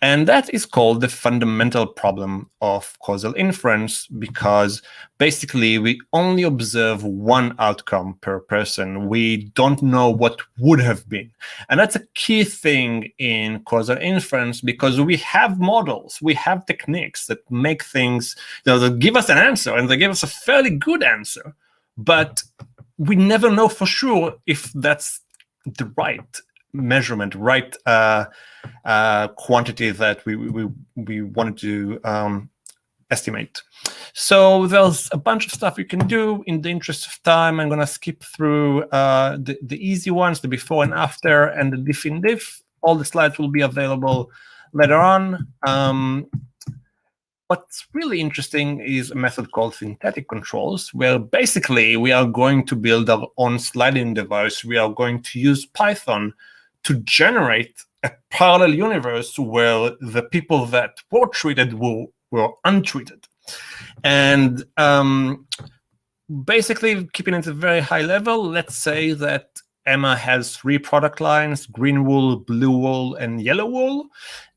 And that is called the fundamental problem of causal inference, because basically we only observe one outcome per person. We don't know what would have been. And that's a key thing in causal inference, because we have models, we have techniques that make things, that give us an answer, and they give us a fairly good answer, but we never know for sure if that's the right measurement, right quantity that we wanted to estimate. So there's a bunch of stuff you can do. In the interest of time, I'm going to skip through the easy ones, the before and after, and the diff in diff. All the slides will be available later on. What's really interesting is a method called synthetic controls, where basically we are going to build our own sliding device. We are going to use Python to generate a parallel universe where the people that were treated were untreated. And basically, keeping it at a very high level, let's say that Emma has 3 product lines: green wool, blue wool, and yellow wool.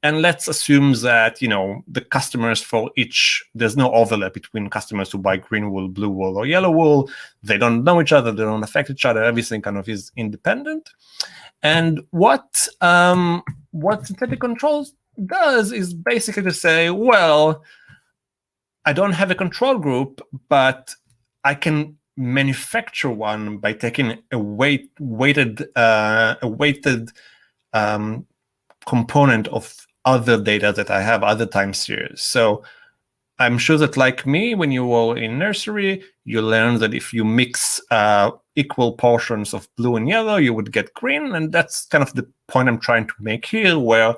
And let's assume that, the customers for each, there's no overlap between customers who buy green wool, blue wool, or yellow wool. They don't know each other. They don't affect each other. Everything kind of is independent. And what synthetic controls does is basically to say, well, I don't have a control group, but I can manufacture one by taking a weighted component of other data that I have, other time series. So I'm sure that, like me, when you were in nursery, you learned that if you mix equal portions of blue and yellow, you would get green. And that's kind of the point I'm trying to make here, where,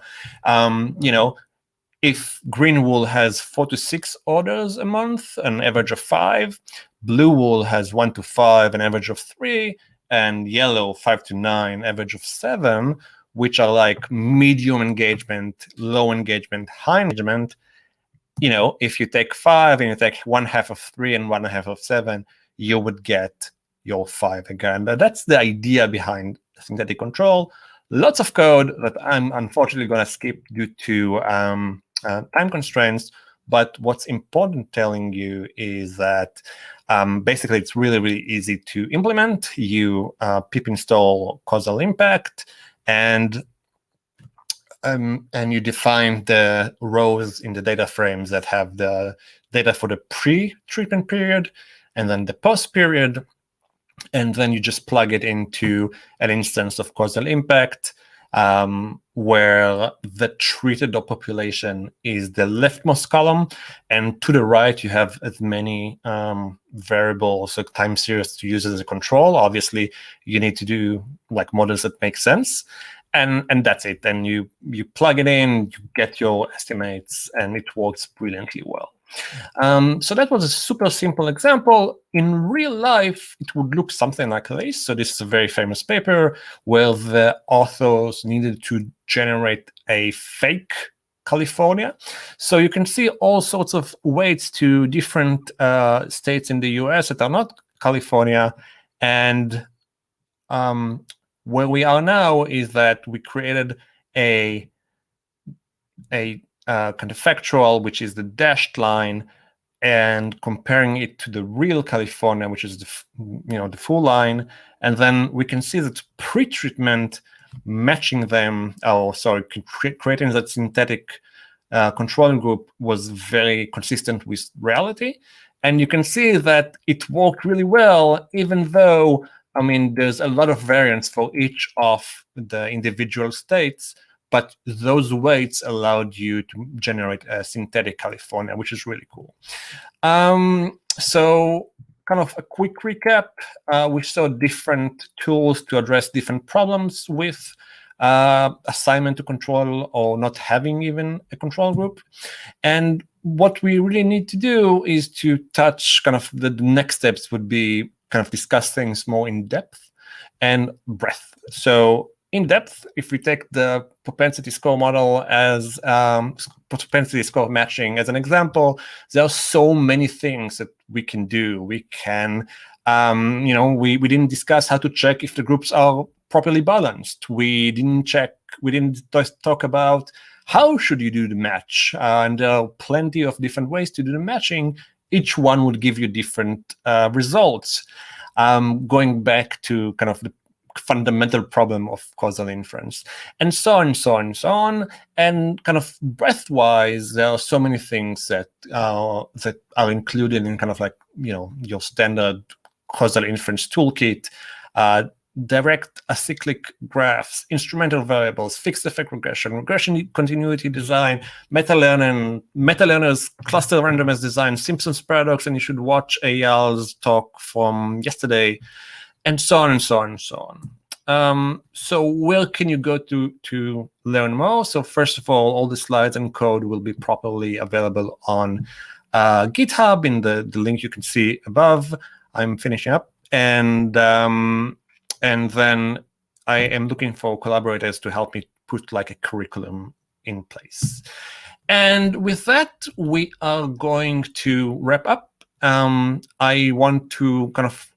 if green wool has 4 to 6 orders a month, an average of 5, blue wool has 1 to 5, an average of 3, and yellow 5 to 9, average of 7, which are like medium engagement, low engagement, high engagement. If you take 5 and you take 1/2 of 3 and 1/2 of 7, you would get your 5 again. That's the idea behind synthetic control. Lots of code that I'm unfortunately going to skip due to time constraints. But what's important telling you is that basically it's really, really easy to implement. You pip install causal impact, and you define the rows in the data frames that have the data for the pre-treatment period and then the post period. And then you just plug it into an instance of causal impact, where the treated population is the leftmost column, and to the right you have as many variables, so time series to use as a control. Obviously, you need to do like models that make sense, and that's it. Then you plug it in, you get your estimates, and it works brilliantly well. So that was a super simple example. In real life, it would look something like this. So this is a very famous paper where the authors needed to generate a fake California. So you can see all sorts of weights to different states in the US that are not California. And where we are now is that we created a counterfactual, which is the dashed line, and comparing it to the real California, which is the full line, and then we can see that pre-treatment matching them, creating that synthetic control group was very consistent with reality, and you can see that it worked really well, even though there's a lot of variance for each of the individual states. But those weights allowed you to generate a synthetic California, which is really cool. So kind of a quick recap, we saw different tools to address different problems with assignment to control or not having even a control group. And what we really need to do is to touch kind of the next steps would be kind of discuss things more in depth and breadth. So in depth, if we take the propensity score model as propensity score matching as an example, there are so many things that we can do. We can, we didn't discuss how to check if the groups are properly balanced. We didn't talk about how should you do the match. And there are plenty of different ways to do the matching. Each one would give you different results. Going back to kind of the fundamental problem of causal inference, and so on, so on, so on. And kind of breadth-wise, there are so many things that are included in kind of like your standard causal inference toolkit. Direct acyclic graphs, instrumental variables, fixed effect regression continuity design, meta-learners, cluster randomized design, Simpson's paradox, and you should watch Eyal's talk from yesterday, and so on and so on and so on. So where can you go to learn more? So first of all the slides and code will be properly available on GitHub in the link you can see above. I'm finishing up, and then I am looking for collaborators to help me put like a curriculum in place. And with that, we are going to wrap up. I want to kind of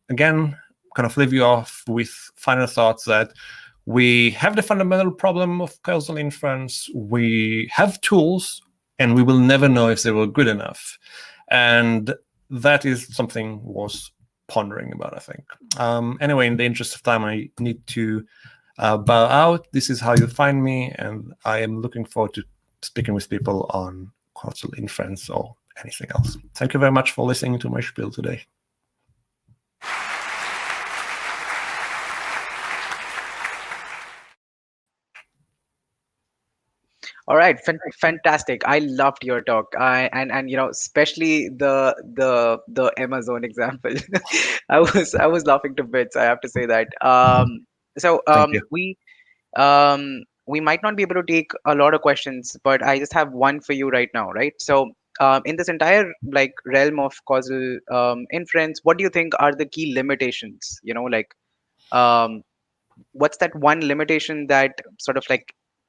leave you off with final thoughts that we have the fundamental problem of causal inference. We have tools, and we will never know if they were good enough. And that is something worth pondering about, I think. Anyway, in the interest of time, I need to bow out. This is how you find me, and I am looking forward to speaking with people on causal inference or anything else. Thank you very much for listening to my spiel today. All right, fantastic. I loved your talk. And especially the Amazon example. I was laughing to bits. I have to say that. We might not be able to take a lot of questions, but I just have one for you right now, right? So in this entire realm of causal inference, what do you think are the key limitations? What's that one limitation that sort of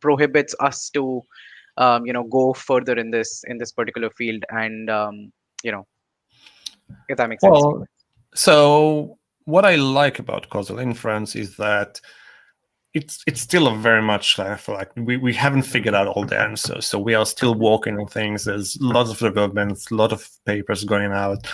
prohibits us to go further in this particular field, and if that makes sense. So what I like about causal inference is that it's still a very much like we haven't figured out all the answers. So we are still working on things. There's lots of developments, a lot of papers going out,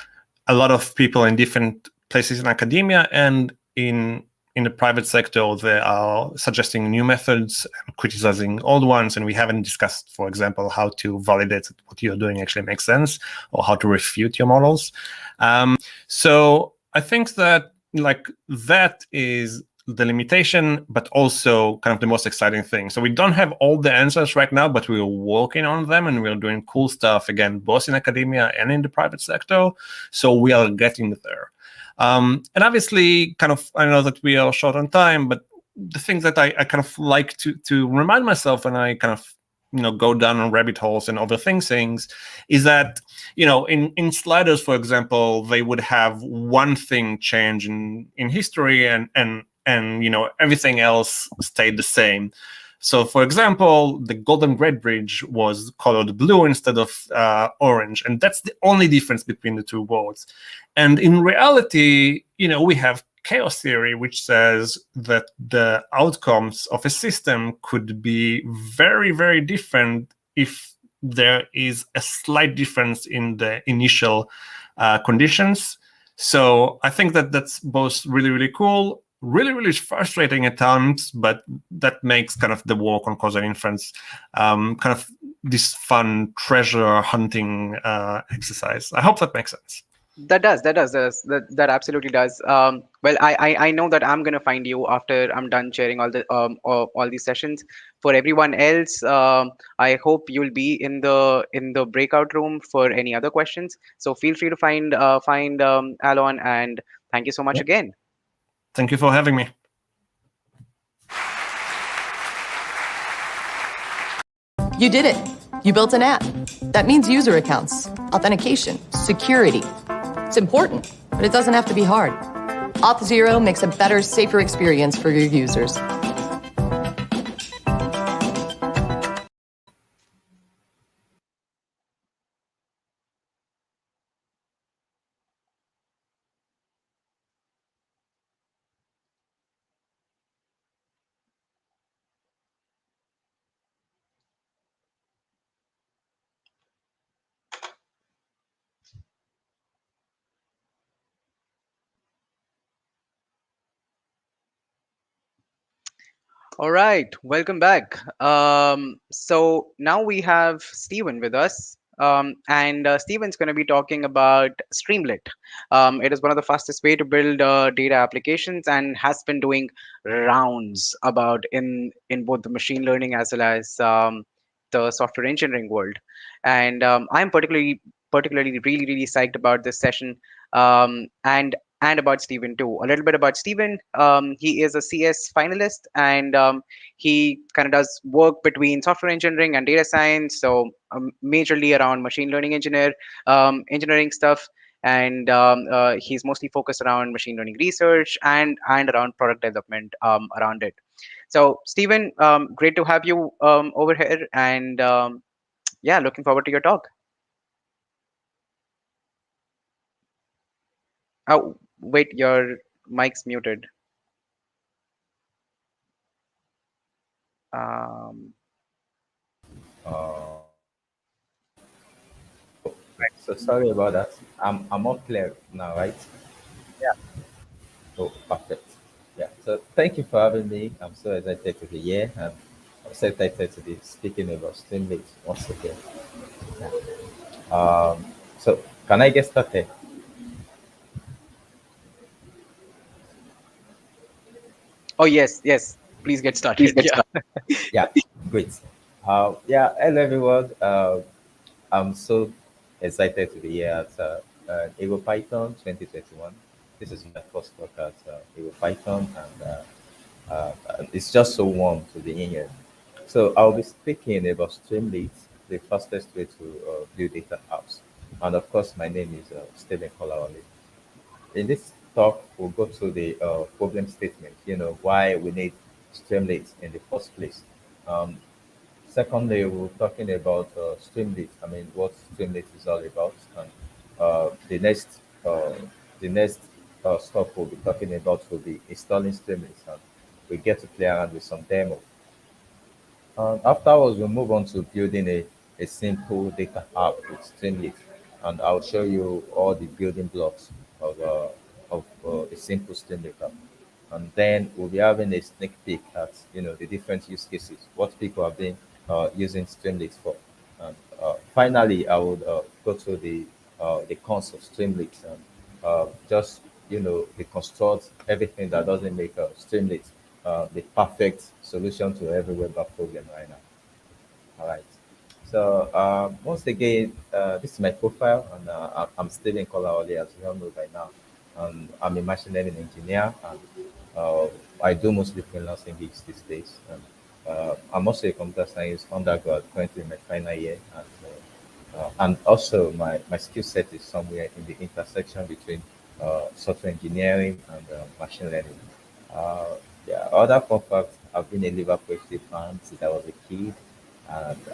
a lot of people in different places in academia and in the private sector. They are suggesting new methods and criticizing old ones. And we haven't discussed, for example, how to validate that what you're doing actually makes sense or how to refute your models. So I think that that is the limitation, but also kind of the most exciting thing. So we don't have all the answers right now, but we're working on them and we're doing cool stuff, again, both in academia and in the private sector. So we are getting there. And obviously, kind of, I know that we are short on time, but the things that I kind of like to remind myself when I kind of go down on rabbit holes and overthink things is that, in sliders, for example, they would have one thing change in history and everything else stayed the same. So, for example, the Golden Gate Bridge was colored blue instead of orange, and that's the only difference between the two worlds. And in reality, we have chaos theory, which says that the outcomes of a system could be very, very different if there is a slight difference in the initial conditions. So I think that that's both really, really cool, really, really frustrating at times, but that makes kind of the work on causal inference kind of this fun treasure hunting exercise. I hope that makes sense. That absolutely does. Well, I know that I'm gonna find you after I'm done sharing all these sessions. For everyone else, I hope you'll be in the breakout room for any other questions. So feel free to find Alon, and thank you so much again. Thank you for having me. You did it. You built an app. That means user accounts, authentication, security. It's important, but it doesn't have to be hard. Auth0 makes a better, safer experience for your users. All right, welcome back. So now we have Steven with us. And Steven's going to be talking about Streamlit. It is one of the fastest way to build data applications and has been doing rounds about in both the machine learning as well as the software engineering world. And I'm particularly really psyched about this session. And about Steven too. A little bit about Steven. He is a CS finalist, and he kind of does work between software engineering and data science. So majorly around machine learning engineering stuff, and he's mostly focused around machine learning research and around product development around it. So Steven, great to have you over here, and yeah, looking forward to your talk. Oh, wait, your mic's muted. Right. So sorry about that. I'm all clear now, right? Yeah. Oh, perfect. Yeah. So thank you for having me. I'm so excited to be here, and I'm so excited to be speaking about Streamlit once again. Yeah. So can I get started? Oh yes. Please get started. Yeah. Yeah. Great. Yeah. Hello everyone. I'm so excited to be here at EuroPython 2021. This is my first talk at EuroPython, and it's just so warm to be in here. So I'll be speaking about Streamlit, the fastest way to build data apps. And of course, my name is Stephen Kolawale. In this talk, we'll go to the problem statement, why we need Streamlit in the first place. Secondly, we're talking about Streamlit. I mean, what Streamlit is all about. And the next stuff we'll be talking about will be installing Streamlit, and we get to play around with some demo. Afterwards, we'll move on to building a simple data app with Streamlit, and I'll show you all the building blocks of a simple Streamlit app. And then we'll be having a sneak peek at the different use cases, what people have been using Streamlit for. And finally, I would go to the cons of Streamlit and just reconstruct everything that doesn't make Streamlit the perfect solution to every web app problem right now. All right. So once again, this is my profile, and I'm still in Colorado, as you all know by now. I'm a machine learning engineer, and I do mostly freelancing gigs these days. And, I'm also a computer science undergrad, currently in my final year, and also my skill set is somewhere in the intersection between software engineering and machine learning. Uh, yeah, other fun facts, I've been a Liverpool FC fan since I was a kid.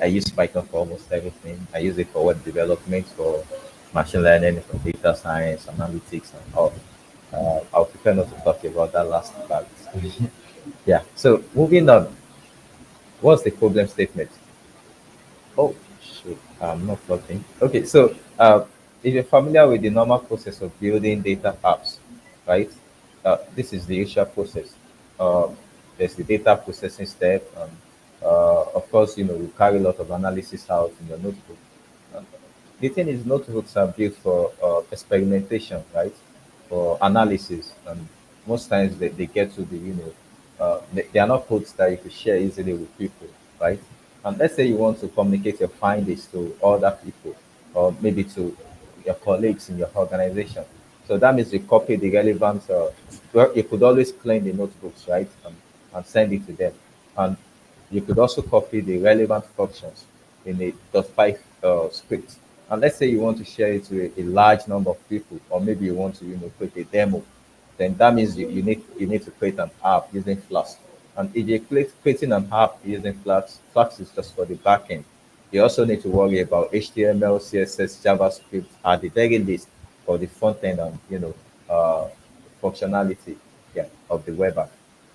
I use Python for almost everything. I use it for web development, for machine learning, for data science, analytics, and all. I'll prefer not to talk about that last part. Yeah, so moving on, what's the problem statement? Oh, shoot, I'm not plotting. Okay, so if you're familiar with the normal process of building data apps, right? This is the usual process. There's the data processing step, and of course, you carry a lot of analysis out in your notebook. And the thing is, notebooks are built for experimentation, right? For analysis, and most times they get to be, they are not codes that you could share easily with people, right? And let's say you want to communicate your findings to other people, or maybe to your colleagues in your organization. So that means you copy the relevant. Well, you could always clean the notebooks, right, and send it to them. And you could also copy the relevant functions in a .py script. And let's say you want to share it to a large number of people, or maybe you want to create a demo. Then that means you need to create an app using Flask. And if you're creating an app using Flask, Flask is just for the backend. You also need to worry about HTML, CSS, JavaScript at the very least for the front end and functionality, yeah, of the web app.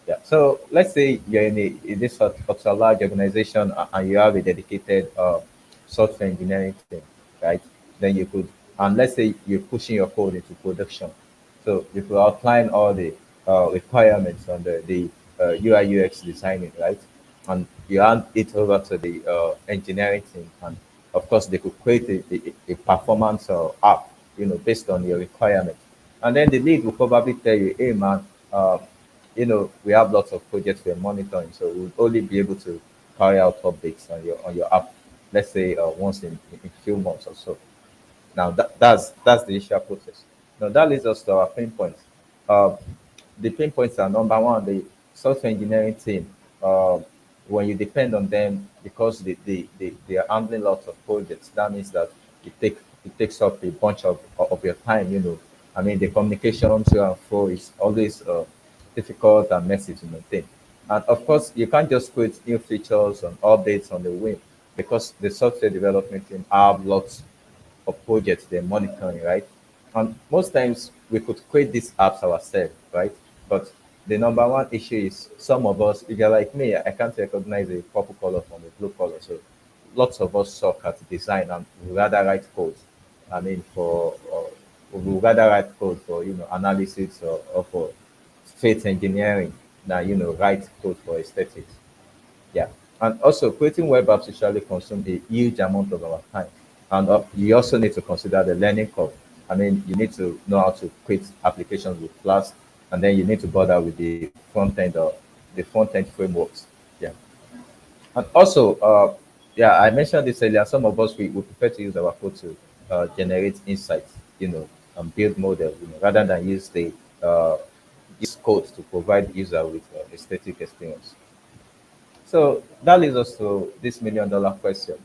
Yeah. So let's say you're in this ultra large organization, and you have a dedicated software engineering team, right? Then you could, and let's say you're pushing your code into production. So you could outline all the requirements on the UI UX designing, right? And you hand it over to the engineering team, and of course they could create a performance app, based on your requirements. And then the lead will probably tell you, hey man, we have lots of projects we're monitoring, so we'll only be able to carry out updates on your app, let's say once in few months or so. Now that's the initial process. Now that leads us to our pain points. Uh, the pain points are number one, the software engineering team. When you depend on them because they are handling lots of projects, that means that it takes up a bunch of your time. I mean, the communication to and fro is always difficult and messy to maintain. And of course, you can't just create new features and updates on the whim because the software development team have lots of projects they're monitoring, right? And most times we could create these apps ourselves, right? But the number one issue is some of us, if you're like me, I can't recognize a purple color from a blue color. So lots of us suck at design and we rather write code. I mean, we would rather write code for analysis or for faith engineering than write code for aesthetics. Yeah. And also creating web apps usually consume a huge amount of our time. And you also need to consider the learning curve. I mean, you need to know how to create applications with Flask, and then you need to bother with the front end frameworks. Yeah. And also, yeah, I mentioned this earlier. Some of us we prefer to use our code to generate insights, and build models, rather than use code to provide user with aesthetic experience. So that leads us to this million-dollar question.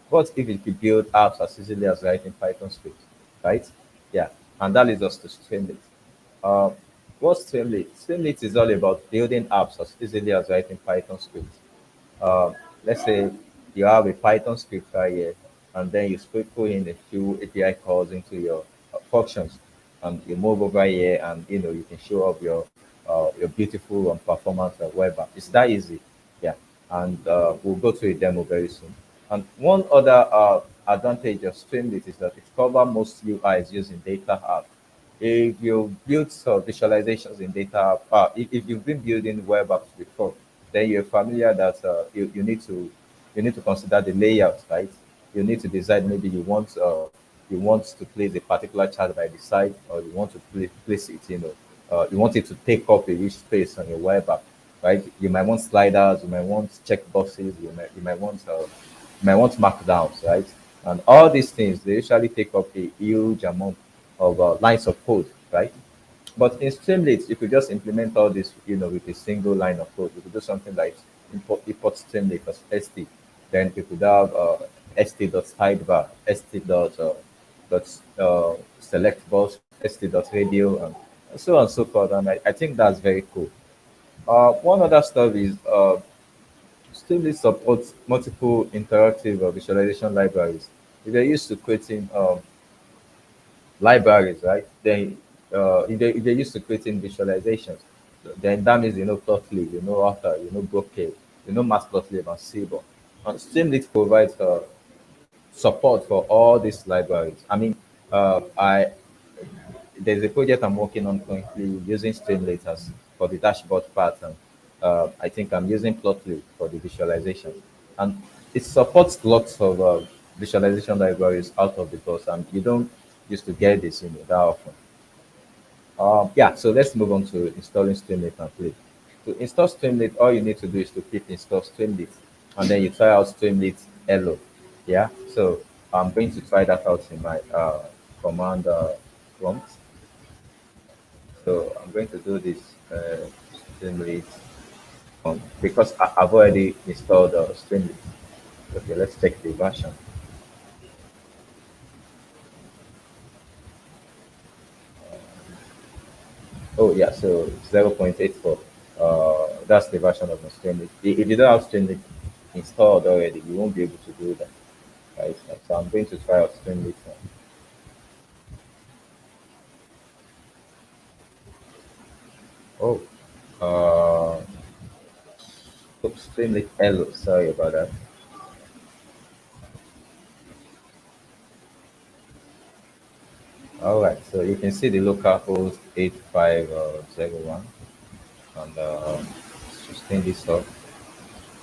What if you could build apps as easily as writing Python script, right? Yeah, and that leads us to Streamlit. Uh, what's Streamlit? Streamlit is all about building apps as easily as writing Python script. Uh, let's say you have a Python script right here, and then you sprinkle in a few API calls into your functions. and you move over here, and you can show up your beautiful and performance web app. It's that easy, yeah. And we'll go to a demo very soon. And one other advantage of Streamlit is that it covers most UIs using data app. If you build some visualizations in data app, if you've been building web apps before, then you're familiar that you need to consider the layout, right? You need to decide, maybe you want to place a particular chart by the side, or you want to place it, you want it to take up a rich space on your web app, right? You might want sliders, you might want checkboxes, you might want markdowns, right? And all these things, they usually take up a huge amount of lines of code, right? But in Streamlit, you could just implement all this, with a single line of code. You could do something like import Streamlit as st. Then you could have st.sidebar, select bus, st.radio, and so on and so forth. And I think that's very cool. One other stuff is Streamlit supports multiple interactive visualization libraries. If you're used to creating libraries, right? Then if they're used to creating visualizations, then that means Plotly, Author, Brocade, Matplotlib and Seaborn. And Streamlit provides support for all these libraries. I mean, I there's a project I'm working on currently using Streamlit as for the dashboard part, and I think I'm using Plotly for the visualization, and it supports lots of visualization libraries out of the box, and you don't used to get this that often. Yeah, so let's move on to installing Streamlit and play. To install Streamlit, all you need to do is to click install Streamlit, and then you try out Streamlit Hello. Yeah, so I'm going to try that out in my command prompt. So I'm going to do this Streamlit because I've already installed Streamlit. Okay, let's check the version. Oh yeah, so 0.84. That's the version of my Streamlit. If you don't have Streamlit installed already, you won't be able to do that. Right? So I'm going to try out Streamlit now. Oh, uh, Streamlit Hello. Sorry about that. All right, so you can see the local host 8501, and sustain this up.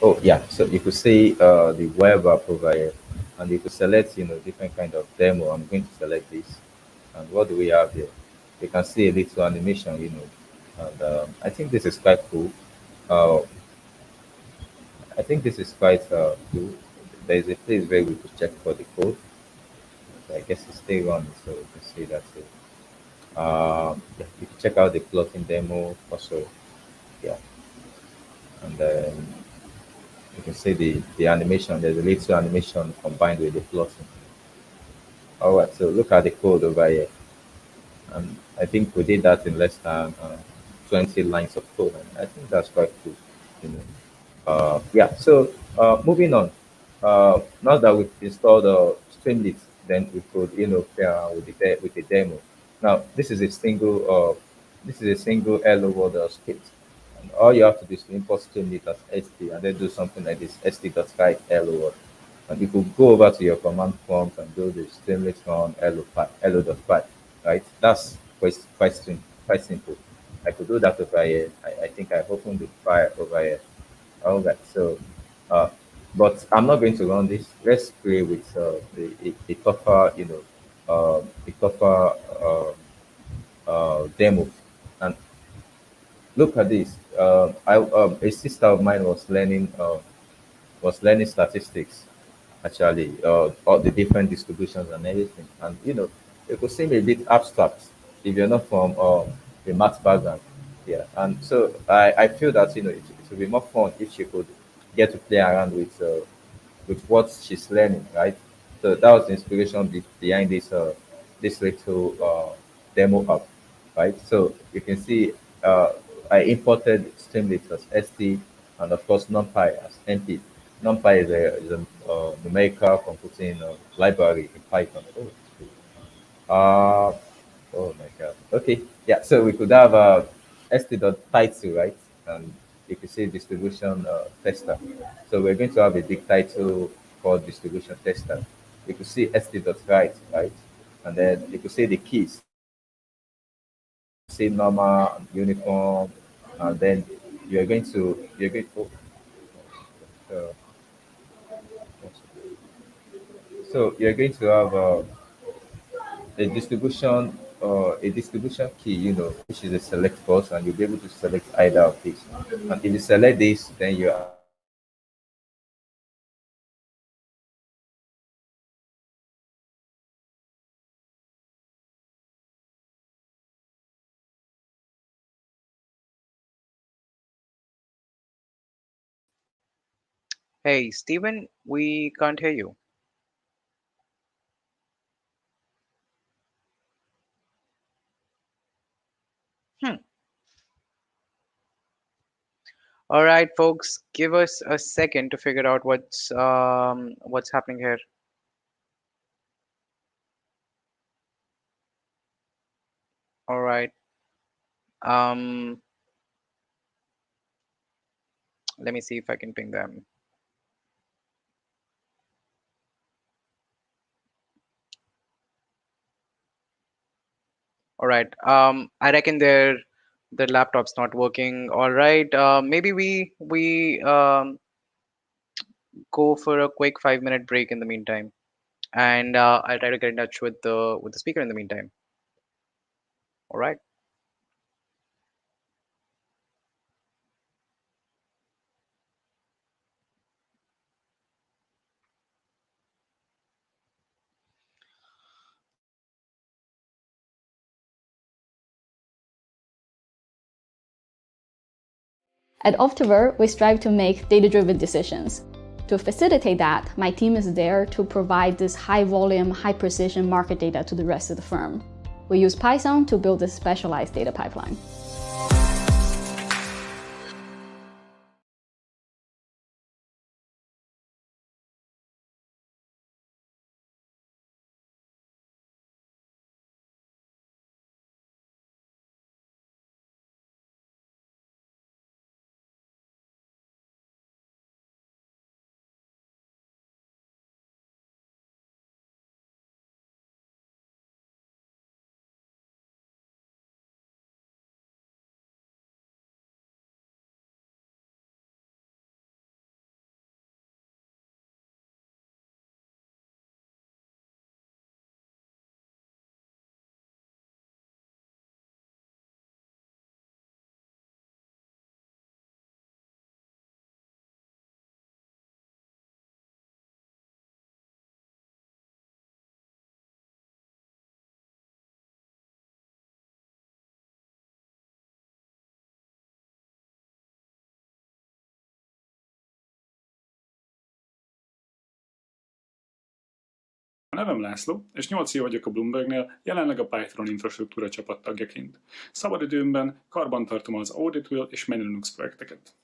Oh yeah, so you could see the web app provider, and you could select different kind of demo. I'm going to select this, and what do we have here? You can see a little animation, and I think this is quite cool. Uh, I think this is quite cool. There is a place where we could check for the code. So I guess it's still running, so you can see that. Yeah, you can check out the plotting demo also. Yeah, and then you can see the animation. There's a little animation combined with the plotting. All right, so look at the code over here, and I think we did that in less than 20 lines of code, and I think that's quite cool. You know. Yeah, so moving on. Now that we've installed Streamlit, then we could play around with the demo. Now this is a single hello world script, and all you have to do is to import Streamlit as st, and then do something like this st.sky hello world. And you could go over to your command prompt and do the Streamlit on hello.py, right? That's quite simple. I could do that over here. I think I opened the file over here. All right. So, uh, but I'm not going to run this. Let's play with the tougher, the tougher demo. And look at this. A sister of mine was learning statistics, actually, all the different distributions and everything. And it could seem a bit abstract if you're not from a math background. Yeah, and so I feel that it would be more fun if she could get to play around with what she's learning, right? So that was the inspiration behind this little demo app, right? So you can see uh, I imported Streamlit as ST, and of course NumPy as NP. NumPy is a numerical computing library in Python. Oh, Oh my God. Okay. Yeah. So we could have st.title, right? And you could say distribution tester. So we're going to have a big title called distribution tester. You could see st.write, right? And then you could say the keys, say normal, uniform, and then you're going to uh, so you're going to have a distribution key, which is a select box, and you'll be able to select either of these. And if you select this, then you Hey, Stephen, we can't hear you. Hmm. All right, folks, give us a second to figure out what's happening here. All right. Um, Let me see if I can ping them. All right. I reckon their laptop's not working. All right. Maybe we go for a quick 5 minute break in the meantime, and I'll try to get in touch with the speaker in the meantime. All right. At Optiver, we strive to make data-driven decisions. To facilitate that, my team is there to provide this high-volume, high-precision market data to the rest of the firm. We use Python to build this specialized data pipeline. A nevem László, és 8 év vagyok a Bloombergnél, jelenleg a Python infrastruktúra csapat tagjaként. Szabadidőmben karbantartom az Audit és Linux projekteket.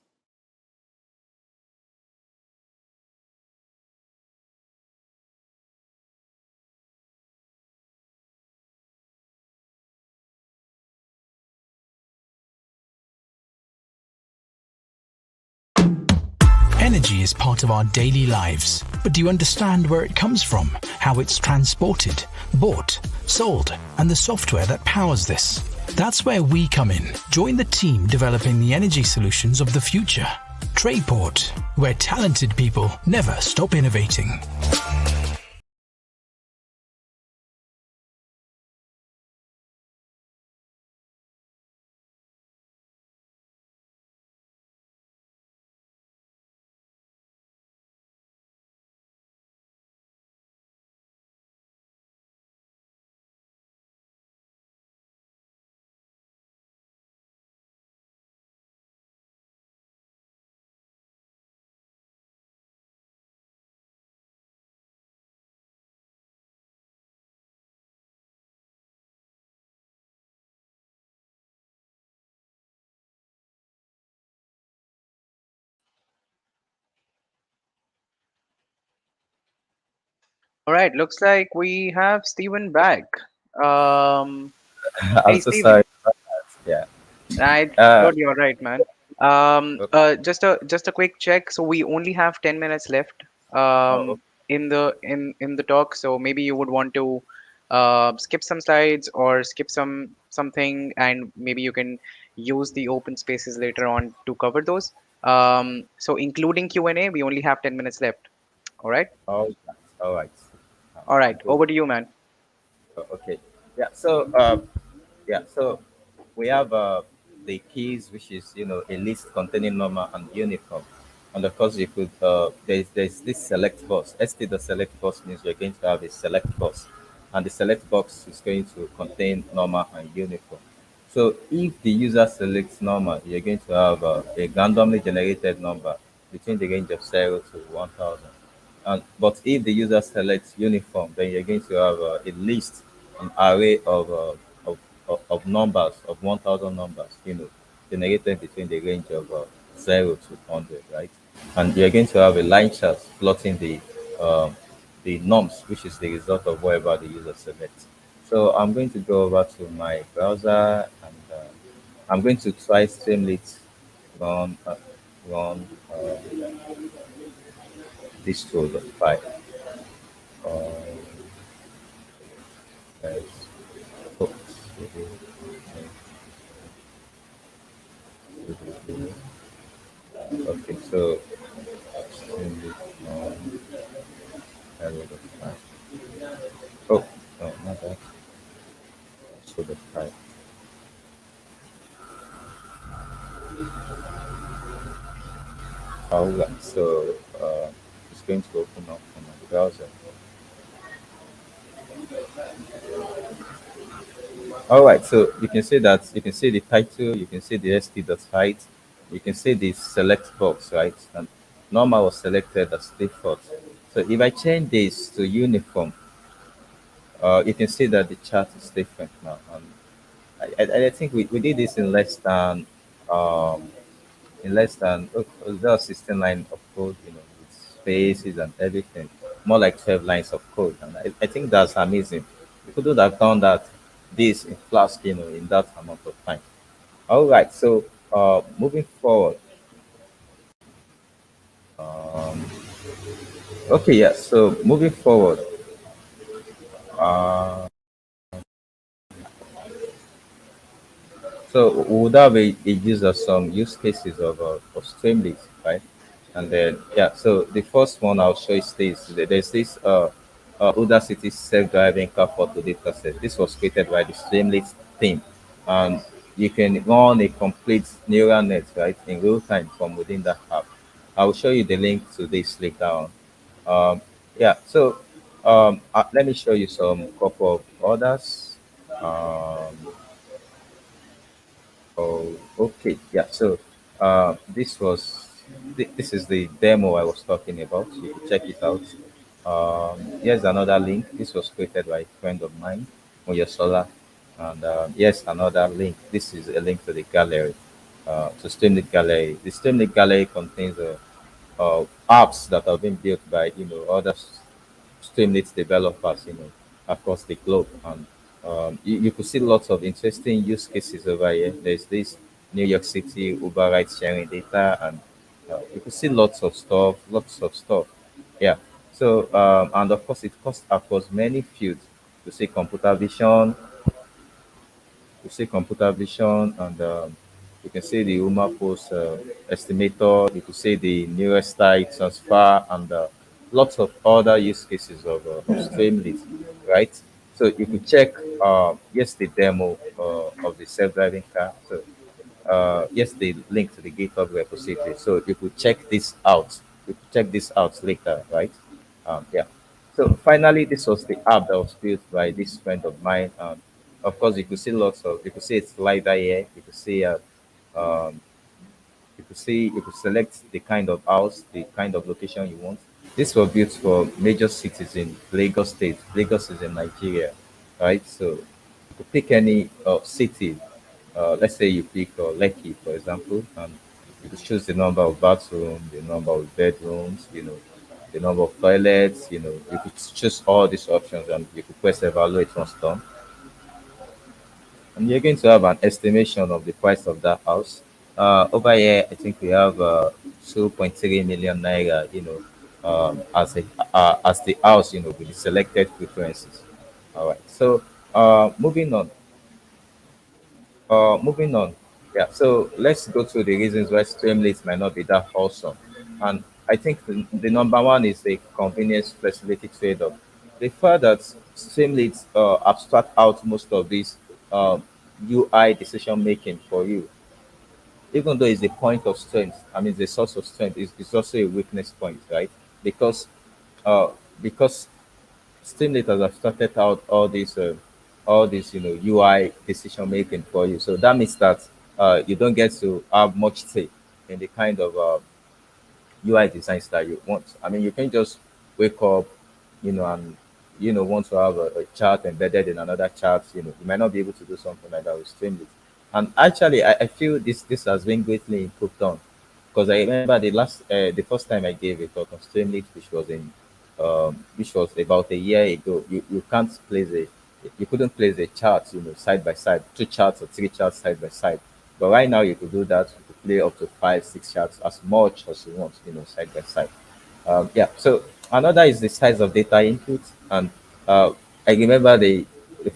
Energy is part of our daily lives, but do you understand where it comes from, how it's transported, bought, sold, and the software that powers this? That's where we come in. Join the team developing the energy solutions of the future. Tradeport, where talented people never stop innovating. All right. Looks like we have Stephen back. Um, I'm Hey, so Steve. sorry about that. Yeah. I Uh, good, you're right, man. Just a quick check. So we only have 10 minutes left oh, in the talk. So maybe you would want to skip some slides or skip something, and maybe you can use the open spaces later on to cover those. So including Q&A, we only have 10 minutes left. All right. all right. All right. All right. Good. Over to you, man. Okay. Yeah. So, yeah. So we have the keys, which is a list containing normal and uniform. And of course, you could there's this select box. ST the select box means you're going to have a select box, and the select box is going to contain normal and uniform. So if the user selects normal, you're going to have a randomly generated number between the range of 0 to 1000. And but if the user selects uniform, then you're going to have a list, an array of numbers, of 1000 numbers, generated between the range of 0 to 100, right? And you're going to have a line chart plotting the norms, which is the result of whatever the user selects. So I'm going to go over to my browser, and I'm going to try Streamlit run, run this tool file. Guys. Oops. Okay, so Streamlit run hello.py. Oh, no, not that. So the file. Alright, so it's going to open up on my browser. All right, so you can see that you can see the title, you can see the st.height, you can see the select box, right? And normal was selected as default. So if I change this to uniform, you can see that the chart is different now. And I think we did this um, in less than just 16 lines of code, with spaces and everything, more like 12 lines of code. And I think that's amazing. We couldn't have done that this in Flask, in that amount of time. All right, so moving forward. Um, okay, yeah, so moving forward. Uh, So would have a use of some use cases of Streamlit, right? And then yeah, so the first one I'll show is this. There's this Udacity self-driving car photo data set. This was created by the Streamlit team, and you can run a complete neural net, right, in real time from within the app. I will show you the link to this later on. Yeah, so let me show you some couple of others. Um, Oh, okay. Yeah. So, this is the demo I was talking about. You can check it out. Here's another link. This was created by a friend of mine, Moyosola. And here's another link. This is a link to the gallery, to Streamlit Gallery. The Streamlit Gallery contains apps that have been built by other Streamlit developers, across the globe. And you could see lots of interesting use cases over here. There's this New York City Uber ride sharing data, and you could see lots of stuff. Yeah. So, and of course, it cuts across many fields. To see computer vision, and you can see the UMA post estimator, you can see the nearest type transfer, and lots of other use cases of Streamlit, right? So you could check, yes, the demo of the self-driving car. So yes, the link to the GitHub repository. So you could check this out. You could check this out later, right? Yeah. So finally, this was the app that was built by this friend of mine. Of course, you could see it's LiDAR here. Um, you could select the kind of house, the kind of location you want. This was built for major cities in Lagos State. Lagos is in Nigeria, right? So you could pick any city. Let's say you pick Lekki, for example, and you could choose the number of bathrooms, the number of bedrooms, the number of toilets. You could choose all these options, and you could press evaluate once done. and you're going to have an estimation of the price of that house. Over here, I think we have 2.3 million naira, as the house, with the selected frequencies. All right. So, moving on. Moving on. Yeah. So let's go through the reasons why Streamlit might not be that awesome. And I think the number one is the convenience flexibility trade-off. The fact that Streamlit abstract out most of this uh, UI decision making for you, even though it's a point of strength, I mean, the source of strength is also a weakness point, right? Because uh, because Streamlit has abstracted out all these UI decision making for you. So that means that you don't get to have much say in the kind of UI designs that you want. I mean, you can just wake up, and want to have a chart embedded in another chart. You might not be able to do something like that with Streamlit. And actually, I feel this has been greatly improved on, because I remember the first time I gave a talk on Streamlit, which was about a year ago. You couldn't place a chart, side by side, two charts or three charts side by side. But right now you could do that. You could play up to five, six charts as much as you want, side by side. Yeah. So another is the size of data input, and uh, I remember the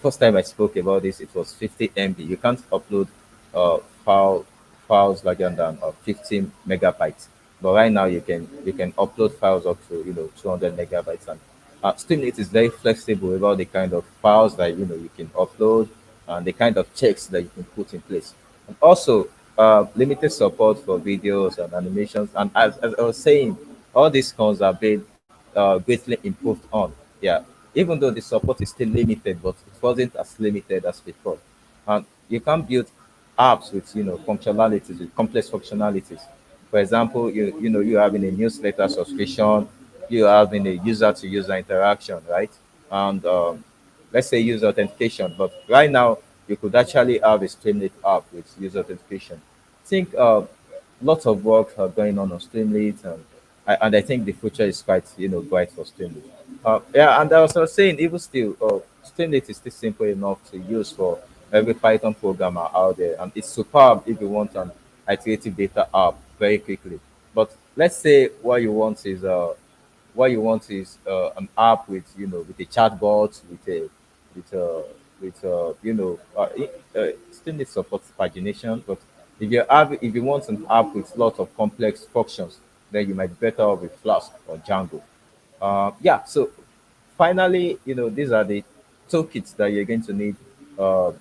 first time I spoke about this, it was 50 MB. You can't upload uh, file, files larger than 15 megabytes. But right now you can upload files up to 200 megabytes, and Streamlit is very flexible about the kind of files that you can upload and the kind of checks that you can put in place. And also limited support for videos and animations. And as I was saying, all these cons are being greatly improved on. Yeah, even though the support is still limited, but it wasn't as limited as before. And you can build apps with functionalities, with complex functionalities. For example, you having a newsletter subscription, you having a user to user interaction, right? And let's say user authentication. But right now, you could actually have a Streamlit app with user authentication. I think lots of work going on Streamlit, and I think the future is quite bright for Streamlit. Yeah, and I was also saying, even still, Streamlit is still simple enough to use for every Python programmer out there, and it's superb if you want an iterative data app very quickly. But let's say an app with with a chatbot, still needs support pagination. But if you want an app with lots of complex functions, then you might be better off with Flask or Django. Yeah. So finally, these are the toolkits that you're going to need. Uh,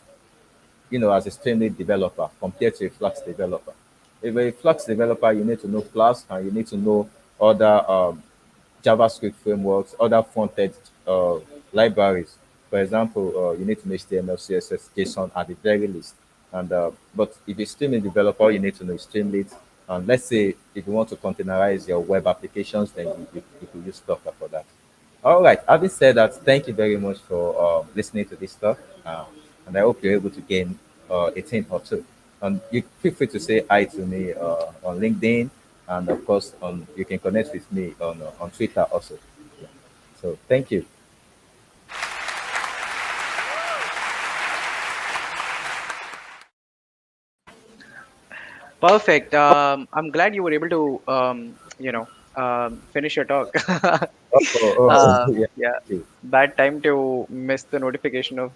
as a Streamlit developer compared to a Flux developer. If a Flux developer, you need to know Flask and you need to know other JavaScript frameworks, other front-end libraries. For example, you need to know HTML, CSS, JSON at the very least. And but if you're Streamlit developer, you need to know Streamlit. And let's say if you want to containerize your web applications, then you could use Docker for that. All right. Having said that, thank you very much for listening to this talk, and I hope you're able to gain a thing or two. And you feel free to say hi to me on LinkedIn, and of course, you can connect with me on Twitter also. Yeah. So thank you. Perfect. I'm glad you were able to, finish your talk. Oh, yeah. Yeah, Thank you. bad time to miss the notification of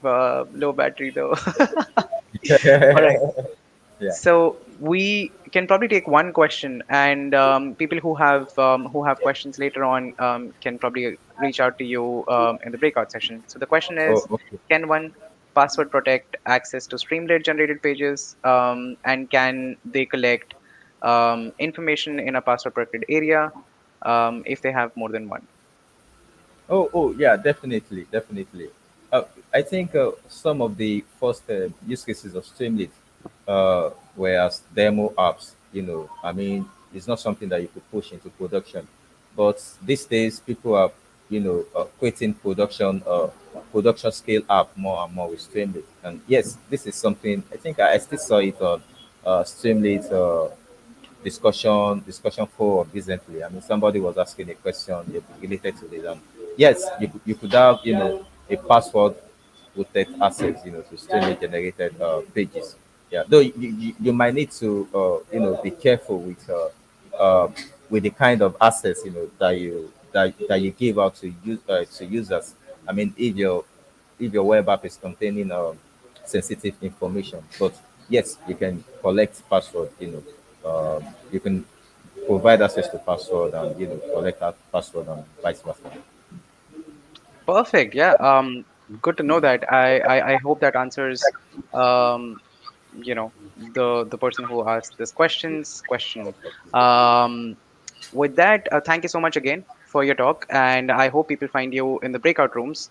low battery though. All right. Yeah. So we can probably take one question, and people who have questions later on can probably reach out to you in the breakout session. So the question Oh, is, okay. can one password protect access to Streamlit generated pages, and can they collect information in a password protected area if they have more than one? Oh, yeah, definitely, definitely. Uh, I think some of the first use cases of Streamlit were as demo apps. I mean, it's not something that you could push into production. But these days, people are, creating production scale app more and more with Streamlit. And yes, this is something I think I still saw it on Streamlit. Discussion forum recently. I mean, somebody was asking a question related to this. And yes, you could have a password text assets, to streaming generated pages. Yeah, though you might need to be careful with the kind of assets that you give out to users. I mean, if your web app is containing sensitive information, but yes, you can collect password. You can provide access to password and collect that password and vice versa. Perfect. Yeah. Good to know that. I hope that answers um the person who asked this question. Um, with that, thank you so much again for your talk, and I hope people find you in the breakout rooms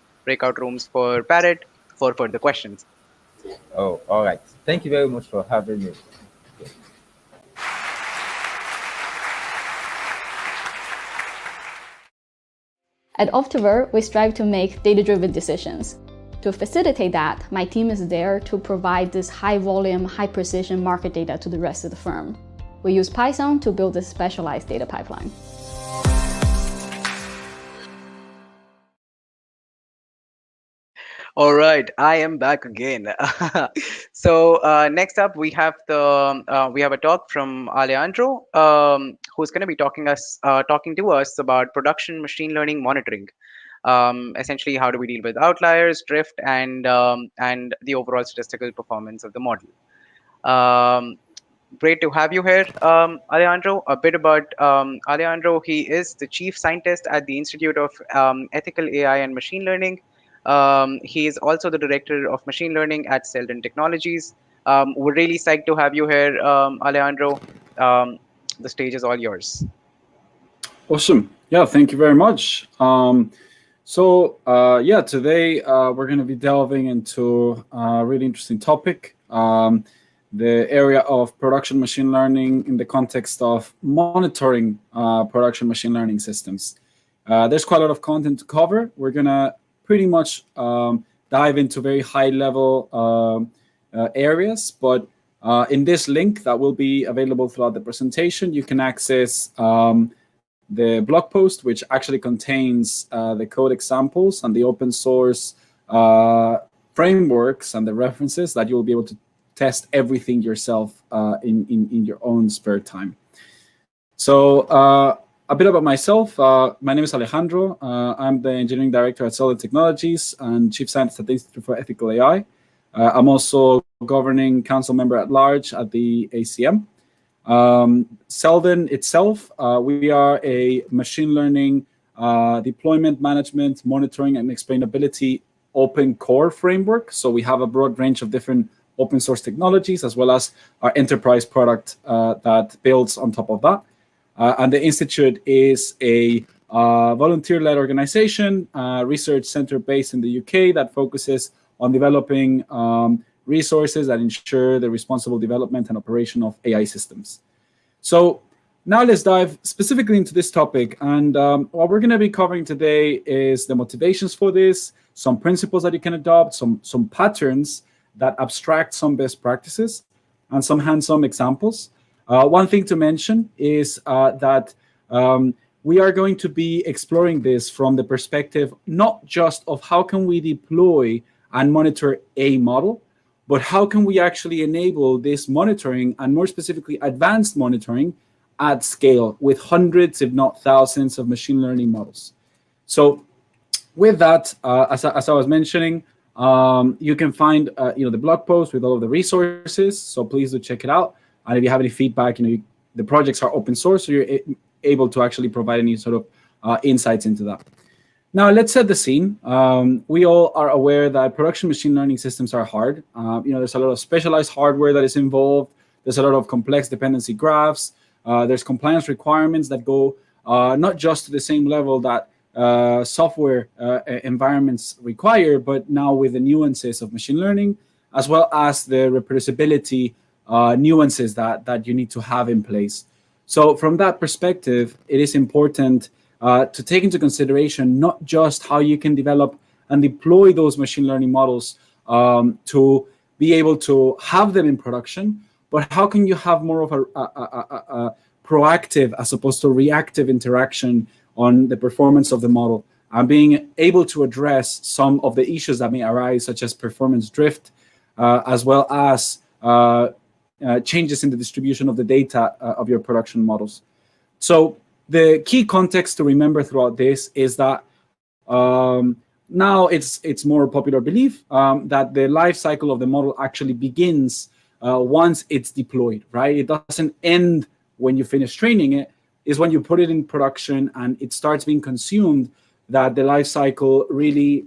for Parrot for further questions. Oh, all right. Thank you very much for having me. At Optiver, we strive to make data-driven decisions. To facilitate that, my team is there to provide this high-volume, high-precision market data to the rest of the firm. We use Python to build this specialized data pipeline. All right, I am back again. So next up, we have a talk from Alejandro, who's going to be talking to us about production machine learning monitoring. Essentially, how do we deal with outliers, drift, and the overall statistical performance of the model. Um, Great to have you here, Alejandro. A bit about Alejandro. He is the chief scientist at the Institute of Ethical AI and Machine Learning. He is also the director of machine learning at Selden Technologies. We're really psyched to have you here, Alejandro. The stage is all yours. Awesome. Yeah, thank you very much. Today we're going to be delving into a really interesting topic. The area of production machine learning in the context of monitoring production machine learning systems. There's quite a lot of content to cover. We're going to pretty much dive into very high level areas, but in this link that will be available throughout the presentation, you can access the blog post, which actually contains the code examples and the open source frameworks and the references that you'll be able to test everything yourself in your own spare time. So a bit about myself. My name is Alejandro. I'm the engineering director at Selden Technologies and chief scientist at the Institute for Ethical AI. I'm also governing council member at large at the ACM. Selden itself, we are a machine learning deployment, management, monitoring, and explainability open core framework. So we have a broad range of different open source technologies, as well as our enterprise product that builds on top of that. And the Institute is a volunteer-led organization, research center based in the UK that focuses on developing resources that ensure the responsible development and operation of AI systems. So now let's dive specifically into this topic. And what we're going to be covering today is the motivations for this, some principles that you can adopt, some patterns that abstract some best practices, and some hands-on examples. One thing to mention is that we are going to be exploring this from the perspective not just of how can we deploy and monitor a model, but how can we actually enable this monitoring, and more specifically advanced monitoring, at scale with hundreds, if not thousands, of machine learning models. So with that, as I was mentioning, you can find the blog post with all of the resources, so please do check it out. And if you have any feedback, the projects are open source, so you're able to actually provide any sort of insights into that. Now, let's set the scene. We all are aware that production machine learning systems are hard. There's a lot of specialized hardware that is involved. There's a lot of complex dependency graphs. There's compliance requirements that go not just to the same level that software environments require, but now with the nuances of machine learning, as well as the reproducibility nuances that you need to have in place. So from that perspective, it is important to take into consideration not just how you can develop and deploy those machine learning models to be able to have them in production, but how can you have more of a proactive as opposed to reactive interaction on the performance of the model and being able to address some of the issues that may arise, such as performance drift, as well as changes in the distribution of the data of your production models. So the key context to remember throughout this is that now it's more popular belief that the life cycle of the model actually begins once it's deployed, right? It doesn't end when you finish training it. It's when you put it in production and it starts being consumed that the life cycle really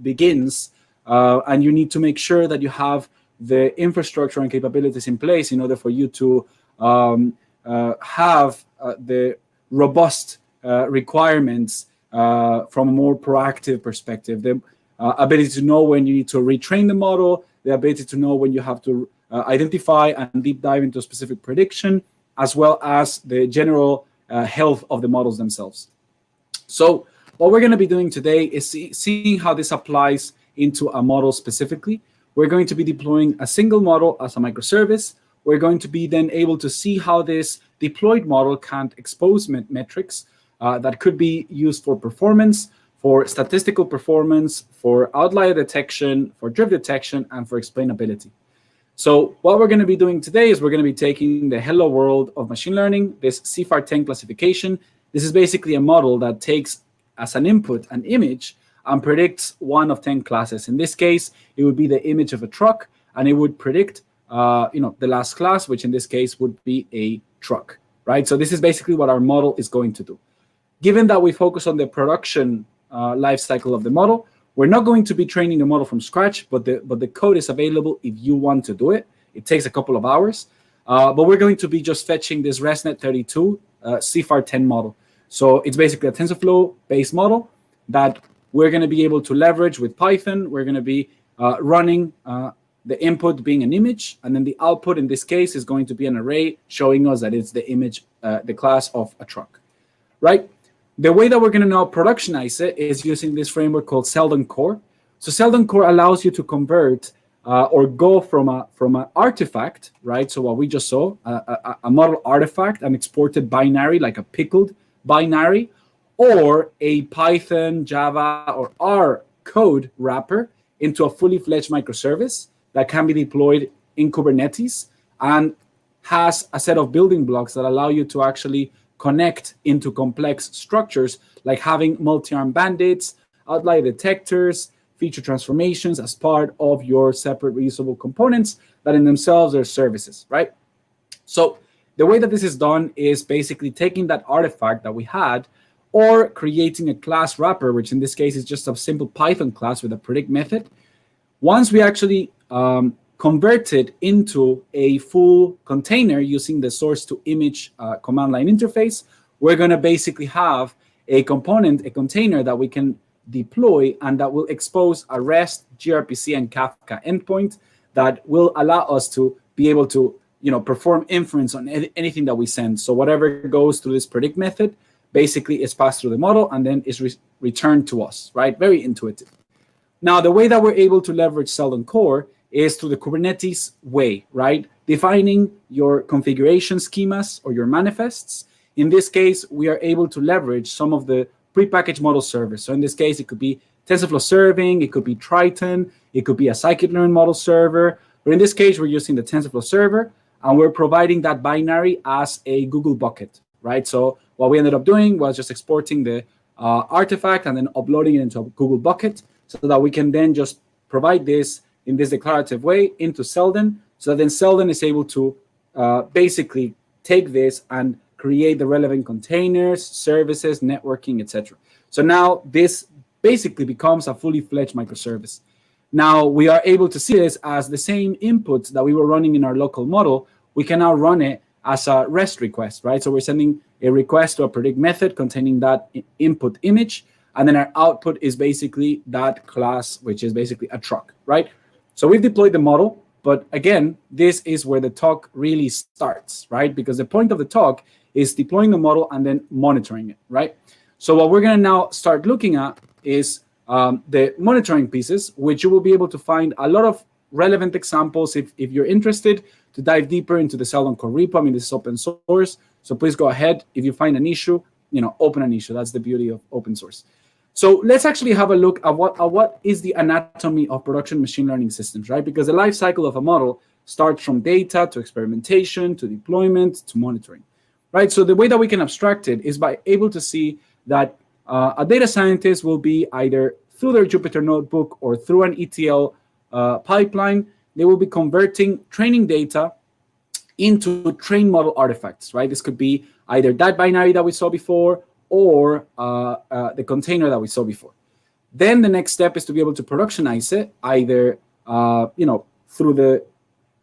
begins. And you need to make sure that you have the infrastructure and capabilities in place in order for you to have the robust requirements from a more proactive perspective. The ability to know when you need to retrain the model, the ability to know when you have to identify and deep dive into a specific prediction, as well as the general health of the models themselves. So what we're going to be doing today is seeing how this applies into a model specifically. We're going to be deploying a single model as a microservice. We're going to be then able to see how this deployed model can expose metrics that could be used for performance, for statistical performance, for outlier detection, for drift detection, and for explainability. So what we're going to be doing today is we're going to be taking the hello world of machine learning, this CIFAR 10 classification. This is basically a model that takes as an input an image and predicts one of 10 classes. In this case, it would be the image of a truck, and it would predict the last class, which in this case would be a truck, right? So this is basically what our model is going to do. Given that we focus on the production life cycle of the model, we're not going to be training the model from scratch, but the code is available if you want to do it. It takes a couple of hours, but we're going to be just fetching this ResNet32 CIFAR 10 model. So it's basically a TensorFlow-based model that we're going to be able to leverage with Python. We're going to be running the input being an image, and then the output in this case is going to be an array showing us that it's the image, the class of a truck, right? The way that we're going to now productionize it is using this framework called Seldon Core. So Seldon Core allows you to convert or go from an artifact, right? So what we just saw, a model artifact, an exported binary, like a pickled binary, or a Python, Java, or R code wrapper into a fully fledged microservice that can be deployed in Kubernetes and has a set of building blocks that allow you to actually connect into complex structures, like having multi-arm bandits, outlier detectors, feature transformations as part of your separate reusable components that in themselves are services, right? So the way that this is done is basically taking that artifact that we had or creating a class wrapper, which in this case is just a simple Python class with a predict method. Once we actually convert it into a full container using the source to image command line interface, we're going to basically have a component, a container that we can deploy and that will expose a REST, gRPC, and Kafka endpoint that will allow us to be able to perform inference on anything that we send. So whatever goes through this predict method basically is passed through the model and then is returned to us, right? Very intuitive. Now, the way that we're able to leverage Seldon Core is through the Kubernetes way, right? Defining your configuration schemas or your manifests. In this case, we are able to leverage some of the prepackaged model servers. So in this case, it could be TensorFlow serving, it could be Triton, it could be a scikit-learn model server. But in this case, we're using the TensorFlow server, and we're providing that binary as a Google bucket, right? So what we ended up doing was just exporting the artifact and then uploading it into a Google bucket so that we can then just provide this in this declarative way into Seldon, so that then Seldon is able to basically take this and create the relevant containers, services, networking, etc. So now this basically becomes a fully fledged microservice. Now we are able to see this as the same inputs that we were running in our local model. We can now run it as a REST request, right? So we're sending a request to a predict method containing that input image, and then our output is basically that class, which is basically a truck, right? So we've deployed the model, but again, this is where the talk really starts, right? Because the point of the talk is deploying the model and then monitoring it, right? So what we're going to now start looking at is the monitoring pieces, which you will be able to find a lot of relevant examples if you're interested to dive deeper into the Seldon Core repo. I mean, this is open source, so please go ahead. If you find an issue, open an issue. That's the beauty of open source. So let's actually have a look at what is the anatomy of production machine learning systems, right? Because the life cycle of a model starts from data to experimentation to deployment to monitoring, right? So the way that we can abstract it is by able to see that a data scientist will be either through their Jupyter notebook or through an ETL pipeline, they will be converting training data into train model artifacts, right? This could be either that binary that we saw before or the container that we saw before. Then the next step is to be able to productionize it, either through the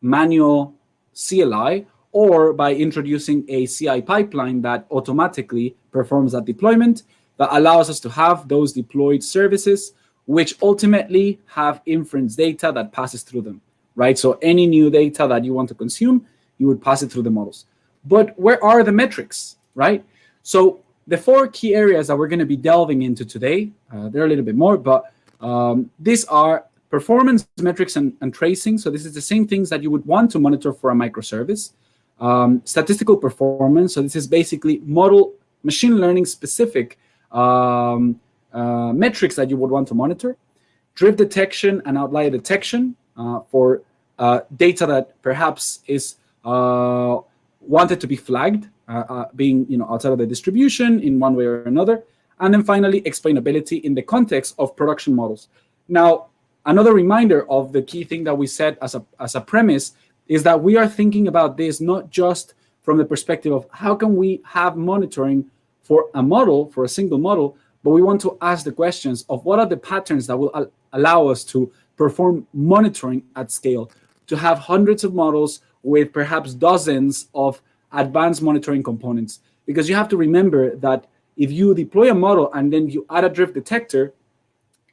manual CLI or by introducing a CI pipeline that automatically performs that deployment that allows us to have those deployed services, which ultimately have inference data that passes through them, right? So any new data that you want to consume, you would pass it through the models. But where are the metrics, right? So the 4 key areas that we're going to be delving into today, there are a little bit more, but these are performance metrics and tracing. So this is the same things that you would want to monitor for a microservice. Statistical performance. So this is basically model machine learning specific metrics that you would want to monitor. Drift detection and outlier detection for data that perhaps is wanted to be flagged, being outside of the distribution in one way or another. And then finally, explainability in the context of production models. Now, another reminder of the key thing that we said as a premise is that we are thinking about this not just from the perspective of how can we have monitoring for a model, for a single model, but we want to ask the questions of what are the patterns that will allow us to perform monitoring at scale, to have hundreds of models with perhaps dozens of advanced monitoring components. Because you have to remember that if you deploy a model and then you add a drift detector,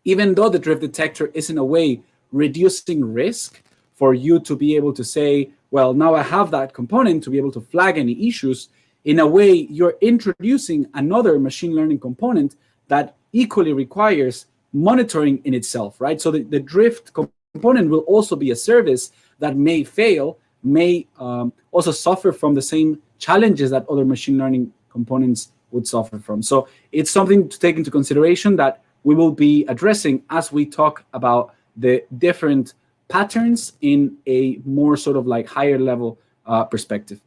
even though the drift detector is in a way reducing risk for you to be able to say, well, now I have that component to be able to flag any issues, in a way you're introducing another machine learning component that equally requires monitoring in itself, right? So the drift component will also be a service that may fail, may also suffer from the same challenges that other machine learning components would suffer from. So it's something to take into consideration that we will be addressing as we talk about the different patterns in a more sort of like higher level perspective.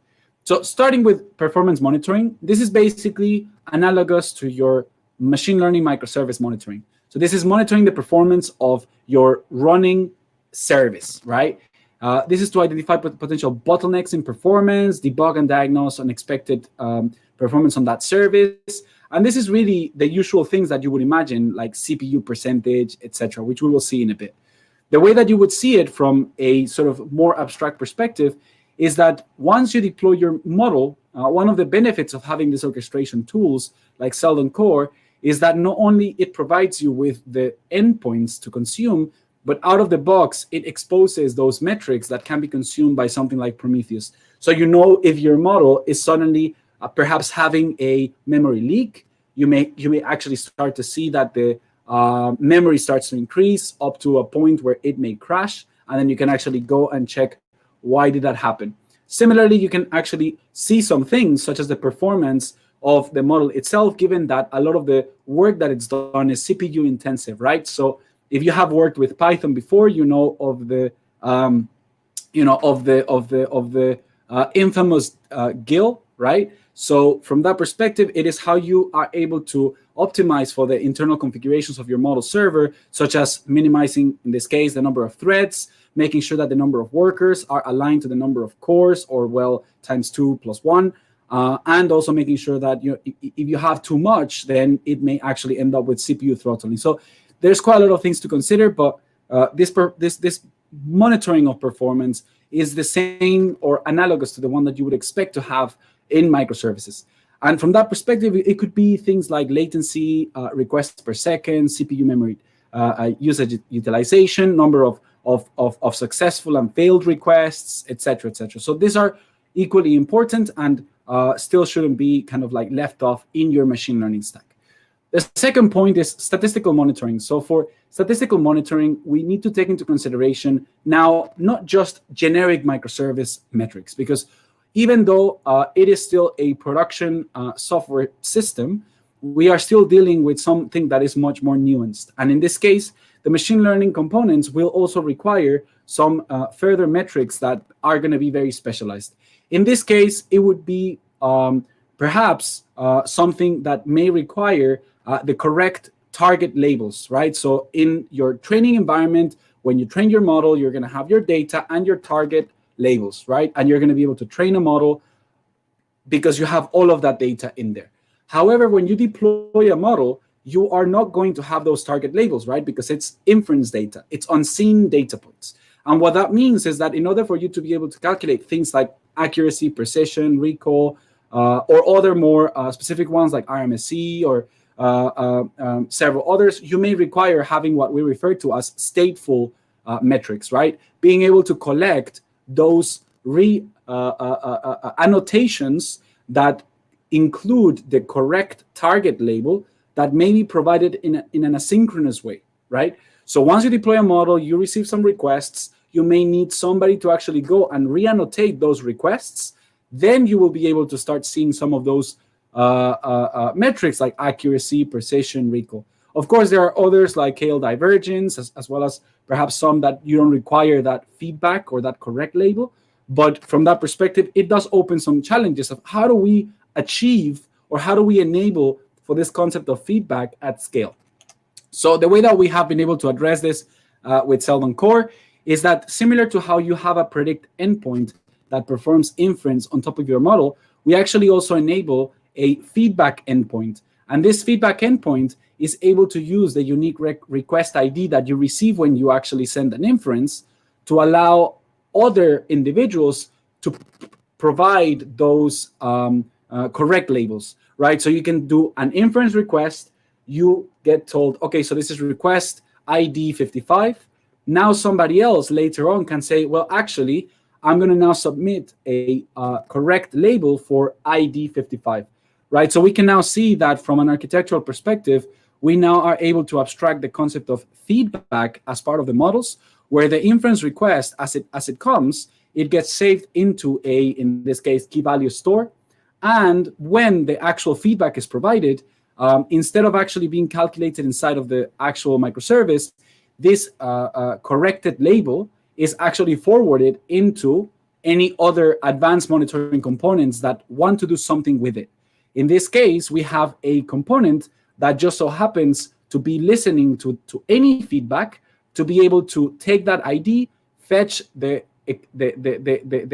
So starting with performance monitoring, this is basically analogous to your machine learning microservice monitoring. So this is monitoring the performance of your running service, right? This is to identify potential bottlenecks in performance, debug and diagnose unexpected performance on that service. And this is really the usual things that you would imagine, like CPU percentage, etc., which we will see in a bit. The way that you would see it from a sort of more abstract perspective is that once you deploy your model, one of the benefits of having these orchestration tools like Seldon Core is that not only it provides you with the endpoints to consume, but out of the box, it exposes those metrics that can be consumed by something like Prometheus. So you know if your model is suddenly perhaps having a memory leak, you may actually start to see that the memory starts to increase up to a point where it may crash, and then you can actually go and check why did that happen. Similarly, you can actually see some things such as the performance of the model itself, given that a lot of the work that it's done is CPU intensive, right? So if you have worked with Python before, you know of the infamous GIL, right? So from that perspective, it is how you are able to optimize for the internal configurations of your model server, such as minimizing, in this case, the number of threads, making sure that the number of workers are aligned to the number of cores, or well, times 2 plus 1, and also making sure that if you have too much, then it may actually end up with CPU throttling. So there's quite a lot of things to consider, but this monitoring of performance is the same or analogous to the one that you would expect to have in microservices. And from that perspective, it could be things like latency, requests per second, CPU memory usage utilization, number of successful and failed requests, etc., etc. So these are equally important and still shouldn't be kind of like left off in your machine learning stack. The second point is statistical monitoring. So for statistical monitoring, we need to take into consideration now not just generic microservice metrics, because even though it is still a production software system, we are still dealing with something that is much more nuanced. And in this case, the machine learning components will also require some further metrics that are going to be very specialized. In this case, it would be perhaps something that may require the correct target labels, right? So in your training environment, when you train your model, you're going to have your data and your target labels, right? And you're going to be able to train a model because you have all of that data in there. However, when you deploy a model, you are not going to have those target labels, right? Because it's inference data. It's unseen data points. And what that means is that in order for you to be able to calculate things like accuracy, precision, recall, or other more specific ones like RMSE or several others, you may require having what we refer to as stateful metrics, right? Being able to collect those annotations that include the correct target label that may be provided in an asynchronous way, right? So once you deploy a model, you receive some requests, you may need somebody to actually go and re-annotate those requests. Then you will be able to start seeing some of those metrics like accuracy, precision, recall. Of course, there are others like KL divergence, as well as perhaps some that you don't require that feedback or that correct label. But from that perspective, it does open some challenges of how do we achieve or how do we enable for this concept of feedback at scale. So the way that we have been able to address this with Seldon Core is that similar to how you have a predict endpoint that performs inference on top of your model, we actually also enable a feedback endpoint. And this feedback endpoint is able to use the unique request ID that you receive when you actually send an inference to allow other individuals to provide those correct labels, right? So you can do an inference request, you get told, okay, so this is request ID 55. Now somebody else later on can say, well, actually, I'm going to now submit a correct label for ID 55, right? So we can now see that from an architectural perspective, we now are able to abstract the concept of feedback as part of the models, where the inference request, as it comes, it gets saved into a, in this case, key value store. And when the actual feedback is provided, instead of actually being calculated inside of the actual microservice, this corrected label is actually forwarded into any other advanced monitoring components that want to do something with it. In this case, we have a component that just so happens to be listening to any feedback to be able to take that ID, fetch the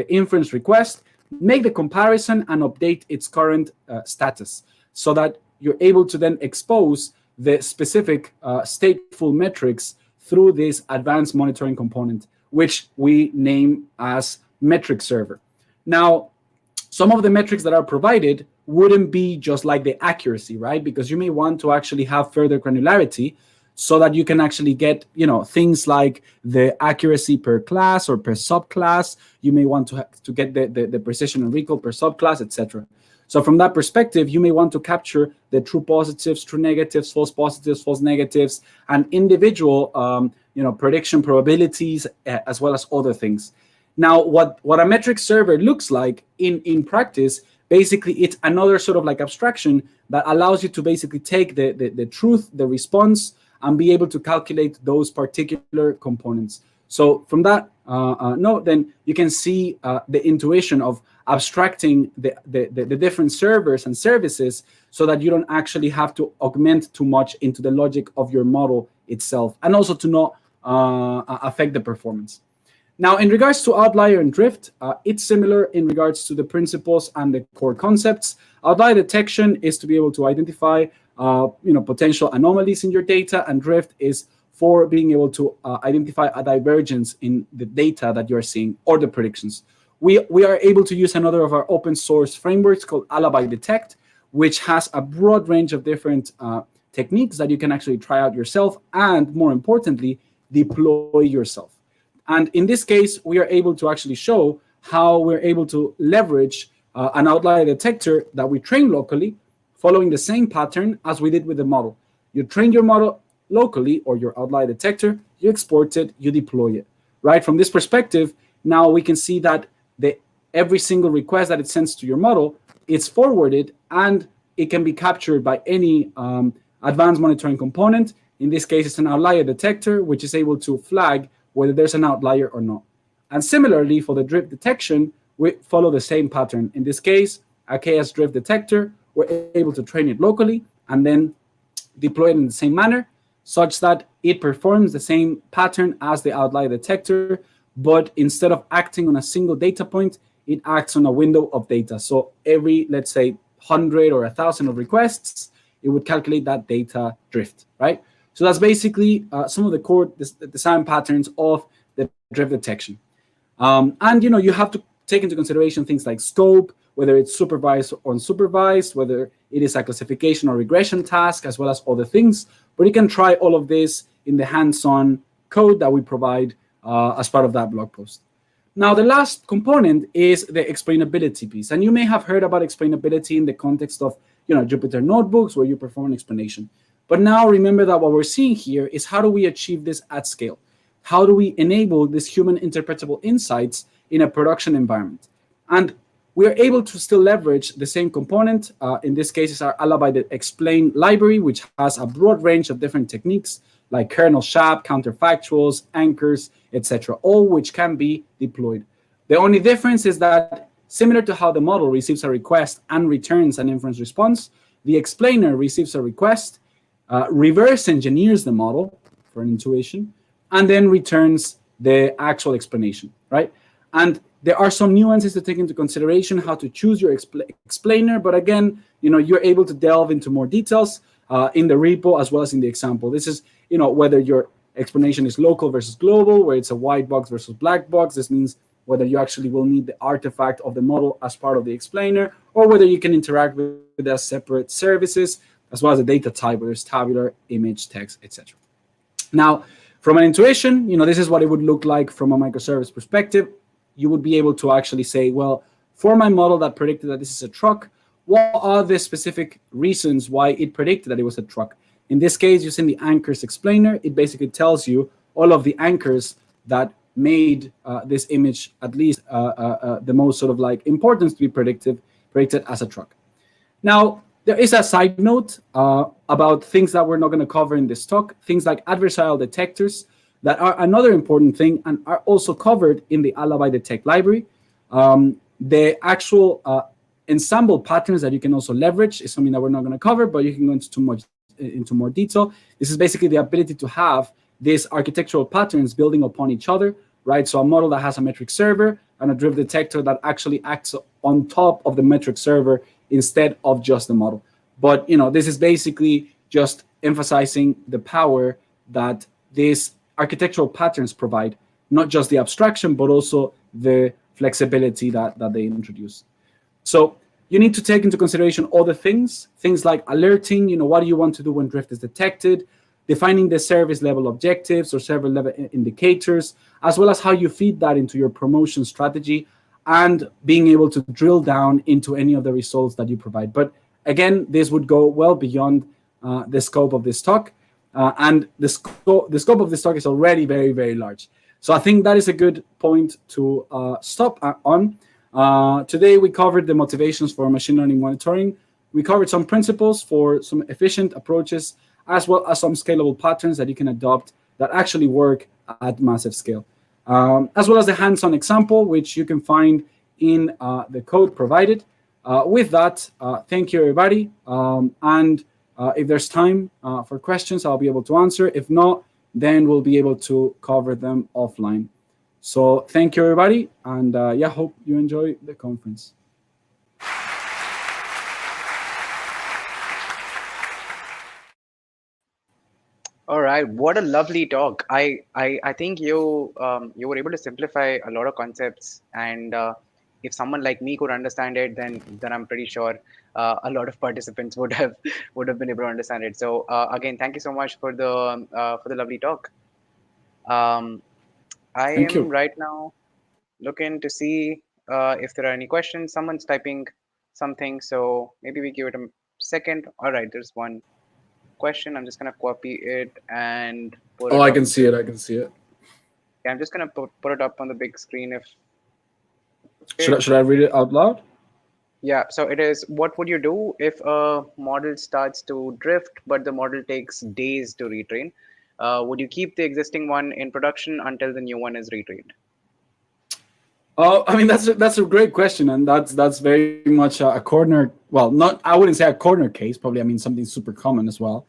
inference request, make the comparison, and update its current status so that you're able to then expose the specific stateful metrics through this advanced monitoring component, which we name as metric server. Now, some of the metrics that are provided wouldn't be just like the accuracy, right? Because you may want to actually have further granularity so that you can actually get, things like the accuracy per class or per subclass. You may want to get the precision and recall per subclass, etc. So from that perspective, you may want to capture the true positives, true negatives, false negatives, and individual, prediction probabilities, as well as other things. Now, what a metric server looks like in practice, basically, it's another sort of like abstraction that allows you to basically take the truth, the response, and be able to calculate those particular components. So from that note, then you can see the intuition of abstracting the different servers and services so that you don't actually have to augment too much into the logic of your model itself, and also to not affect the performance. Now, in regards to outlier and drift, it's similar in regards to the principles and the core concepts. Outlier detection is to be able to identify potential anomalies in your data, and drift is for being able to identify a divergence in the data that you're seeing or the predictions. We are able to use another of our open source frameworks called Alibi Detect, which has a broad range of different techniques that you can actually try out yourself and, more importantly, deploy yourself. And in this case, we are able to actually show how we're able to leverage an outlier detector that we train locally, following the same pattern as we did with the model. You train your model locally, or your outlier detector, you export it, you deploy it, right? From this perspective, now we can see that every single request that it sends to your model, it's forwarded and it can be captured by any advanced monitoring component. In this case, it's an outlier detector, which is able to flag whether there's an outlier or not. And similarly, for the drift detection, we follow the same pattern. In this case, a KS drift detector, we're able to train it locally and then deploy it in the same manner, such that it performs the same pattern as the outlier detector, but instead of acting on a single data point, it acts on a window of data. So every, let's say, 100 or 1,000 of requests, it would calculate that data drift, right? So that's basically some of the core design patterns of the drift detection. And you have to take into consideration things like scope, whether it's supervised or unsupervised, whether it is a classification or regression task, as well as other things. But you can try all of this in the hands-on code that we provide as part of that blog post. Now, the last component is the explainability piece. And you may have heard about explainability in the context of Jupyter notebooks, where you perform an explanation. But now remember that what we're seeing here is how do we achieve this at scale? How do we enable these human interpretable insights in a production environment? And we are able to still leverage the same component. In this case, it's our Alibi Explain library, which has a broad range of different techniques like kernel SHAP, counterfactuals, anchors, etc., all which can be deployed. The only difference is that similar to how the model receives a request and returns an inference response, the explainer receives a request, reverse engineers the model for an intuition, and then returns the actual explanation, right? And there are some nuances to take into consideration, how to choose your explainer. But again, you're able to delve into more details in the repo as well as in the example. This is, whether your explanation is local versus global, where it's a white box versus black box. This means whether you actually will need the artifact of the model as part of the explainer, or whether you can interact with it as separate services, as well as the data type, whether it's tabular, image, text, etc. Now, from an intuition, this is what it would look like from a microservice perspective. You would be able to actually say, well, for my model that predicted that this is a truck, what are the specific reasons why it predicted that it was a truck? In this case, using the anchors explainer, it basically tells you all of the anchors that made this image at least the most sort of like importance to be predicted as a truck. Now, there is a side note about things that we're not going to cover in this talk, things like adversarial detectors that are another important thing and are also covered in the Alibi Detect library. The actual ensemble patterns that you can also leverage is something that we're not going to cover, but you can go into more detail. This is basically the ability to have these architectural patterns building upon each other, right? So a model that has a metric server and a drift detector that actually acts on top of the metric server instead of just the model. But this is basically just emphasizing the power that these architectural patterns provide, not just the abstraction, but also the flexibility that they introduce. So you need to take into consideration all the things like alerting, what do you want to do when drift is detected, defining the service level objectives or service level indicators, as well as how you feed that into your promotion strategy, and being able to drill down into any of the results that you provide. But again, this would go well beyond the scope of this talk. And the scope of this talk is already very, very large. So I think that is a good point to stop on. Today, we covered the motivations for machine learning monitoring. We covered some principles for some efficient approaches, as well as some scalable patterns that you can adopt that actually work at massive scale. As well as the hands-on example, which you can find in the code provided. With that, thank you, everybody. And if there's time for questions, I'll be able to answer. If not, then we'll be able to cover them offline. So thank you, everybody. And hope you enjoy the conference. All right, what a lovely talk. I think you were able to simplify a lot of concepts, and if someone like me could understand it, then I'm pretty sure a lot of participants would have been able to understand it. So again, thank you so much for the lovely talk. I am right now looking to see if there are any questions. Someone's typing something, so maybe we give it a second. All right, there's one question. I'm just gonna copy it and put it I can see it. I can see it. Yeah, I'm just gonna put it up on the big screen. If should I read it out loud? Yeah, so it is, what would you do if a model starts to drift, but the model takes days to retrain? Would you keep the existing one in production until the new one is retrained? I mean, that's a great question, and that's very much a corner. Well, not, I wouldn't say a corner case. Probably, I mean, something super common as well.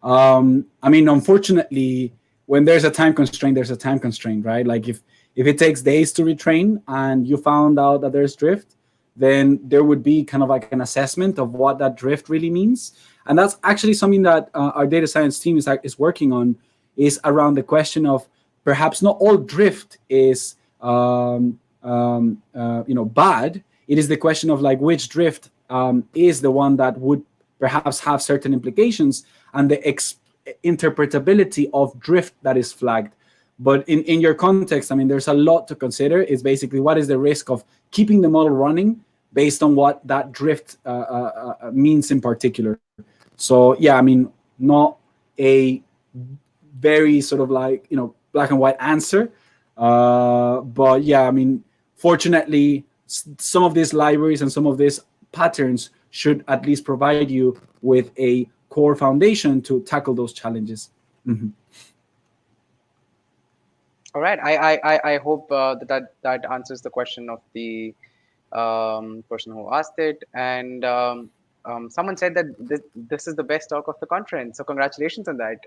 I mean, unfortunately, when there's a time constraint, there's a time constraint, right? Like if it takes days to retrain and you found out that there's drift, then there would be kind of like an assessment of what that drift really means, and that's actually something that our data science team is working on. Is around the question of perhaps not all drift is bad. It is the question of like which drift is the one that would perhaps have certain implications, and the interpretability of drift that is flagged. But in your context, I mean, there's a lot to consider. It's basically what is the risk of keeping the model running based on what that drift means in particular. So yeah, I mean, not a very sort of like, black and white answer. But yeah, I mean, fortunately, some of these libraries and some of these patterns should at least provide you with a core foundation to tackle those challenges. Mm-hmm. All right, I hope that answers the question of the person who asked it. And someone said that this is the best talk of the conference, so congratulations on that.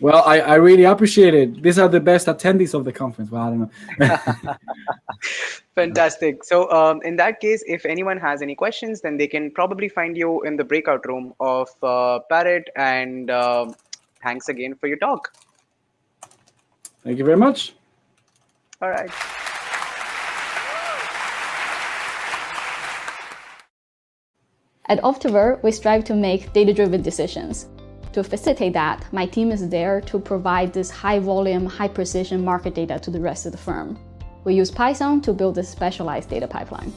Well, I really appreciate it. These are the best attendees of the conference. Well, I don't know. Fantastic. So in that case, if anyone has any questions, then they can probably find you in the breakout room of Parrot. And thanks again for your talk. Thank you very much. All right. At Optiver, we strive to make data-driven decisions. To facilitate that, my team is there to provide this high-volume, high-precision market data to the rest of the firm. We use Python to build this specialized data pipeline.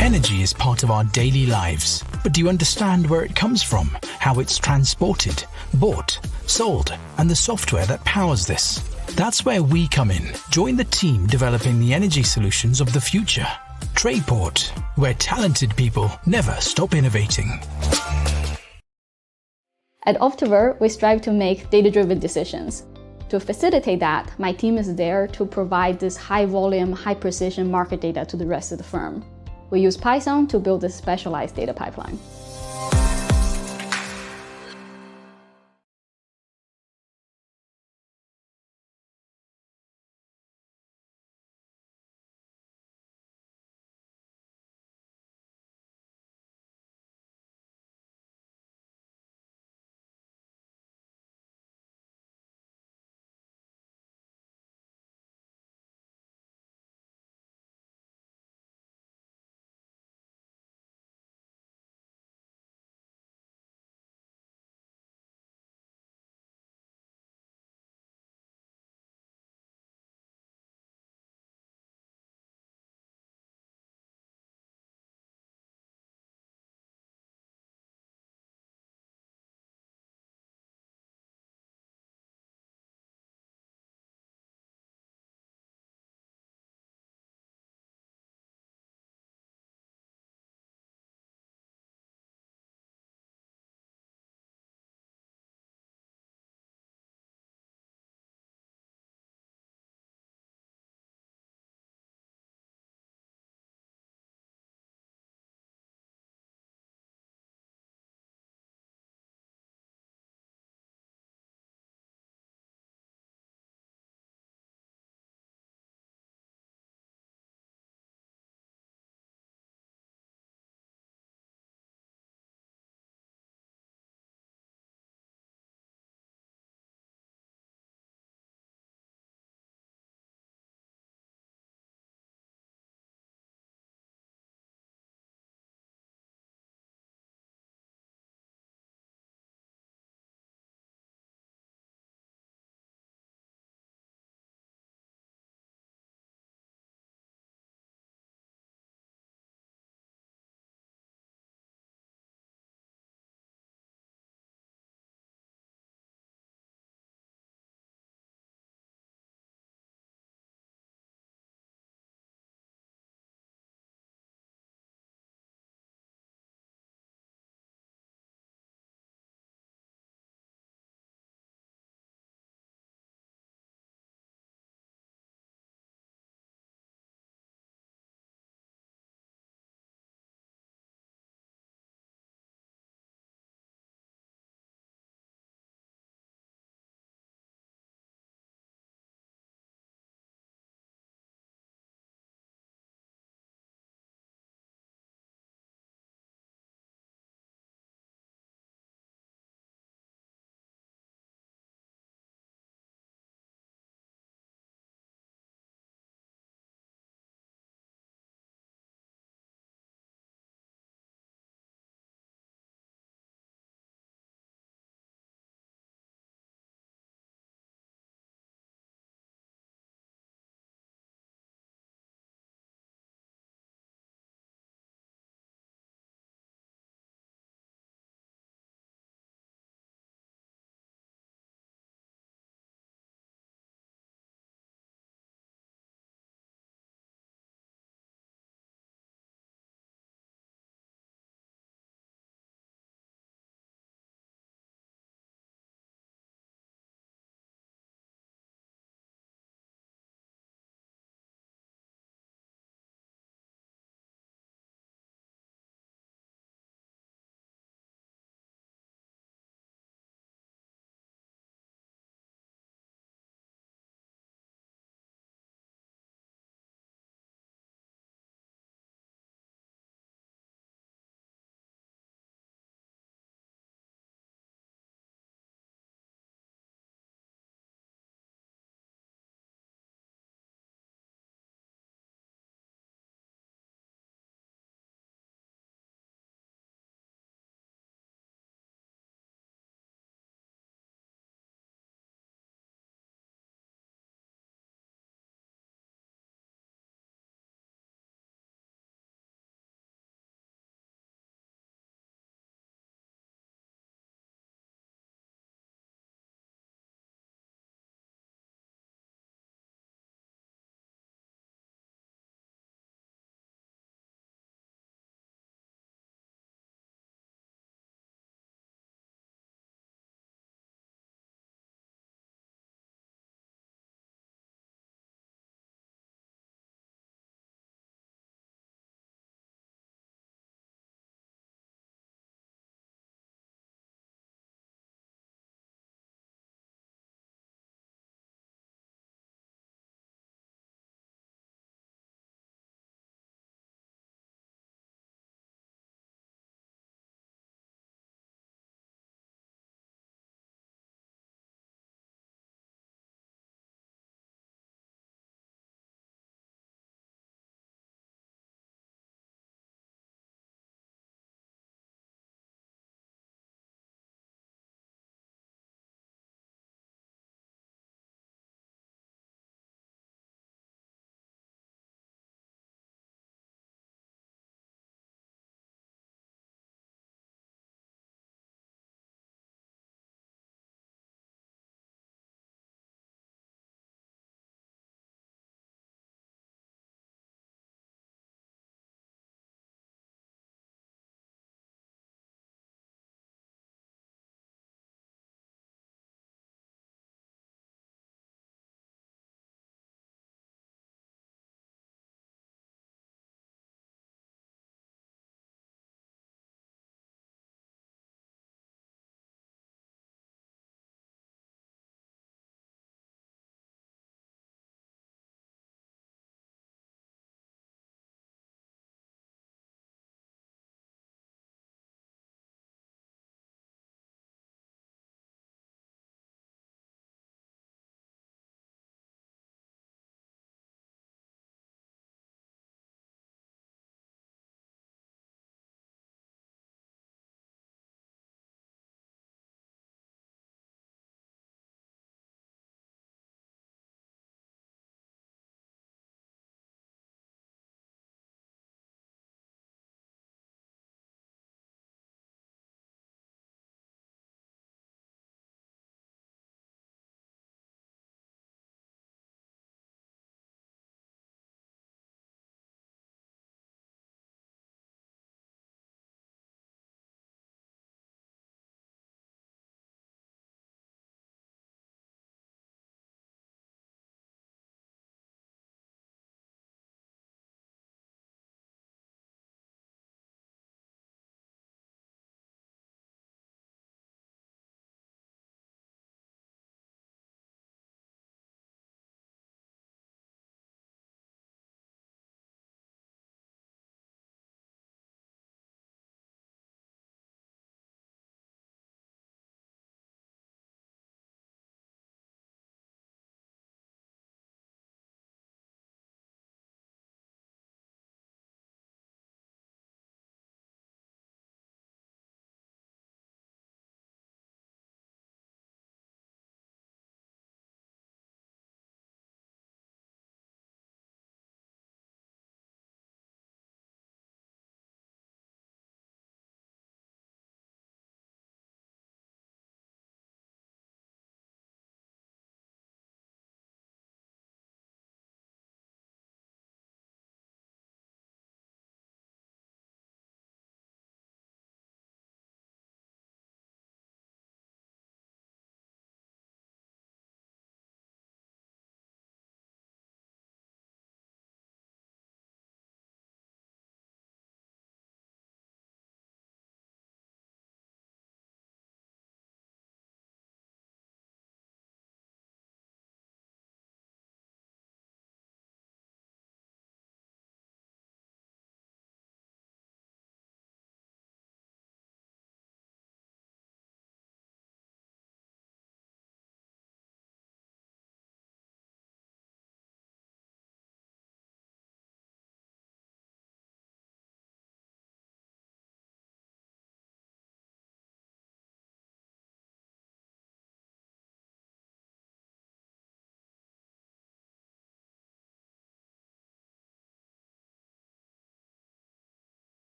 Energy is part of our daily lives, but do you understand where it comes from, how it's transported, bought, sold, and the software that powers this? That's where we come in. Join the team developing the energy solutions of the future. Trayport, where talented people never stop innovating. At Optiver, we strive to make data-driven decisions. To facilitate that, my team is there to provide this high-volume, high-precision market data to the rest of the firm. We use Python to build this specialized data pipeline.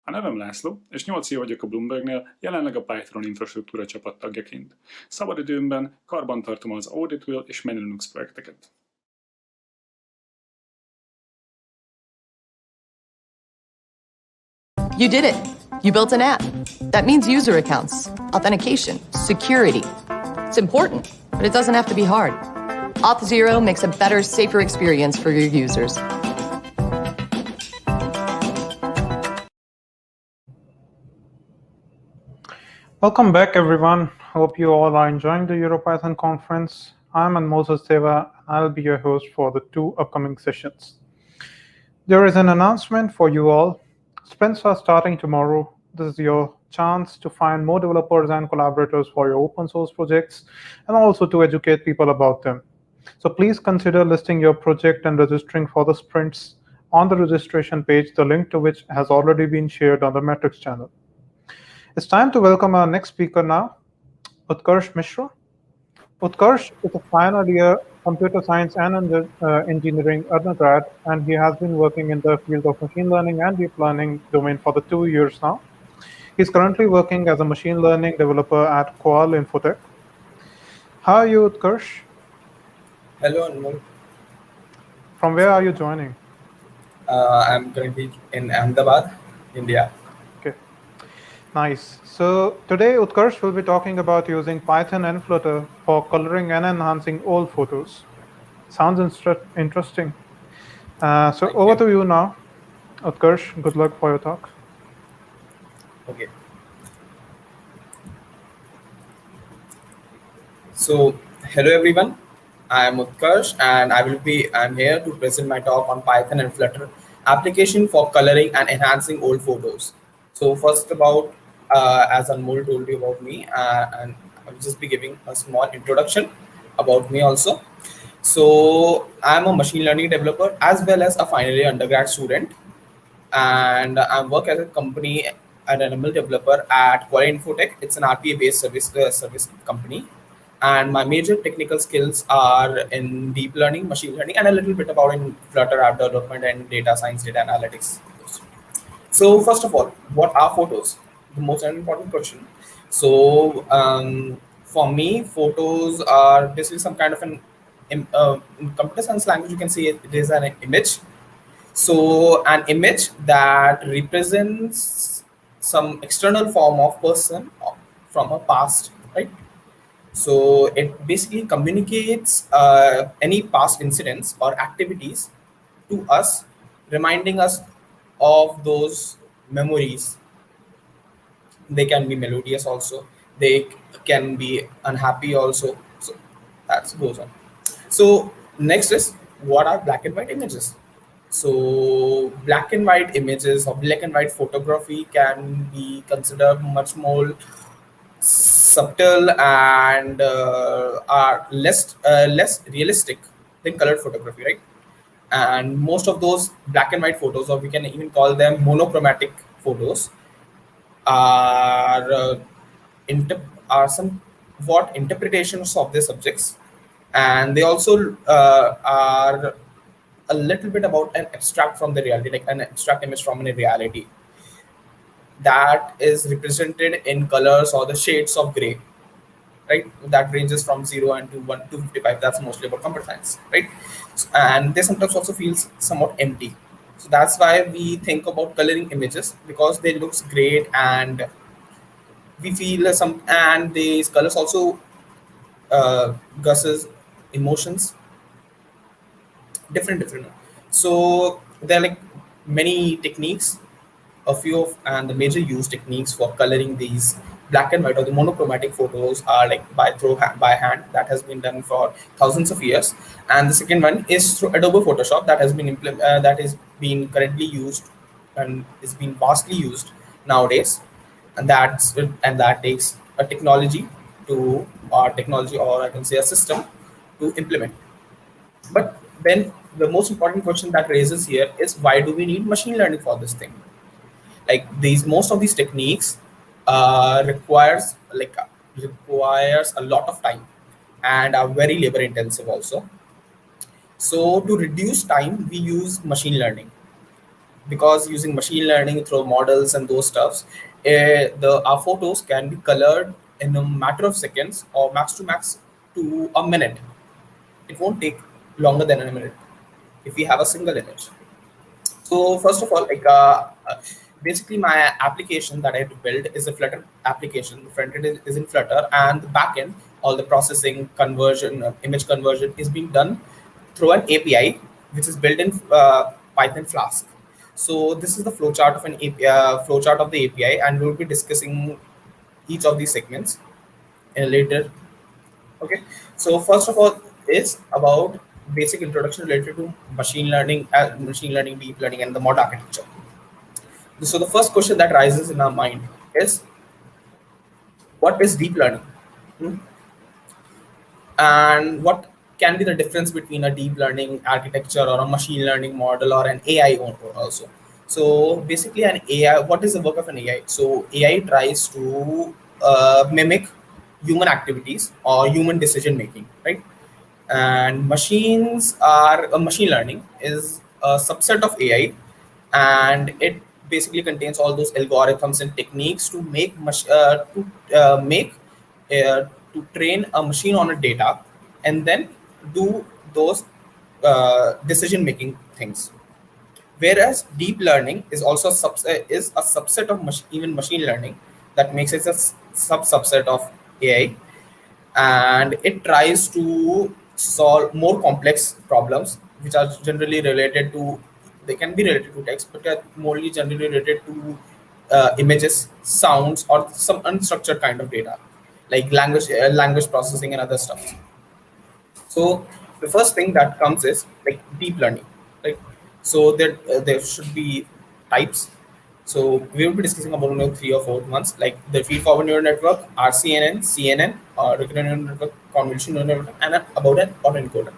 A nevem László, és 8 év vagyok a Bloombergnél, jelenleg a Python infrastruktúra csapat tagjaként. Szabadidőmben karbantartom az Audit és Linux projekteket. You did it. You built an app. That means user accounts, authentication, security. It's important, but it doesn't have to be hard. Auth0 makes a better, safer experience for your users. Welcome back, everyone. Hope you all are enjoying the EuroPython conference. I'm Moses Seva, and I'll be your host for the 2 upcoming sessions. There is an announcement for you all. Sprints are starting tomorrow. This is your chance to find more developers and collaborators for your open source projects, and also to educate people about them. So please consider listing your project and registering for the sprints on the registration page, the link to which has already been shared on the Metrics channel. It's time to welcome our next speaker now, Utkarsh Mishra. Utkarsh is a final year computer science and engineering undergrad, and he has been working in the field of machine learning and deep learning domain for the 2 years now. He's currently working as a machine learning developer at Qual Infotech. How are you, Utkarsh? Hello, Anmol. From where are you joining? I'm currently in Ahmedabad, India. Okay, nice. So today, Utkarsh will be talking about using Python and Flutter for coloring and enhancing old photos. Sounds interesting. So over to you now, Utkarsh. Good luck for your talk. Okay. So, hello everyone. I am Utkarsh, and I'm here to present my talk on Python and Flutter application for coloring and enhancing old photos. So first about, as Anmol told you about me, and I'll just be giving a small introduction about me also. So I'm a machine learning developer as well as a final year undergrad student, and I work as a company an ML developer at Qual Infotech. It's an RPA-based service company. And my major technical skills are in deep learning, machine learning, and a little bit about in Flutter app development and data science, data analytics. So first of all, what are photos? The most important question. So for me, photos are basically some kind of in computer science language, you can say it is an image. So an image that represents some external form of person from a past, right? So it basically communicates any past incidents or activities to us, reminding us of those memories. They can be melodious also. They can be unhappy also. So that goes on. So next is, what are black and white images? So black and white images or black and white photography can be considered much more subtle and are less realistic than colored photography, right? And most of those black and white photos, or we can even call them monochromatic photos, are somewhat interpretations of the subjects, and they also are a little bit about an abstract from the reality, like an abstract image from a reality that is represented in colors or the shades of gray, right? That ranges from 0 and to 1 to 55. That's mostly about computer science, right? And they sometimes also feels somewhat empty. So that's why we think about coloring images, because they looks great and we feel and these colors also gusses emotions, different. So there are like many techniques, a few of and the major use techniques for coloring these black and white or the monochromatic photos are like by hand. That has been done for thousands of years. And the second one is through Adobe Photoshop, that has been that is being currently used and is being vastly used nowadays. And that takes a technology or I can say a system to implement. But then the most important question that raises here is, why do we need machine learning for this thing? Like most of these techniques requires a lot of time and are very labor intensive also. So to reduce time, we use machine learning. because using machine learning through models and those stuffs, our photos can be colored in a matter of seconds or max to a minute. It won't take longer than a minute if we have a single image. So first of all, basically my application that I have to build is a Flutter application. The front end is in Flutter, and the back end, all the processing, conversion, image conversion is being done through an API, which is built in Python Flask. So this is the flowchart of an API, flowchart of the API, and we'll be discussing each of these segments later. Okay, so first of all is about basic introduction related to machine learning, deep learning, and the model architecture. So the first question that rises in our mind is, what is deep learning? And what can be the difference between a deep learning architecture or a machine learning model or an AI also? So basically an AI, what is the work of an AI? So AI tries to mimic human activities or human decision making, right? And machine learning is a subset of AI, and it basically contains all those algorithms and techniques to to train a machine on a data and then do those decision making things. Whereas deep learning is also is a subset of even machine learning that makes it a subset of AI, and it tries to solve more complex problems which are generally related to, they can be related to text, but are more generally related to images, sounds, or some unstructured kind of data like language processing and other stuff. So the first thing that comes is like deep learning, right? So there should be types. So we will be discussing about 3 or 4 months, like the feed-forward neural network, RCNN, CNN, recurrent neural network, convolutional neural network, and about an autoencoder.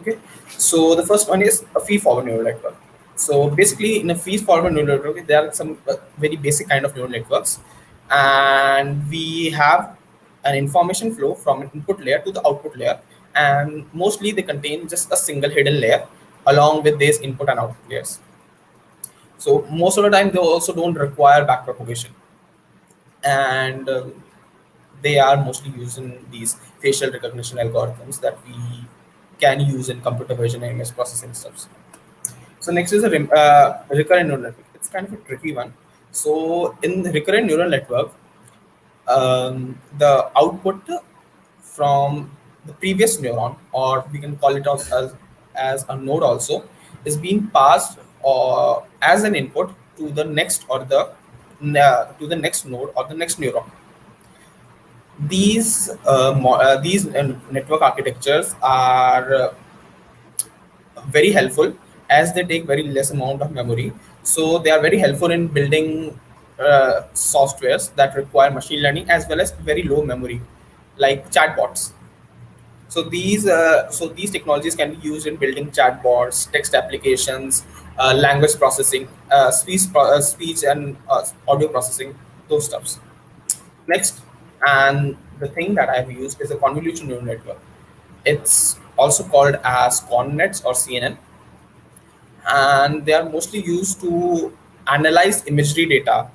Okay, so the first one is a feed-forward neural network. So basically, in a feed-forward neural network, there are some very basic kind of neural networks, and we have an information flow from an input layer to the output layer, and mostly they contain just a single hidden layer along with these input and output layers. So most of the time, they also don't require backpropagation, and they are mostly using these facial recognition algorithms that we can use in computer vision and image processing stuff. So next is a recurrent neural network. It's kind of a tricky one. So in the recurrent neural network, the output from the previous neuron, or we can call it as a node also, is being passed or as an input to the next or to the next node or the next neuron. These network architectures are very helpful as they take very less amount of memory. So they are very helpful in building softwares that require machine learning as well as very low memory, like chatbots. So these technologies can be used in building chatbots, text applications, language processing, speech and audio processing, those stuffs. Next, and the thing that I've used is a convolutional neural network. It's also called as ConNets or CNN, and they are mostly used to analyze imagery data,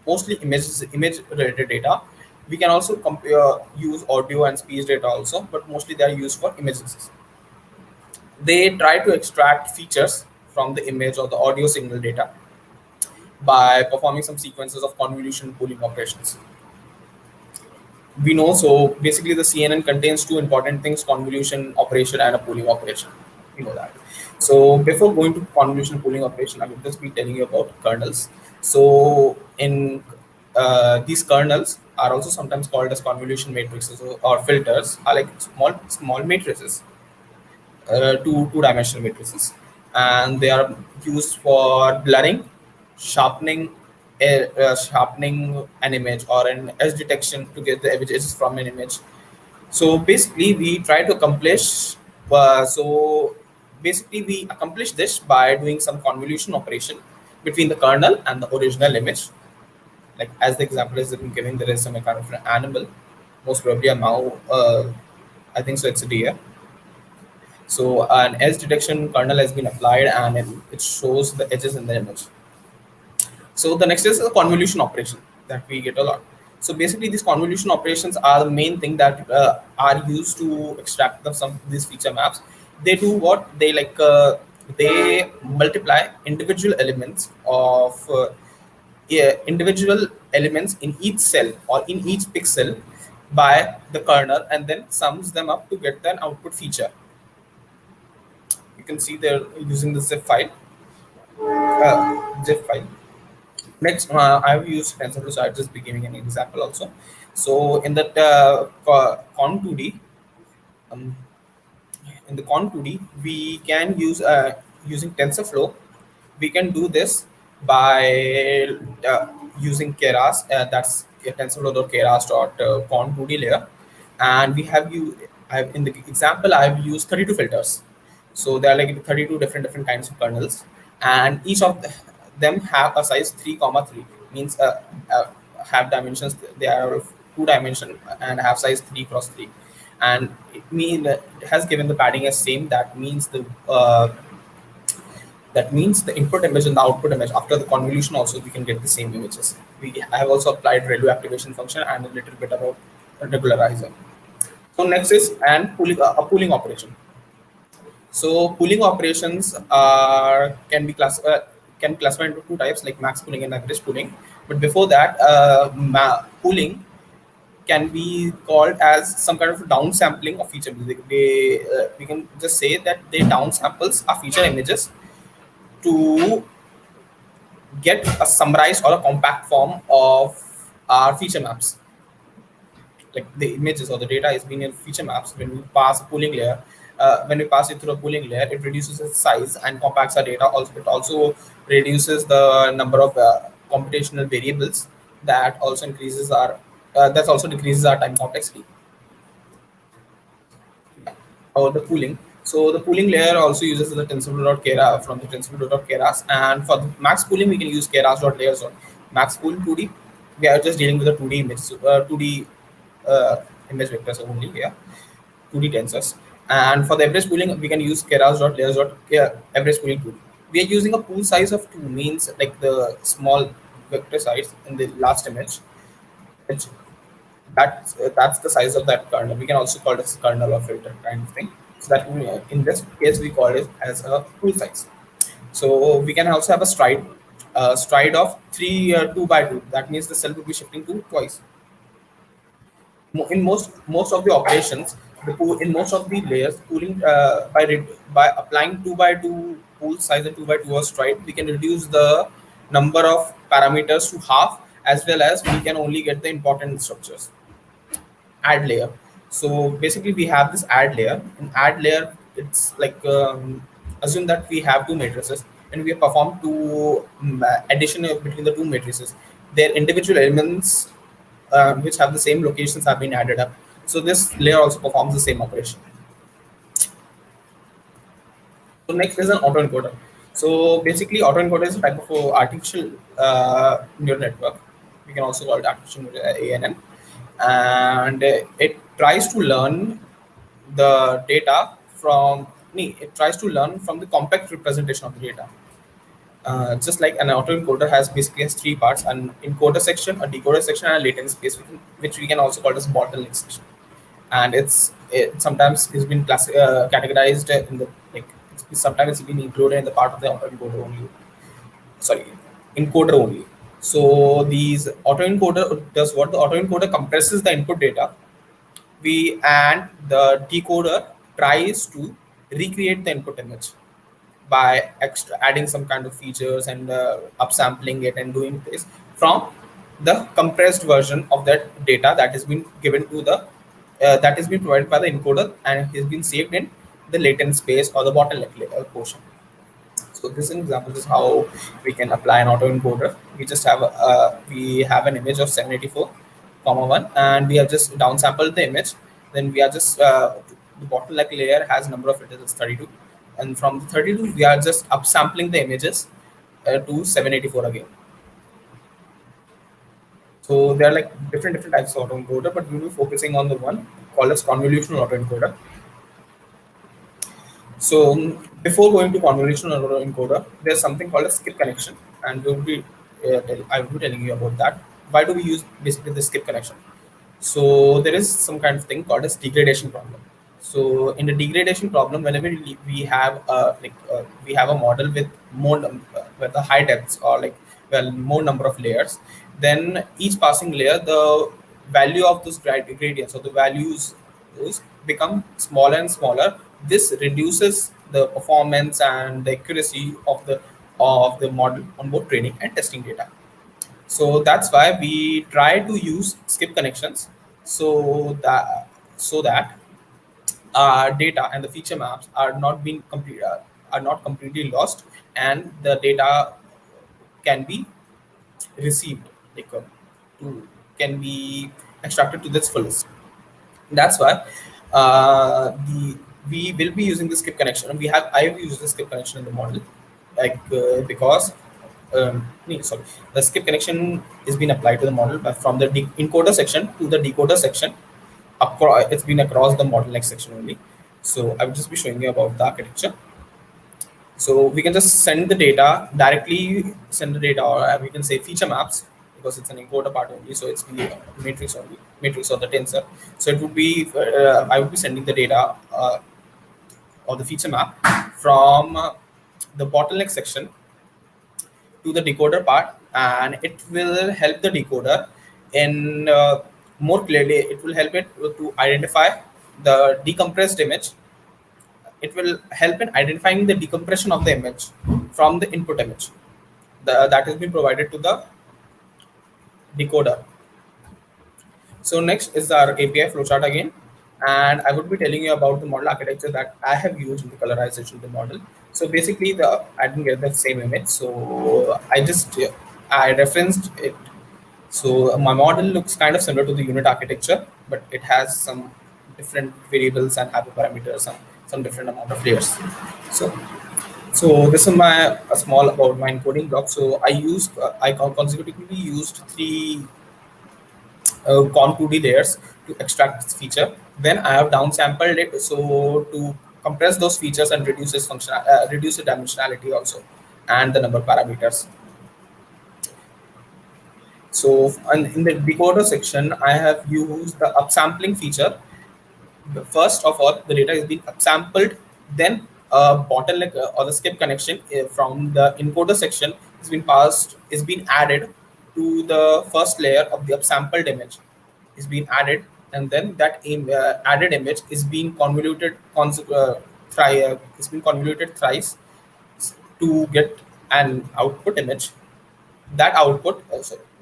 mostly image related data. We can also use audio and speech data also, but mostly they are used for images. They try to extract features from the image or the audio signal data by performing some sequences of convolution pooling operations. We know, so basically the CNN contains two important things: convolution operation and a pooling operation. We know that. So before going to convolution pooling operation, I will just be telling you about kernels. So in these kernels are also sometimes called as convolution matrices or filters, are like small matrices, two-dimensional matrices, and they are used for blurring, sharpening, sharpening an image or an edge detection to get the edges from an image. So basically, we try to accomplish. We accomplish this by doing some convolution operation between the kernel and the original image. Like as the example is given, there is some kind of an animal, most probably a mouse. I think so. It's a deer. So an edge detection kernel has been applied, and it shows the edges in the image. So the next is a convolution operation that we get a lot. So basically, these convolution operations are the main thing that are used to extract some of these feature maps. They do what they like. They multiply individual elements of individual elements in each cell or in each pixel by the kernel, and then sums them up to get an output feature. You can see they're using the zip file. Next, I've used TensorFlow, so I'm just be giving an example also. So in that Con2D, in the Con2D, we can use using TensorFlow. We can do this by using Keras. That's TensorFlow.keras.con2D layer, and we have in the example I've used 32 filters. So there are like 32 different kinds of kernels, and each of them have a size 3,3, means have dimensions. They are of 2 dimension and have size 3x3, and it has given the padding as same. That means the input image and the output image after the convolution also we can get the same images. I have also applied ReLU activation function and a little bit about regularizer. So next is a pooling operation. So pooling operations can be classified into 2 types, like max pooling and average pooling. But before that, pooling can be called as some kind of downsampling of feature. We can just say that they downsamples our feature images to get a summarized or a compact form of our feature maps. Like the images or the data is being in feature maps. When we pass a pooling layer, when we pass it through a pooling layer, it reduces its size and compacts our data. It also reduces the number of computational variables. That also increases our decreases our time complexity. Or the pooling. So the pooling layer also uses the TensorFlow.keras from the TensorFlow.keras, and for the max pooling we can use keras.layers. Max pool 2D. We are just dealing with the 2D image, 2D image vectors only here, 2D tensors. And for the average pooling, we can use keras.layers.average pooling 2D. We are using a pool size of 2, means like the small vector size in the last image. That's the size of that kernel. We can also call this kernel or filter kind of thing. So that in this case we call it as a pool size. So we can also have a stride of 2x2. That means the cell will be shifting to twice. In most of the operations, in most of the layers, pooling by applying 2x2 pool size and 2x2 or stride, we can reduce the number of parameters to half, as well as we can only get the important structures. Add layer. So basically we have this add layer. In add layer, it's like assume that we have 2 matrices and we have performed addition between the 2 matrices. Their individual elements which have the same locations have been added up. So this layer also performs the same operation. So next is an autoencoder. So basically autoencoder is a type of artificial neural network. We can also call it artificial ANN. And it tries to learn the data from the compact representation of the data. Just like an autoencoder has 3 parts: an encoder section, a decoder section, and a latent space, which we can also call as bottleneck section. And it sometimes has been categorized in the sometimes it's been included in the part of the autoencoder only. Sorry, encoder only. So these autoencoder does what? The autoencoder compresses the input data. And the decoder tries to recreate the input image by adding some kind of features and upsampling it and doing this from the compressed version of that data that has been given to the that has been provided by the encoder and has been saved in the latent space or the bottleneck portion. So this example is how we can apply an autoencoder. We just have an image of 784,1, and we have just downsampled the image. Then we are just the bottleneck layer has number of filters 32, and from the 32 we are just upsampling the images to 784 again. So there are like different types of autoencoder, but we will be focusing on the one called as convolutional autoencoder. So before going to convolutional neural encoder, there's something called a skip connection, and I will be telling you about that. Why do we use basically the skip connection? So there is some kind of thing called as degradation problem. So in the degradation problem, whenever we have we have a model with with a high depths, or more number of layers, then each passing layer, the value of those gradients, or the values become smaller and smaller. This reduces the performance and the accuracy of the model on both training and testing data. So that's why we try to use skip connections, so that data and the feature maps are not completely lost, and the data can be received, like to, can be extracted to this fullest. That's why we will be using the skip connection. I have used the skip connection in the model, because the skip connection is being applied to the model, but from the encoder section to the decoder section, it's been across the model next section only. So I will just be showing you about the architecture. So we can just send the data directly, or we can say feature maps, because it's an encoder part only. So it's the matrix only, matrix or the tensor. So it would be, I would be sending the data or the feature map from the bottleneck section to the decoder part, and it will help the decoder in more clearly. It will help it to identify the decompressed image. It will help in identifying the decompression of the image from the input image that has been provided to the decoder. So next is our API flowchart again, and I would be telling you about the model architecture that I have used in the colorization of the model. So basically, I didn't get the same image, so I referenced it. So my model looks kind of similar to the unit architecture, but it has some different variables and hyperparameters and some different amount of layers. So this is a small about my encoding block. So I consecutively used three COM2D layers to extract this feature. Then I have downsampled it so to compress those features and reduce the dimensionality also, and the number of parameters. So in the decoder section, I have used the upsampling feature. First of all, the data is being upsampled, then a bottleneck or the skip connection from the encoder section is being added to the first layer of the upsampled image, is being added, and then that added image is being convoluted thrice to get an output image. That output,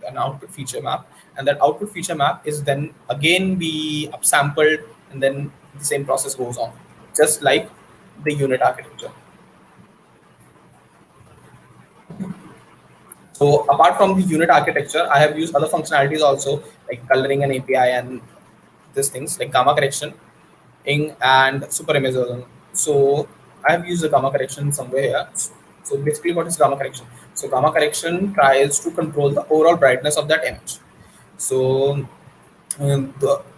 an output feature map, and that output feature map is then again be upsampled, and then the same process goes on, just like the unit architecture. So apart from the unit architecture, I have used other functionalities also, like coloring and API and these things like gamma correction and super image version. So I have used the gamma correction somewhere here. So basically, what is gamma correction? So gamma correction tries to control the overall brightness of that image. So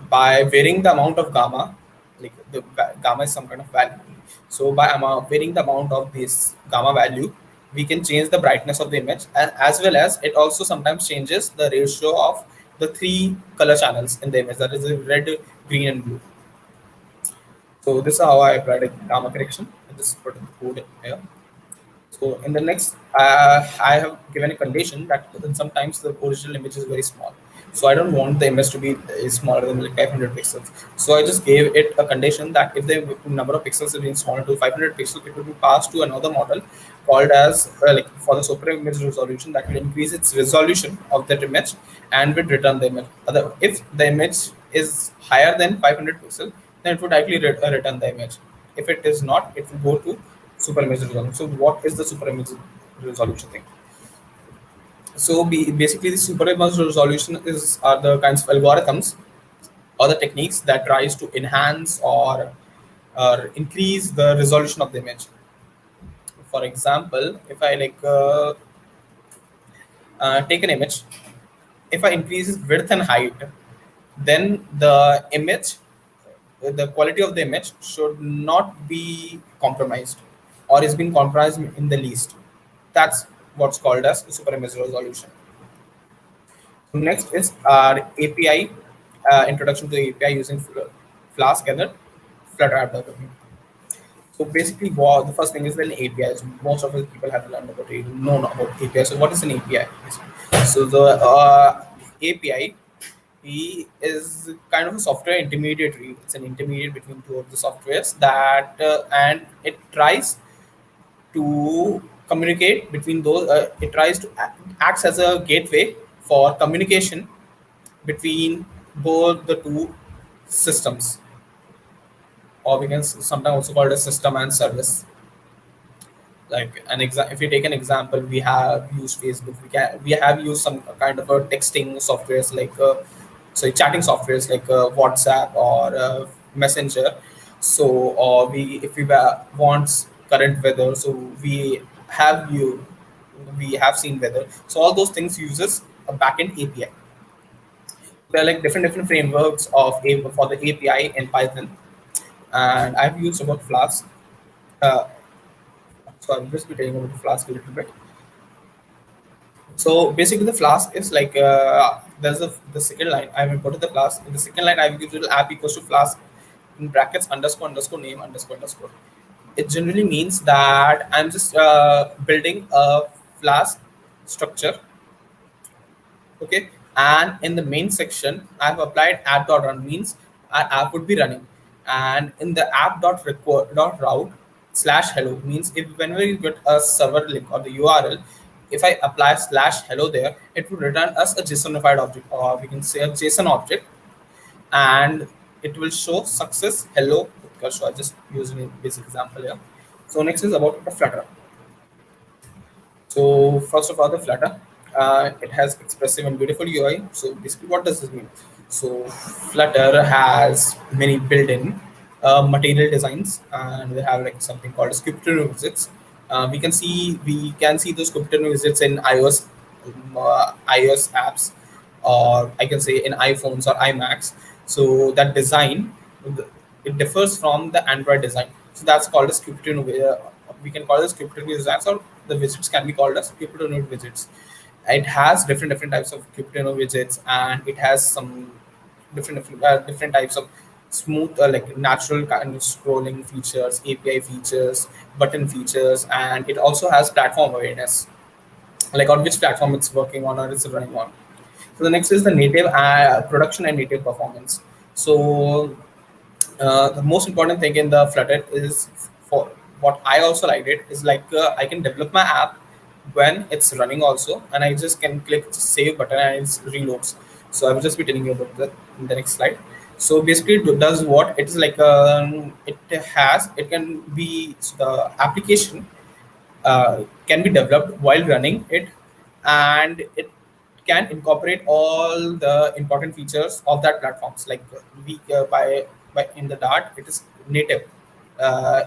by varying the amount of gamma, like the gamma is some kind of value. So by varying the amount of this gamma value, we can change the brightness of the image, and as well as it also sometimes changes the ratio of the three color channels in the image, that is the red, green, and blue. So this is how I applied a gamma correction. This is put the code here. So in the next, I have given a condition that sometimes the original image is very small. So I don't want the image to be smaller than like 500 pixels. So I just gave it a condition that if the number of pixels is being smaller to 500 pixels, it will be passed to another model called as like for the super image resolution, that will increase its resolution of that image and will return the image. If the image is higher than 500 pixels, then it would actually return the image. If it is not, it will go to super image resolution. So what is the super image resolution thing? So basically, the super image resolution are the kinds of algorithms or the techniques that tries to enhance or increase the resolution of the image. For example, if I take an image, if I increase its width and height, then the image the quality of the image should not be compromised or is being compromised in the least. That's what's called as super image resolution. Next is our API, introduction to the API using Flask and the Flutter app development. So basically, the first thing is an API. So most of the people have learned about it, know about API. So what is an API? So the API is kind of a software intermediary. It's an intermediate between two of the softwares that, and it tries to communicate between those. It tries to acts as a gateway for communication between both the two systems, or we can sometimes also call it a system and service. Like if you take an example, we have used Facebook. We have used some kind of a texting softwares like chatting softwares like WhatsApp or Messenger. So or if we want current weather, so we have seen weather. So all those things uses a backend API. There are like different frameworks for the API in Python, and I've used about Flask. So I'll just be telling about the Flask a little bit. So basically, the Flask is like there's the second line. I will go to the Flask. In the second line, I will give the app equals to Flask in brackets __ name __. It generally means that I'm just building a Flask structure. Okay, and in the main section, I've applied app.run, means our app would be running, and in the app.route /hello means if whenever you get a server link or the URL, if I apply /hello there, it will return us a JSONified object, or we can say a JSON object, and it will show success hello. So I just using a basic example here. So next is about the Flutter. So first of all, the Flutter, it has expressive and beautiful UI. So basically, what does this mean? So Flutter has many built-in material designs, and they have like something called scripted widgets. We can see those scripted widgets in iOS apps, or I can say in iPhones or iMacs. So that design, it differs from the Android design. So that's called a scripted. We can call it scripted widgets, or the widgets can be called as scripted widgets. It has different types of scripted widgets, and it has some different types of smooth like natural kind of scrolling features, API features, button features, and it also has platform awareness, like on which platform it's working on or it's running on. So the next is the native production and native performance. So the most important thing in the Flutter is, for what I also liked it, is like I can develop my app when it's running also, and I just can click save button and it reloads. So I will just be telling you about that in the next slide. So basically, it does what it is like. It can be, so the application can be developed while running it, and it can incorporate all the important features of that platforms. Like by in the Dart, it is native.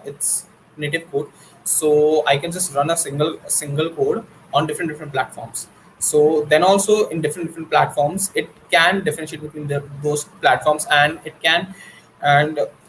It's native code, so I can just run a single code on different platforms. So then also in different platforms, it can differentiate between those platforms, and it can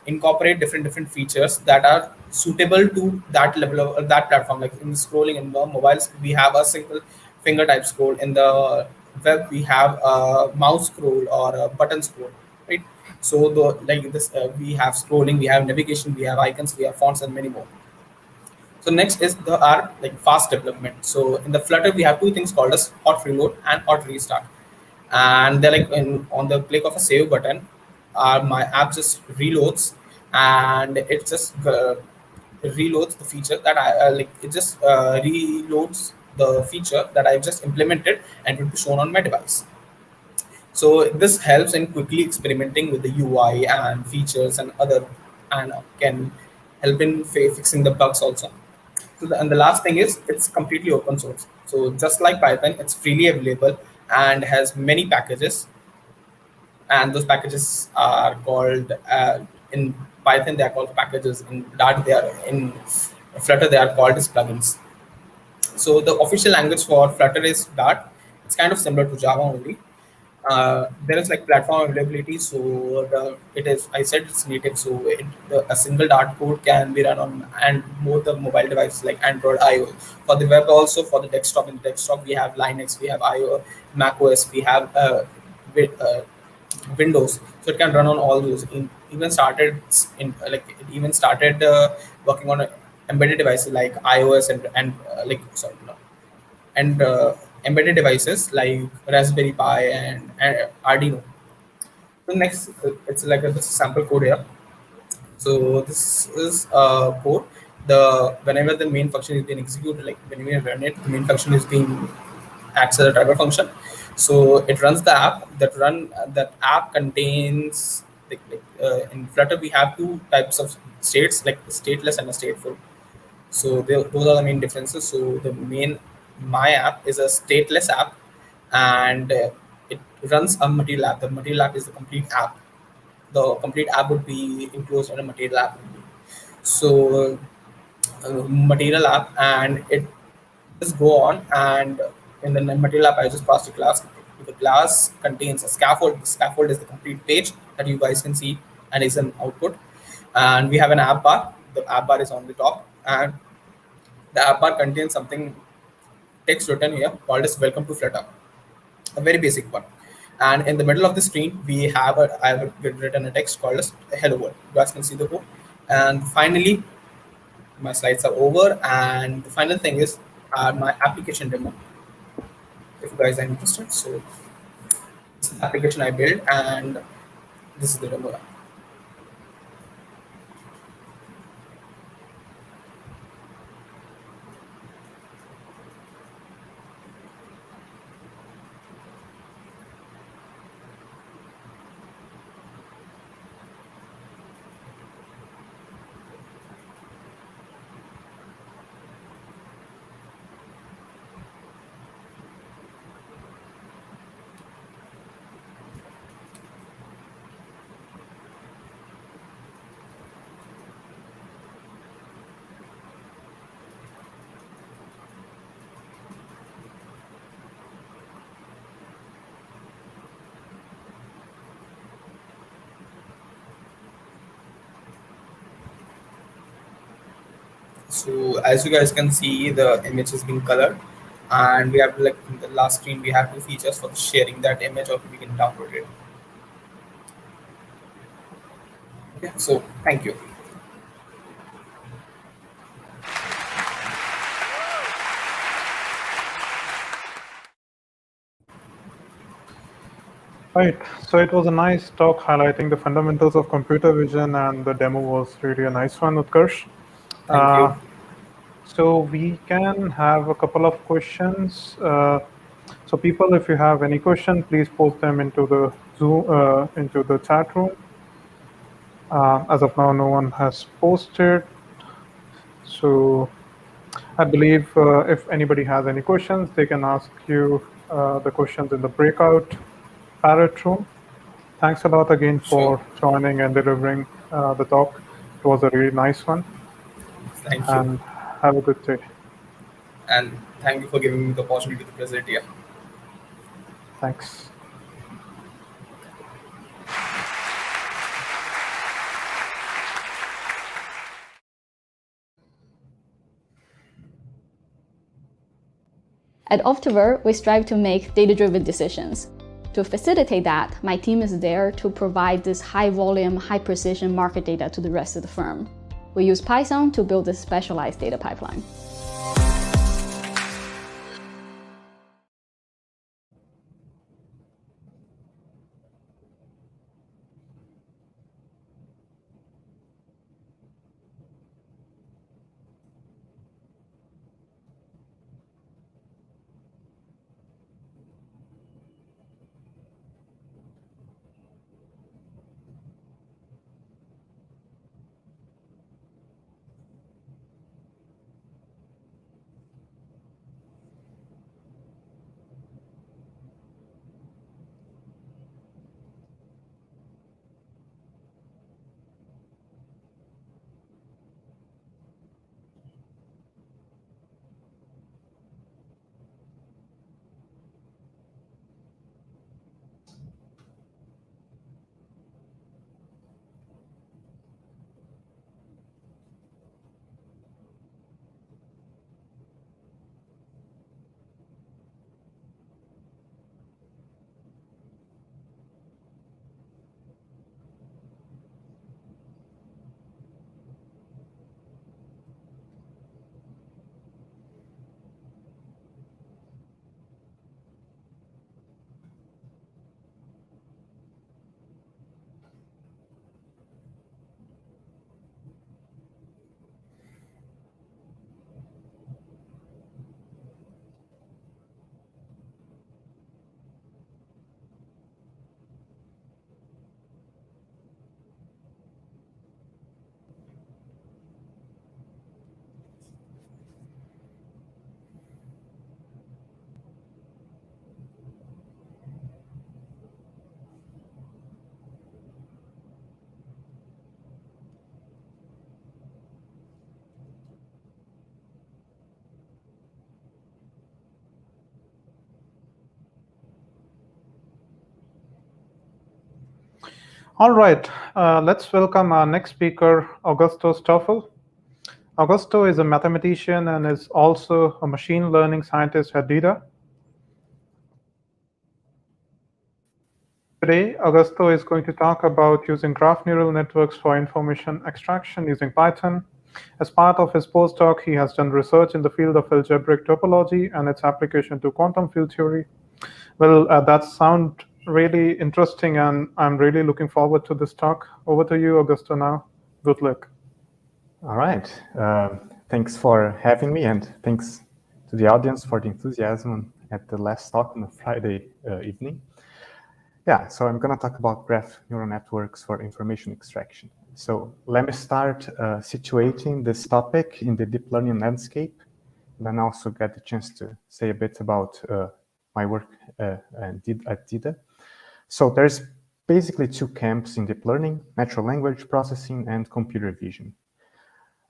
incorporate different features that are suitable to that level of that platform. Like in scrolling in the mobiles, we have a single finger type scroll. In the web, we have a mouse scroll or a button scroll, right? So we have scrolling, we have navigation, we have icons, we have fonts, and many more. So next is our like fast development. So in the Flutter, we have two things called as hot reload and hot restart, and they're like on the click of a save button, my app just reloads, and it just reloads the feature that I like. It just reloads the feature that I've just implemented, and it will be shown on my device. So this helps in quickly experimenting with the UI and features and can help in fixing the bugs also. So and the last thing is, it's completely open source. So just like Python, it's freely available and has many packages. And those packages are called in Python, they are called packages. In Dart, they are in Flutter, they are called as plugins. So the official language for Flutter is Dart. It's kind of similar to Java only. There is like platform availability, so it is, I said it's native, so a single Dart code can be run on and both the mobile devices like Android, iOS. For the web also, for the desktop, in the desktop we have Linux, we have iOS, Mac OS, we have Windows, so it can run on all those. Even started in like it even started working on embedded devices like iOS like sorry no and embedded devices like Raspberry Pi and Arduino. So next, it's like this sample code here. So this is code. The whenever the main function is being executed, like when we run it, the main function is being acts as a driver function. So it runs the app. That app contains in Flutter we have two types of states, like stateless and a stateful. So those are the main differences. So the main my app is a stateless app, and it runs a material app. The material app is the complete app. The complete app would be enclosed in a material app. So material app, and it just go on, and in the material app I just passed a class. The class contains a scaffold. The scaffold is the complete page that you guys can see and is an output. And we have an app bar. The app bar is on the top, and the app bar contains something text written here called as welcome to Flutter, a very basic one. And in the middle of the screen, I have written a text called as hello world. You guys can see the code. And finally, my slides are over. And the final thing is my application demo, if you guys are interested. So this is the application I built, and this is the demo. So as you guys can see, the image is being colored, and we have, like in the last screen, we have two features for sharing that image, or we can download it. Okay, so thank you. Right. So it was a nice talk highlighting the fundamentals of computer vision, and the demo was really a nice one, Utkarsh. Thank you. So we can have a couple of questions. So people, if you have any question, please post them into the Zoom, into the chat room. As of now, no one has posted. So I believe if anybody has any questions, they can ask you the questions in the breakout Parrot room. Thanks a lot again for joining and delivering the talk. It was a really nice one. Thank you. And have a good day. And thank you for giving me the opportunity to present here. Thanks. At Optiver, we strive to make data-driven decisions. To facilitate that, my team is there to provide this high-volume, high-precision market data to the rest of the firm. We use Python to build this specialized data pipeline. All right, let's welcome our next speaker, Augusto Stoffel. Augusto is a mathematician and is also a machine learning scientist at DIDA. Today, Augusto is going to talk about using graph neural networks for information extraction using Python. As part of his postdoc, he has done research in the field of algebraic topology and its application to quantum field theory. Well, that sounds really interesting, and I'm really looking forward to this talk. Over to you, Augusto, now. Good luck. All right. Thanks for having me, and thanks to the audience for the enthusiasm at the last talk on a Friday evening. Yeah, so I'm going to talk about graph neural networks for information extraction. So let me start situating this topic in the deep learning landscape, and then also get the chance to say a bit about my work at DIDA. So there's basically two camps in deep learning: natural language processing and computer vision.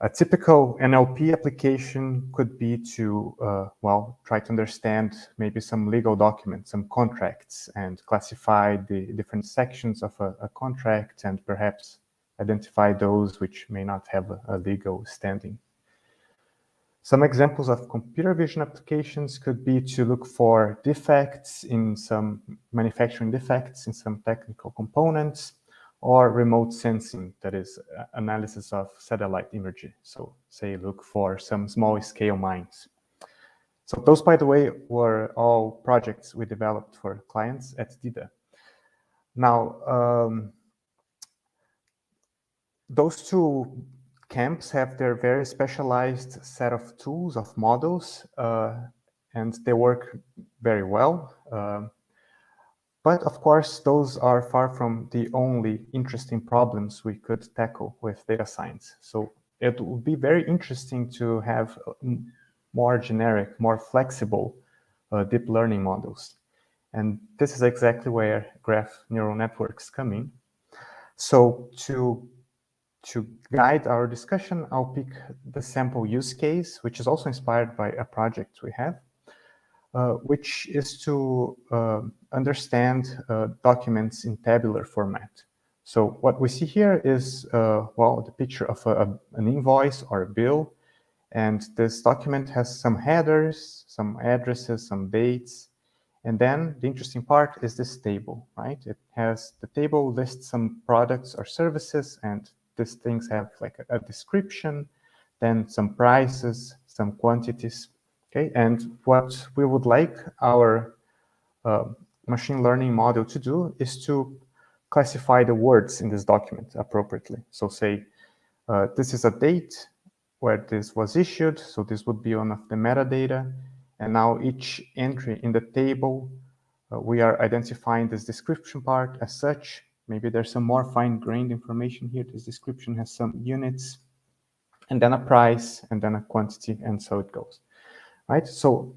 A typical NLP application could be to, well, try to understand maybe some legal documents, some contracts, and classify the different sections of a contract, and perhaps identify those which may not have a legal standing. Some examples of computer vision applications could be to look for defects in some manufacturing defects in some technical components, or remote sensing, that is analysis of satellite imagery. So say look for some small scale mines. So those, by the way, were all projects we developed for clients at DIDA. Now, those two camps have their very specialized set of tools, of models, and they work very well. But of course, those are far from the only interesting problems we could tackle with data science. So it would be very interesting to have more generic, more flexible deep learning models. And this is exactly where graph neural networks come in. So to guide our discussion, I'll pick the sample use case, which is also inspired by a project we have, which is to understand documents in tabular format. So what we see here is, well, the picture of an invoice or a bill, and this document has some headers, some addresses, some dates, and then the interesting part is this table, right? It has, the table lists some products or services, and these things have like a description, then some prices, some quantities. Okay, and what we would like our machine learning model to do is to classify the words in this document appropriately. So say, this is a date where this was issued, so this would be one of the metadata, and now each entry in the table, we are identifying this description part as such. Maybe there's some more fine-grained information here. This description has some units, and then a price, and then a quantity, and so it goes. Right? So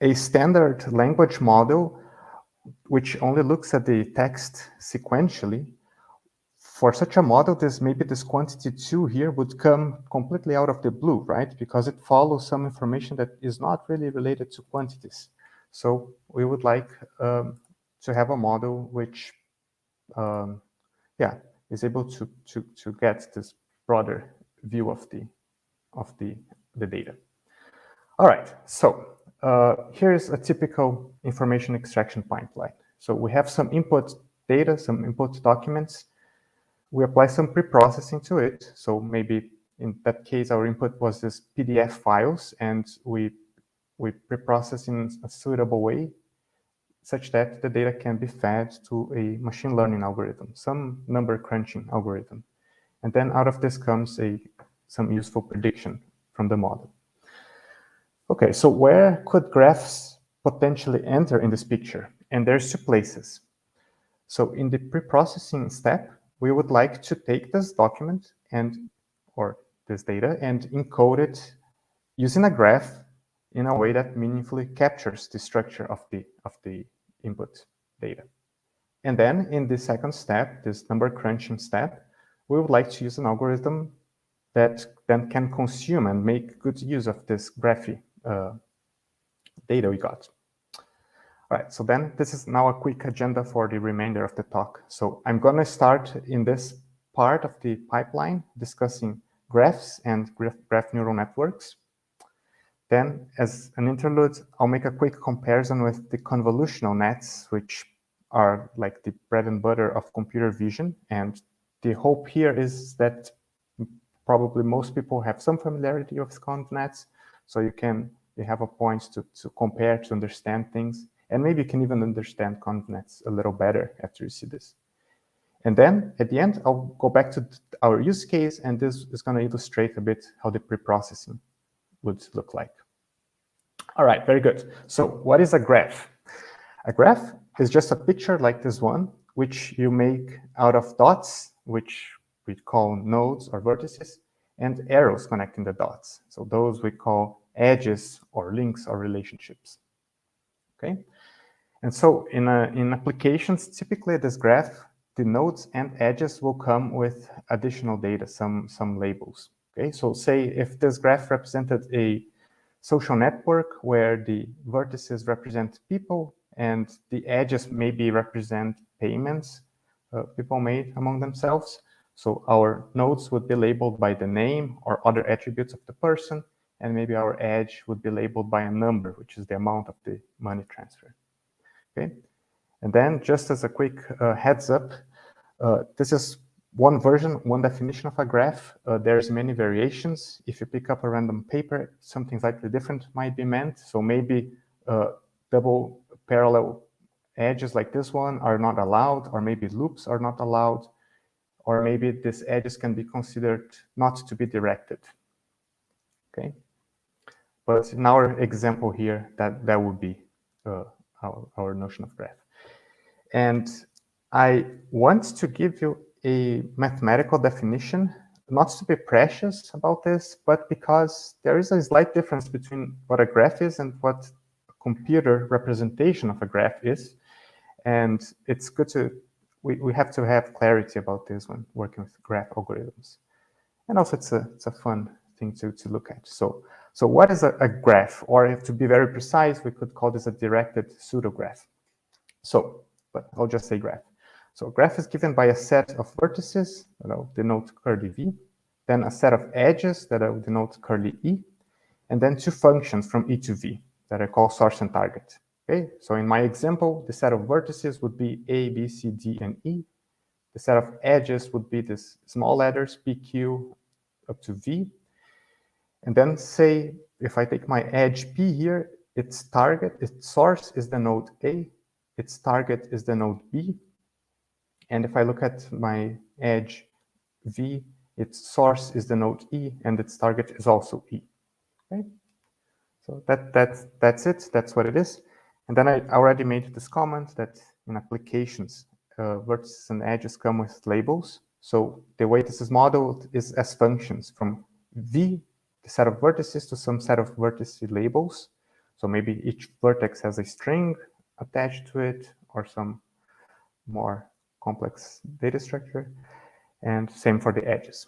a standard language model, which only looks at the text sequentially, for such a model, maybe this quantity 2 here would come completely out of the blue, right? Because it follows some information that is not really related to quantities. So we would like to have a model which, yeah, is able to get this broader view of the data. All right, so here's a typical information extraction pipeline. So we have some input data, some input documents. We apply some pre-processing to it. So maybe in that case, our input was this PDF files, and we pre-process in a suitable way such that the data can be fed to a machine learning algorithm, some number crunching algorithm. And then out of this comes some useful prediction from the model. Okay, so where could graphs potentially enter in this picture? And there's 2 places. So in the pre-processing step, we would like to take this document or this data and encode it using a graph in a way that meaningfully captures the structure of the input data. And then in the second step, this number crunching step, we would like to use an algorithm that then can consume and make good use of this graphy data we got. All right, so then this is now a quick agenda for the remainder of the talk. So I'm going to start in this part of the pipeline discussing graphs and graph neural networks. Then, as an interlude, I'll make a quick comparison with the convolutional nets, which are like the bread and butter of computer vision. And the hope here is that probably most people have some familiarity with conv nets, so you have a point to compare, to understand things. And maybe you can even understand conv nets a little better after you see this. And then at the end, I'll go back to our use case, and this is going to illustrate a bit how the pre-processing would look like. All right, very good. So what is a graph? A graph is just a picture like this one, which you make out of dots, which we call nodes or vertices, and arrows connecting the dots. So those we call edges or links or relationships. Okay. And so in applications, typically this graph, the nodes and edges will come with additional data, some labels. Okay, so say if this graph represented a social network where the vertices represent people and the edges maybe represent payments people made among themselves. So our nodes would be labeled by the name or other attributes of the person, and maybe our edge would be labeled by a number, which is the amount of the money transfer. Okay, and then just as a quick heads up, this is one version, one definition of a graph. There's many variations. If you pick up a random paper, something slightly different might be meant. So maybe double parallel edges like this one are not allowed, or maybe loops are not allowed, or maybe these edges can be considered not to be directed. Okay, but in our example here, that would be our notion of graph. And I want to give you a mathematical definition, not to be precious about this, but because there is a slight difference between what a graph is and what a computer representation of a graph is. And it's good to, we have to have clarity about this when working with graph algorithms. And also it's a fun thing to look at. So what is a graph? Or to be very precise, we could call this a directed pseudograph. So, but I'll just say graph. So a graph is given by a set of vertices that I'll denote curly v, then a set of edges that I will denote curly e, and then two functions from e to v that I call source and target. Okay, so in my example, the set of vertices would be a, b, c, d, and e. The set of edges would be these small letters p, q, up to v. And then say, if I take my edge p here, its target, its source is the node a, its target is the node b. And if I look at my edge v, its source is the node e, and its target is also e. Okay, so that's it. That's what it is. And then I already made this comment that in applications, vertices and edges come with labels. So the way this is modeled is as functions from v, the set of vertices, to some set of vertice labels. So maybe each vertex has a string attached to it, or some more complex data structure, and same for the edges.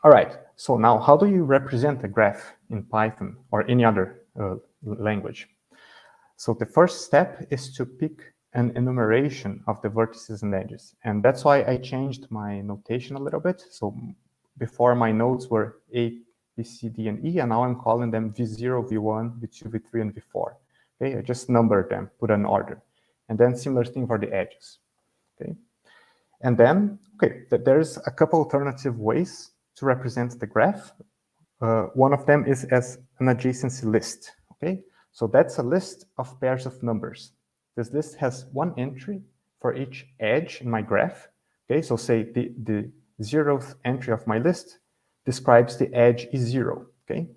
All right, so now how do you represent a graph in Python or any other language? So the first step is to pick an enumeration of the vertices and edges. And that's why I changed my notation a little bit. So before my nodes were A, B, C, D, and E, and now I'm calling them V0, V1, V2, V3, and V4. Okay, I just numbered them, put an order. And then similar thing for the edges. Okay, and then, okay, there's a couple alternative ways to represent the graph. One of them is as an adjacency list. Okay, so that's a list of pairs of numbers. This list has one entry for each edge in my graph. Okay, so say the 0th entry of my list describes the edge E0. Okay,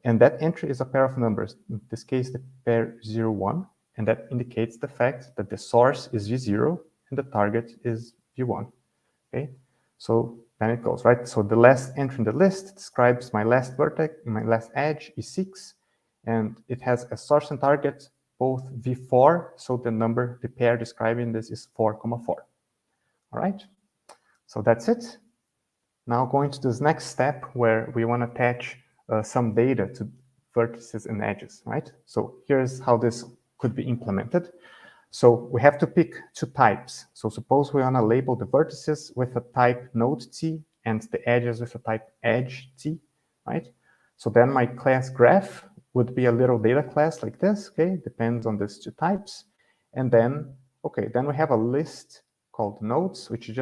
and that entry is a pair of numbers. In this case, the pair 0, 1, and that indicates the fact that the source is V0 and the target is V1. Okay, so then it goes, right? So the last entry in the list describes my last vertex, my last edge, E6, and it has a source and target, both V4, so the pair describing this is 4, 4. All right, so that's it. Now going to this next step where we want to attach some data to vertices and edges, right? So here's how this could be implemented. So we have to pick two types. So suppose we want to label the vertices with a type node T and the edges with a type edge T, right? So then my class graph would be a little data class like this, okay? Depends on these two types. And then, okay, then we have a list called nodes, which is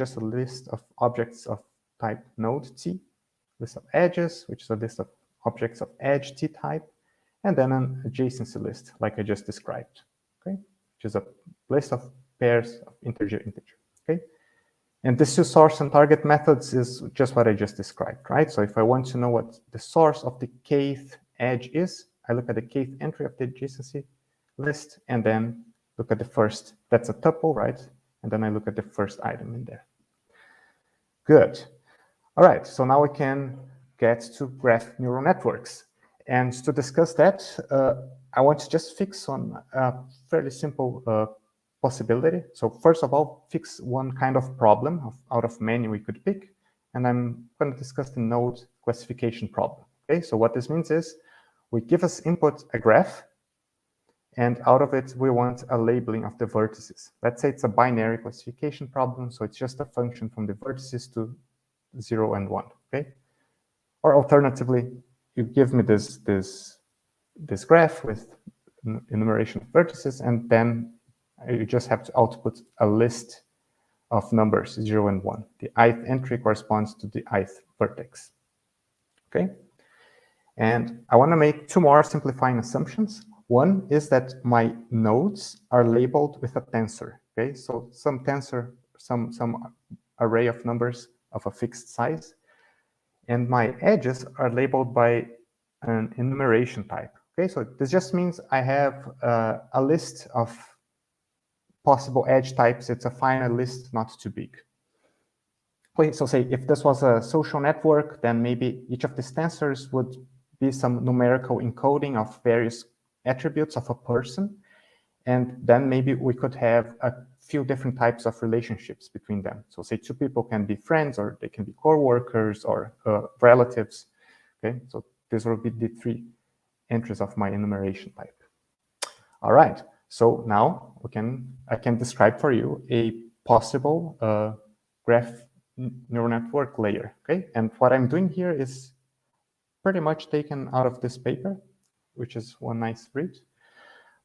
just a list of objects of type node T, list of edges, which is a list of objects of edge T type, and then an adjacency list, like I just described, okay? Which is a list of pairs of integer, okay? And these two source and target methods is just what I just described, right? So if I want to know what the source of the kth edge is, I look at the kth entry of the adjacency list and then look at the first, that's a tuple, right? And then I look at the first item in there. Good. All right, so now we can get to graph neural networks. And to discuss that, I want to just fix on a fairly simple possibility. So first of all, fix one kind of problem out of many we could pick. And I'm going to discuss the node classification problem. Okay, so what this means is we give us input a graph, and out of it, we want a labeling of the vertices. Let's say it's a binary classification problem, so it's just a function from the vertices to 0 and 1, okay? Or alternatively, you give me this graph with enumeration of vertices, and then you just have to output a list of numbers, 0 and 1. The ith entry corresponds to the ith vertex, okay? And I want to make two more simplifying assumptions. One is that my nodes are labeled with a tensor, okay? So some tensor, some array of numbers of a fixed size, and my edges are labeled by an enumeration type, okay? So this just means I have a list of possible edge types. It's a finite list, not too big. Okay, so say if this was a social network, then maybe each of these tensors would be some numerical encoding of various attributes of a person. And then maybe we could have a few different types of relationships between them. So say two people can be friends, or they can be co-workers or relatives. Okay, so these will be the three entries of my enumeration type. All right, so now I can describe for you a possible graph neural network layer. Okay, and what I'm doing here is pretty much taken out of this paper, which is one nice read.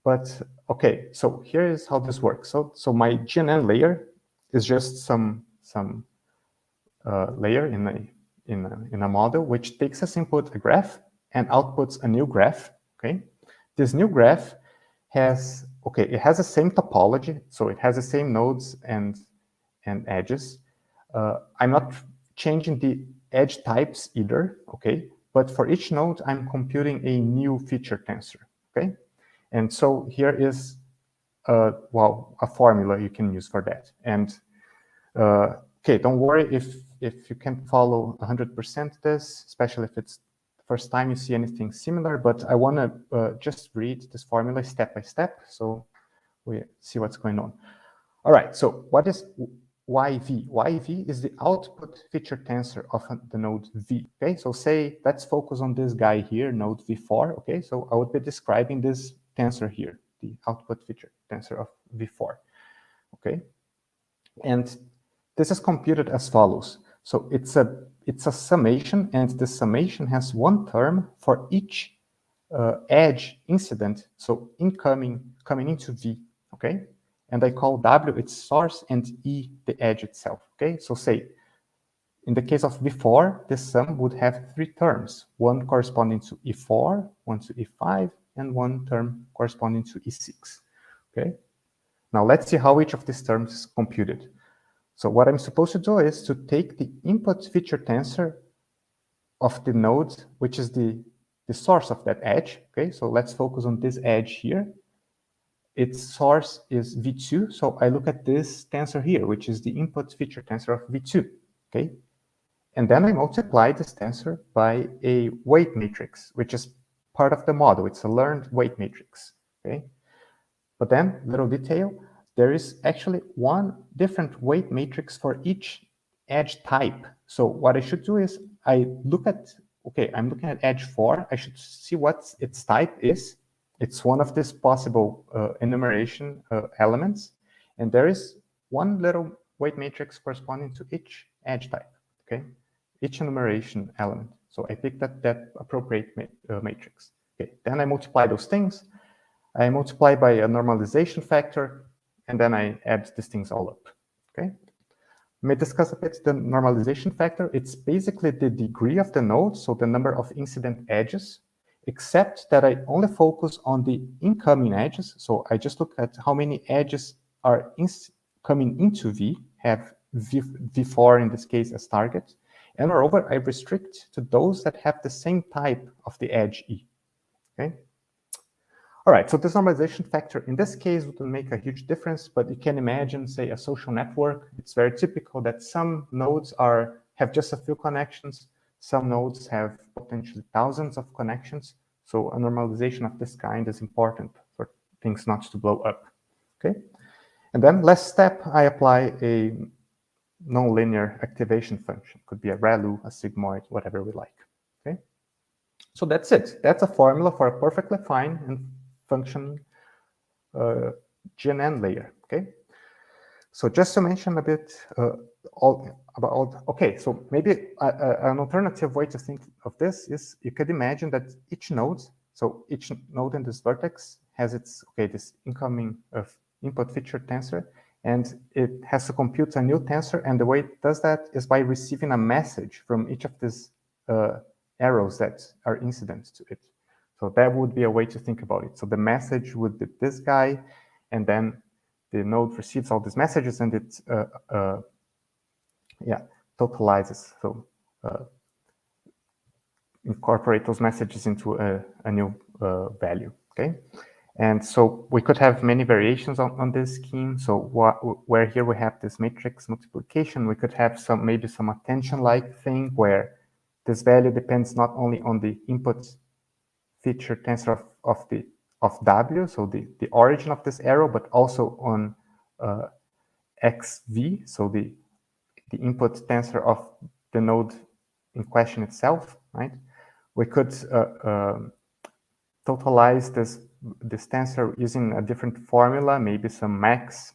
But okay, so here is how this works. So my GNN layer is just some layer in a model which takes as input a graph and outputs a new graph. Okay, this new graph has it has the same topology, so it has the same nodes and edges. I'm not changing the edge types either. Okay, but for each node, I'm computing a new feature tensor. Okay. And so here is, well, a formula you can use for that. And okay, don't worry if you can't follow 100% this, especially if it's the first time you see anything similar. But I want to just read this formula step by step, so we see what's going on. All right. So what is YV? YV is the output feature tensor of the node V. Okay. So say let's focus on this guy here, node V4. Okay. So I would be describing this tensor here, the output feature tensor of V4, okay? And this is computed as follows. So it's a summation, and the summation has one term for each edge incident, so coming into V, okay? And I call W its source and E the edge itself, okay? So say, in the case of V4, this sum would have three terms, one corresponding to E4, one to E5, and one term corresponding to E6, okay? Now let's see how each of these terms is computed. So what I'm supposed to do is to take the input feature tensor of the node, which is the source of that edge, okay? So let's focus on this edge here. Its source is V2, so I look at this tensor here, which is the input feature tensor of V2, okay? And then I multiply this tensor by a weight matrix, which is part of the model. It's a learned weight matrix, okay? But then, little detail, there is actually one different weight matrix for each edge type. So what I should do is I look at, okay, I'm looking at edge 4. I should see what its type is. it's one of these possible enumeration elements, and there is one little weight matrix corresponding to each edge type, okay? Each enumeration element. So I picked that appropriate matrix. Okay, then I multiply those things. I multiply by a normalization factor, and then I add these things all up, okay? Let me discuss a bit the normalization factor. It's basically the degree of the node, so the number of incident edges, except that I only focus on the incoming edges. So I just look at how many edges are coming into V, have V4 in this case as target. And moreover, I restrict to those that have the same type of the edge E, okay? All right, so this normalization factor in this case wouldn't make a huge difference, but you can imagine, say, a social network. It's very typical that some nodes have just a few connections. Some nodes have potentially thousands of connections. So a normalization of this kind is important for things not to blow up, okay? And then last step, I apply a nonlinear activation function. Could be a ReLU, a sigmoid, whatever we like, okay? So that's it. That's a formula for a perfectly fine and function GNN layer, okay? So just to mention a bit okay, so maybe an alternative way to think of this is you could imagine that each node in this vertex has this incoming input feature tensor, and it has to compute a new tensor, and the way it does that is by receiving a message from each of these arrows that are incident to it. So that would be a way to think about it. So the message would be this guy, and then the node receives all these messages, and it totalizes. So incorporate those messages into a new value, okay? And so we could have many variations on this scheme. So where here we have this matrix multiplication, we could have maybe some attention-like thing where this value depends not only on the input feature tensor of W, so the origin of this arrow, but also on XV, so the input tensor of the node in question itself, right? We could totalize this tensor using a different formula, maybe some max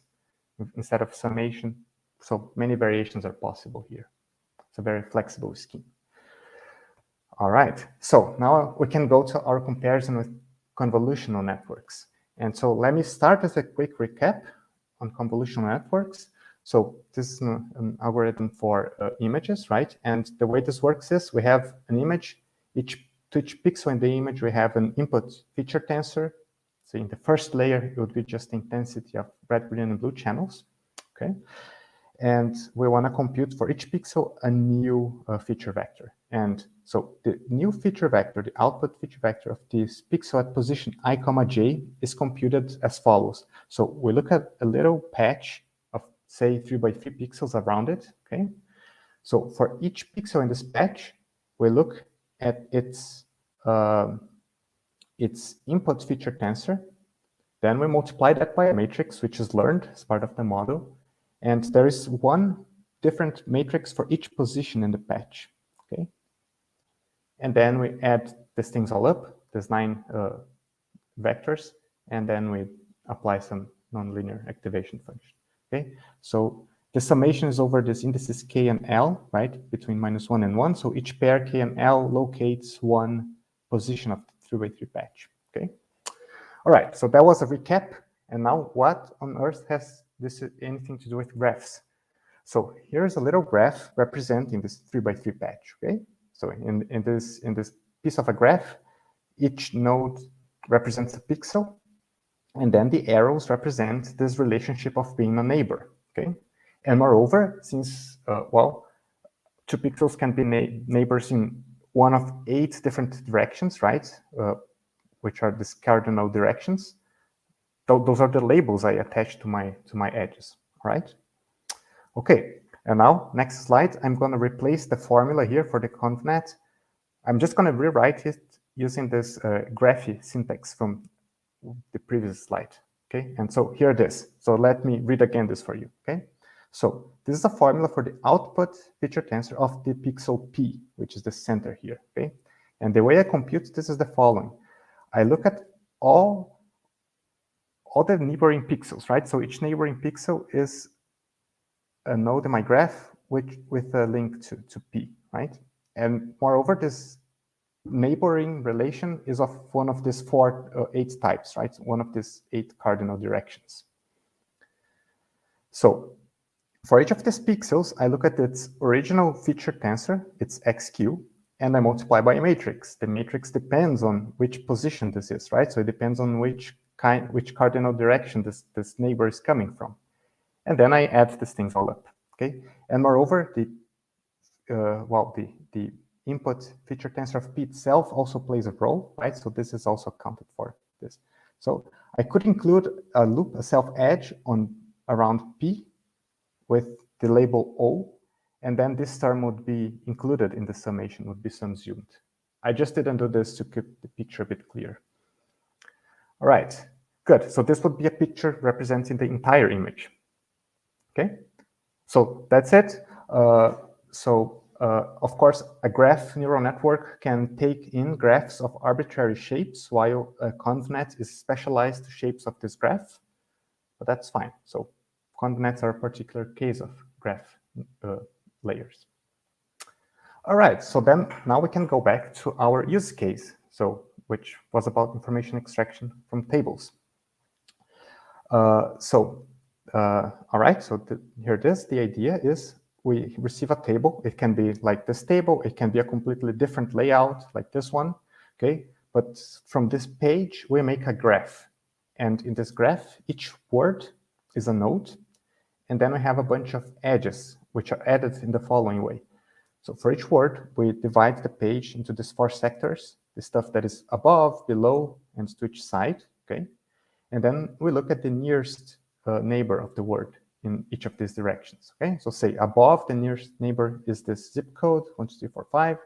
instead of summation. So many variations are possible here. It's a very flexible scheme. All right, so now we can go to our comparison with convolutional networks. And so let me start with a quick recap on convolutional networks. So this is an algorithm for images, right? And the way this works is we have an image. To each pixel in the image, we have an input feature tensor. So in the first layer, it would be just the intensity of red, green, and blue channels, okay? And we want to compute for each pixel a new feature vector. And so the new feature vector, the output feature vector of this pixel at position I, j is computed as follows. So we look at a little patch of, say, 3 by 3 pixels around it, okay? So for each pixel in this patch, we look at its input feature tensor. Then we multiply that by a matrix, which is learned as part of the model. And there is one different matrix for each position in the patch, okay? And then we add these things all up, these 9 vectors, and then we apply some nonlinear activation function, okay? So the summation is over these indices k and l, right, between -1 and 1. So each pair k and l locates one position of the 3 by 3 patch, okay? All right, so that was a recap. And now what on earth has this anything to do with graphs? So here's a little graph representing this 3 by 3 patch, okay? So in this piece of a graph, each node represents a pixel, and then the arrows represent this relationship of being a neighbor, okay? And moreover, since, well, 2 pixels can be neighbors in one of 8 different directions, right? Which are these cardinal directions. Those are the labels I attach to my edges, all right? Okay, and now, next slide, I'm going to replace the formula here for the convnet. I'm just going to rewrite it using this graphy syntax from the previous slide, okay? And so here it is. So let me read again this for you, okay? So this is a formula for the output feature tensor of the pixel P, which is the center here, okay? And the way I compute this is the following. I look at all the neighboring pixels, right? So each neighboring pixel is a node in my graph with a link to P, right? And moreover, this neighboring relation is of one of these 8 types, right? One of these 8 cardinal directions. So for each of these pixels, I look at its original feature tensor, its XQ, and I multiply by a matrix. The matrix depends on which position this is, right? So it depends on which cardinal direction this neighbor is coming from. And then I add these things all up, okay? And moreover, the input feature tensor of P itself also plays a role, right? So this is also accounted for this. So I could include a loop, a self-edge around P with the label O, and then this term would be included in the summation, would be subsumed. I just didn't do this to keep the picture a bit clear. All right, good. So this would be a picture representing the entire image. Okay, so that's it. Of course, a graph neural network can take in graphs of arbitrary shapes, while a convnet is specialized to shapes of this graph, but that's fine. So convnets are a particular case of graph layers. All right, so then now we can go back to our use case, which was about information extraction from tables. All right, so here it is. The idea is we receive a table. It can be like this table. It can be a completely different layout like this one, okay? But from this page, we make a graph. And in this graph, each word is a node. And then we have a bunch of edges, which are added in the following way. So for each word, we divide the page into these 4 sectors, the stuff that is above, below, and to each side, okay? And then we look at the nearest neighbor of the word in each of these directions, okay? So say above the nearest neighbor is this zip code, 12345.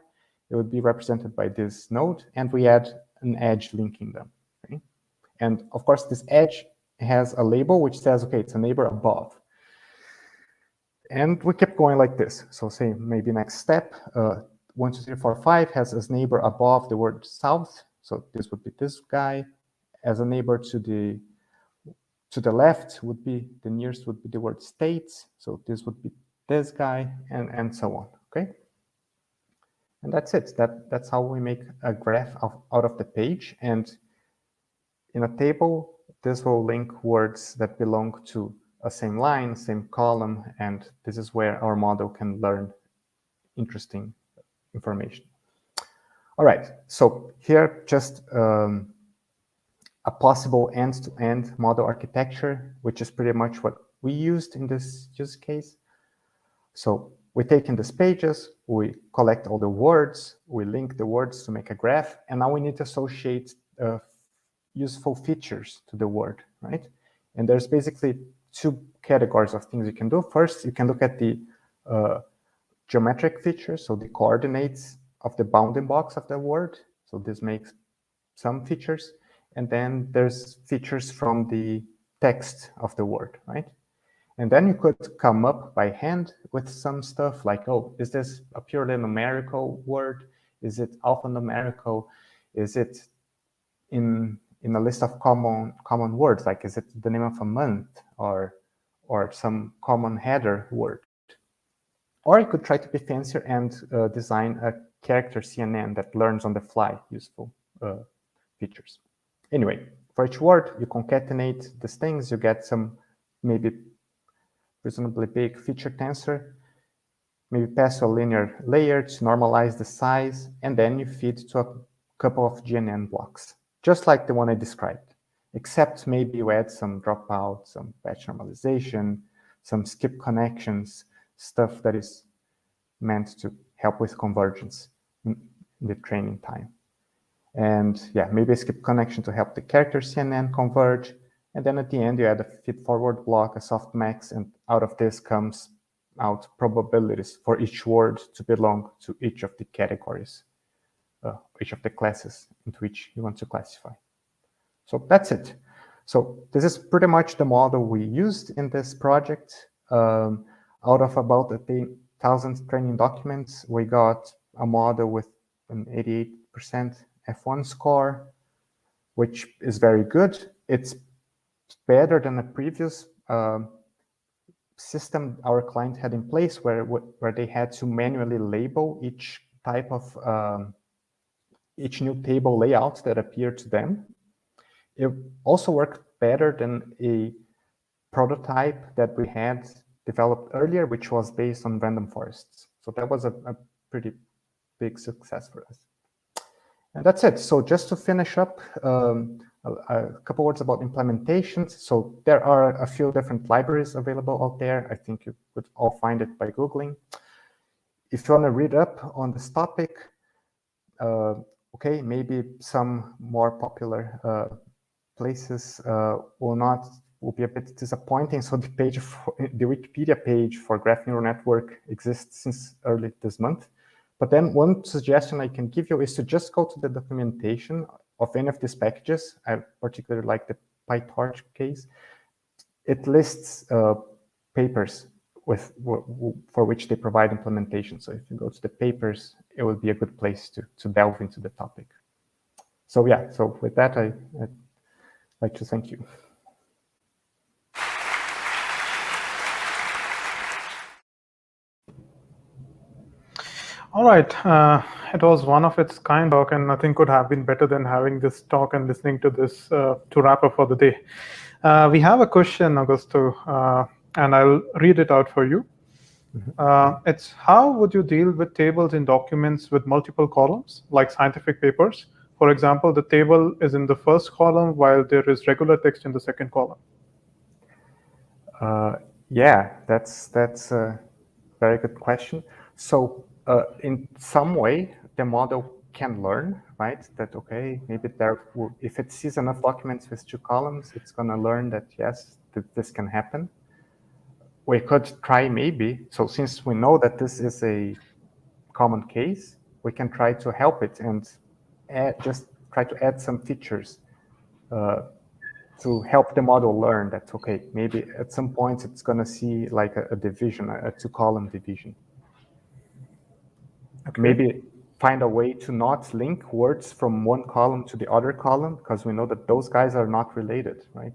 It would be represented by this node, and we add an edge linking them, okay? And of course, this edge has a label which says, okay, it's a neighbor above. And we keep going like this. So say maybe next step, 12345 has as neighbor above the word south. So this would be this guy. As a neighbor to the left would be, the nearest would be the word states. So this would be this guy, and so on, okay? And that's it. That's how we make a graph out of the page. And in a table, this will link words that belong to a same line, same column, and this is where our model can learn interesting information. All right, so here just a possible end-to-end model architecture, which is pretty much what we used in this use case. So we take in these pages, we collect all the words, we link the words to make a graph, and now we need to associate useful features to the word, right? And there's basically 2 categories of things you can do. First, you can look at the geometric features, so the coordinates of the bounding box of the word. So this makes some features. And then there's features from the text of the word, right? And then you could come up by hand with some stuff like, oh, is this a purely numerical word? Is it alphanumerical? Is it in a list of common words? Like, is it the name of a month or some common header word? Or you could try to be fancier and design a character CNN that learns on the fly useful features. Anyway, for each word, you concatenate these things, you get some maybe reasonably big feature tensor, maybe pass a linear layer to normalize the size, and then you feed to a couple of GNN blocks, just like the one I described, except maybe you add some dropout, some batch normalization, some skip connections, stuff that is meant to help with convergence in the training time. And yeah, maybe a skip connection to help the character CNN converge. And then at the end, you add a feed-forward block, a softmax, and out of this comes out probabilities for each word to belong to each of the categories, each of the classes into which you want to classify. So that's it. So this is pretty much the model we used in this project. Out of about 1,000 training documents, we got a model with an 88% F1 score. which is very good. It's better than the previous system our client had in place, where they had to manually label each type of each new table layout that appeared to them. It also worked better than a prototype that we had developed earlier, which was based on random forests. So that was a pretty big success for us. And that's it. So just to finish up, a couple words about implementations. So there are a few different libraries available out there. I think you could all find it by Googling. If you want to read up on this topic, okay, maybe some more popular places will be a bit disappointing. So the Wikipedia page for Graph Neural Network exists since early this month. But then one suggestion I can give you is to just go to the documentation of any of these packages. I particularly like the PyTorch case. It lists papers for which they provide implementation. So if you go to the papers, it would be a good place to delve into the topic. So yeah, so with that, I'd like to thank you. All right, it was one of its kind talk, and nothing could have been better than having this talk and listening to this to wrap up for the day. We have a question, Augusto, and I'll read it out for you. It's how would you deal with tables in documents with multiple columns, like scientific papers? For example, the table is in the first column while there is regular text in the second column. Yeah, that's a very good question. So in some way, the model can learn, right? That, okay, maybe if it sees enough documents with 2 columns, it's going to learn that, yes, this can happen. We could try maybe, so since we know that this is a common case, we can try to help it and just try to add some features to help the model learn that, okay, maybe at some point it's going to see like a division, a 2-column division. Okay. Maybe find a way to not link words from one column to the other column, because we know that those guys are not related, right?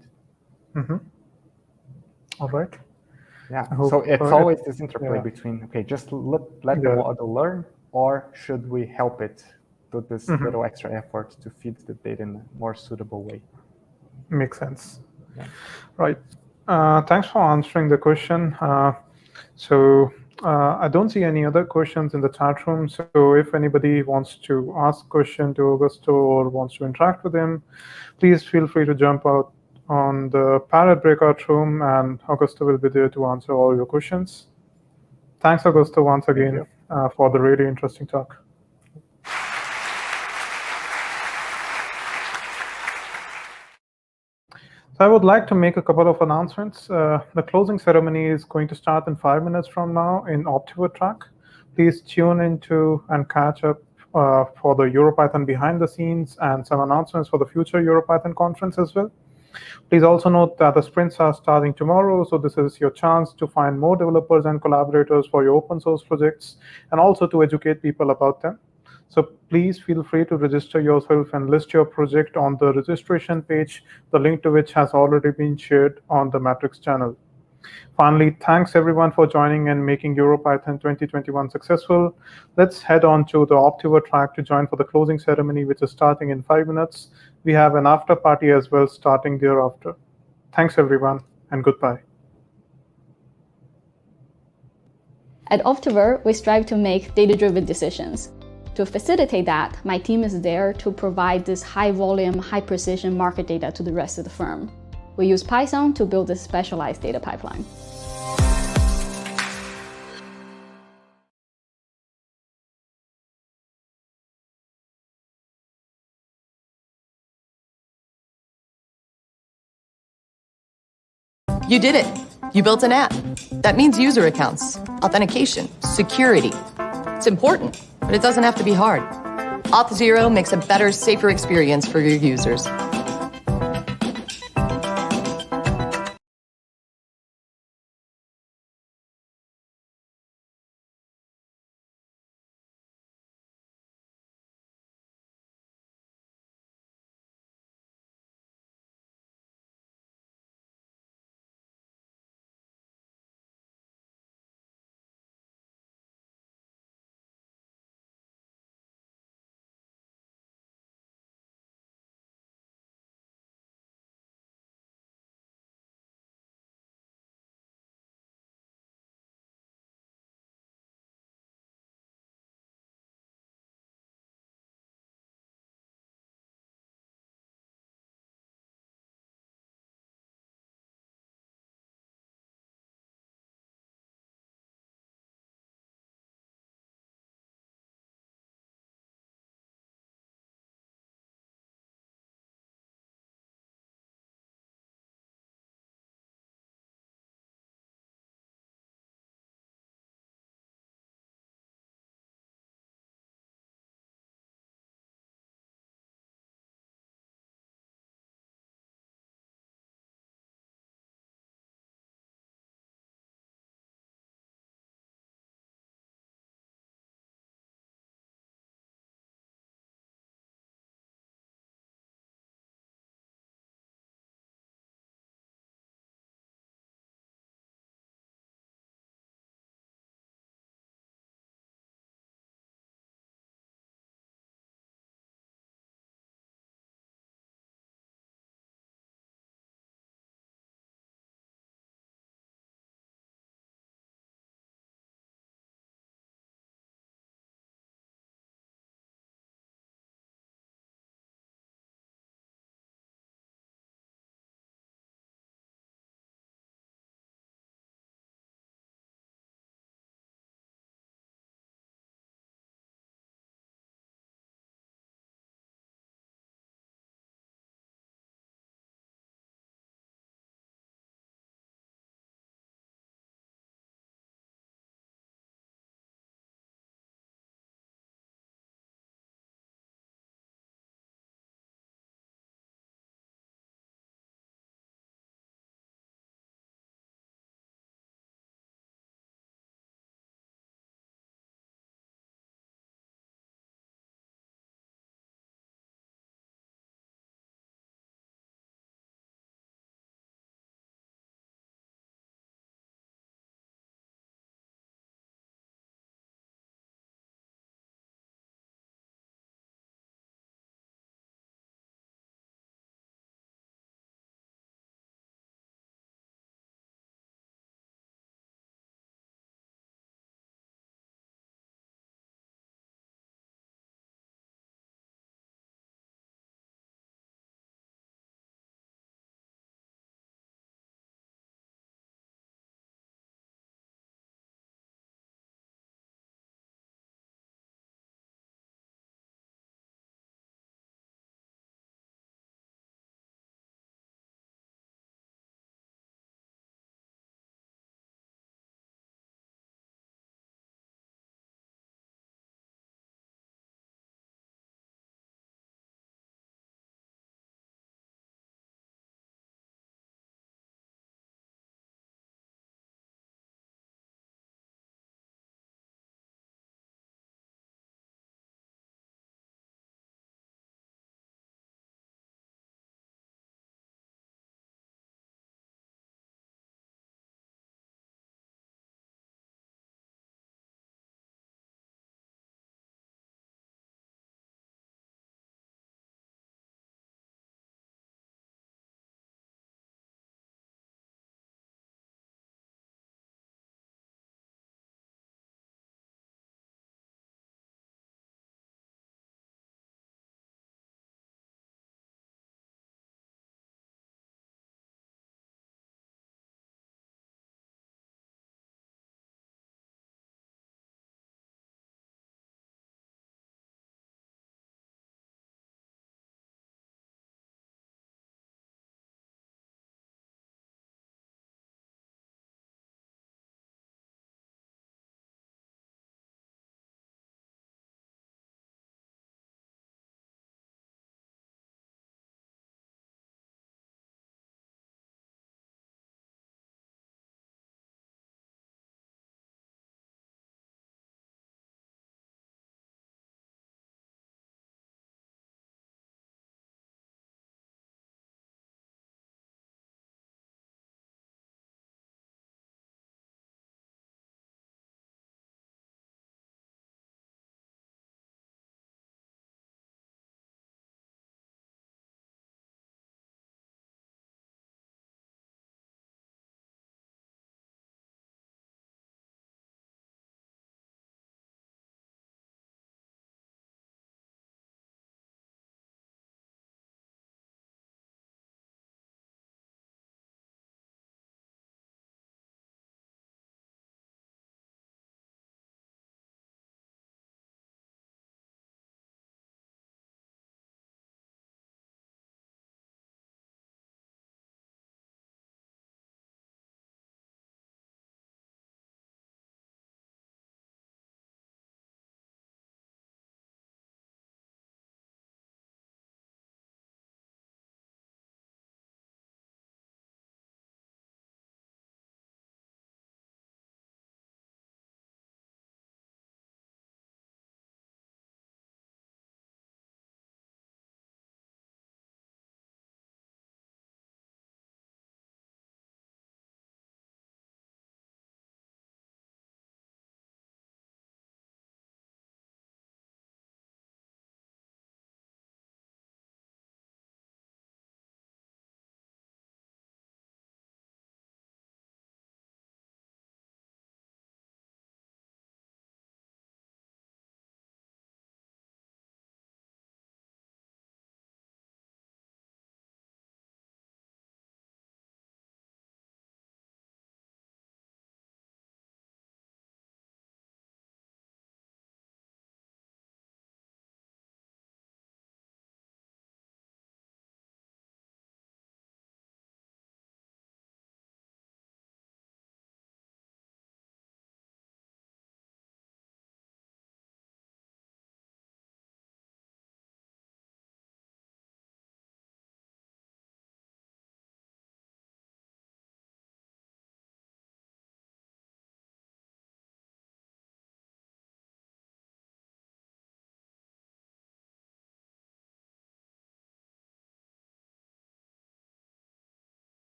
All right. Yeah, so it's always this interplay between, okay, just let the model learn, or should we help it do this little extra effort to feed the data in a more suitable way? Makes sense. Yeah. Right. Thanks for answering the question. I don't see any other questions in the chat room. So if anybody wants to ask a question to Augusto or wants to interact with him, please feel free to jump out on the Parrot breakout room, and Augusto will be there to answer all your questions. Thanks, Augusto, once again for the really interesting talk. So I would like to make a couple of announcements. The closing ceremony is going to start in 5 minutes from now in Optiver track. Please tune into and catch up for the EuroPython behind the scenes and some announcements for the future EuroPython conference as well. Please also note that the sprints are starting tomorrow, so this is your chance to find more developers and collaborators for your open source projects, and also to educate people about them. So please feel free to register yourself and list your project on the registration page, the link to which has already been shared on the Matrix channel. Finally, thanks everyone for joining and making EuroPython 2021 successful. Let's head on to the Optiver track to join for the closing ceremony, which is starting in 5 minutes. We have an after party as well starting thereafter. Thanks everyone, and goodbye. At Optiver, we strive to make data-driven decisions. To facilitate that, my team is there to provide this high-volume, high-precision market data to the rest of the firm. We use Python to build this specialized data pipeline. You did it. You built an app. That means user accounts, authentication, security. It's important, but it doesn't have to be hard. Auth0 makes a better, safer experience for your users.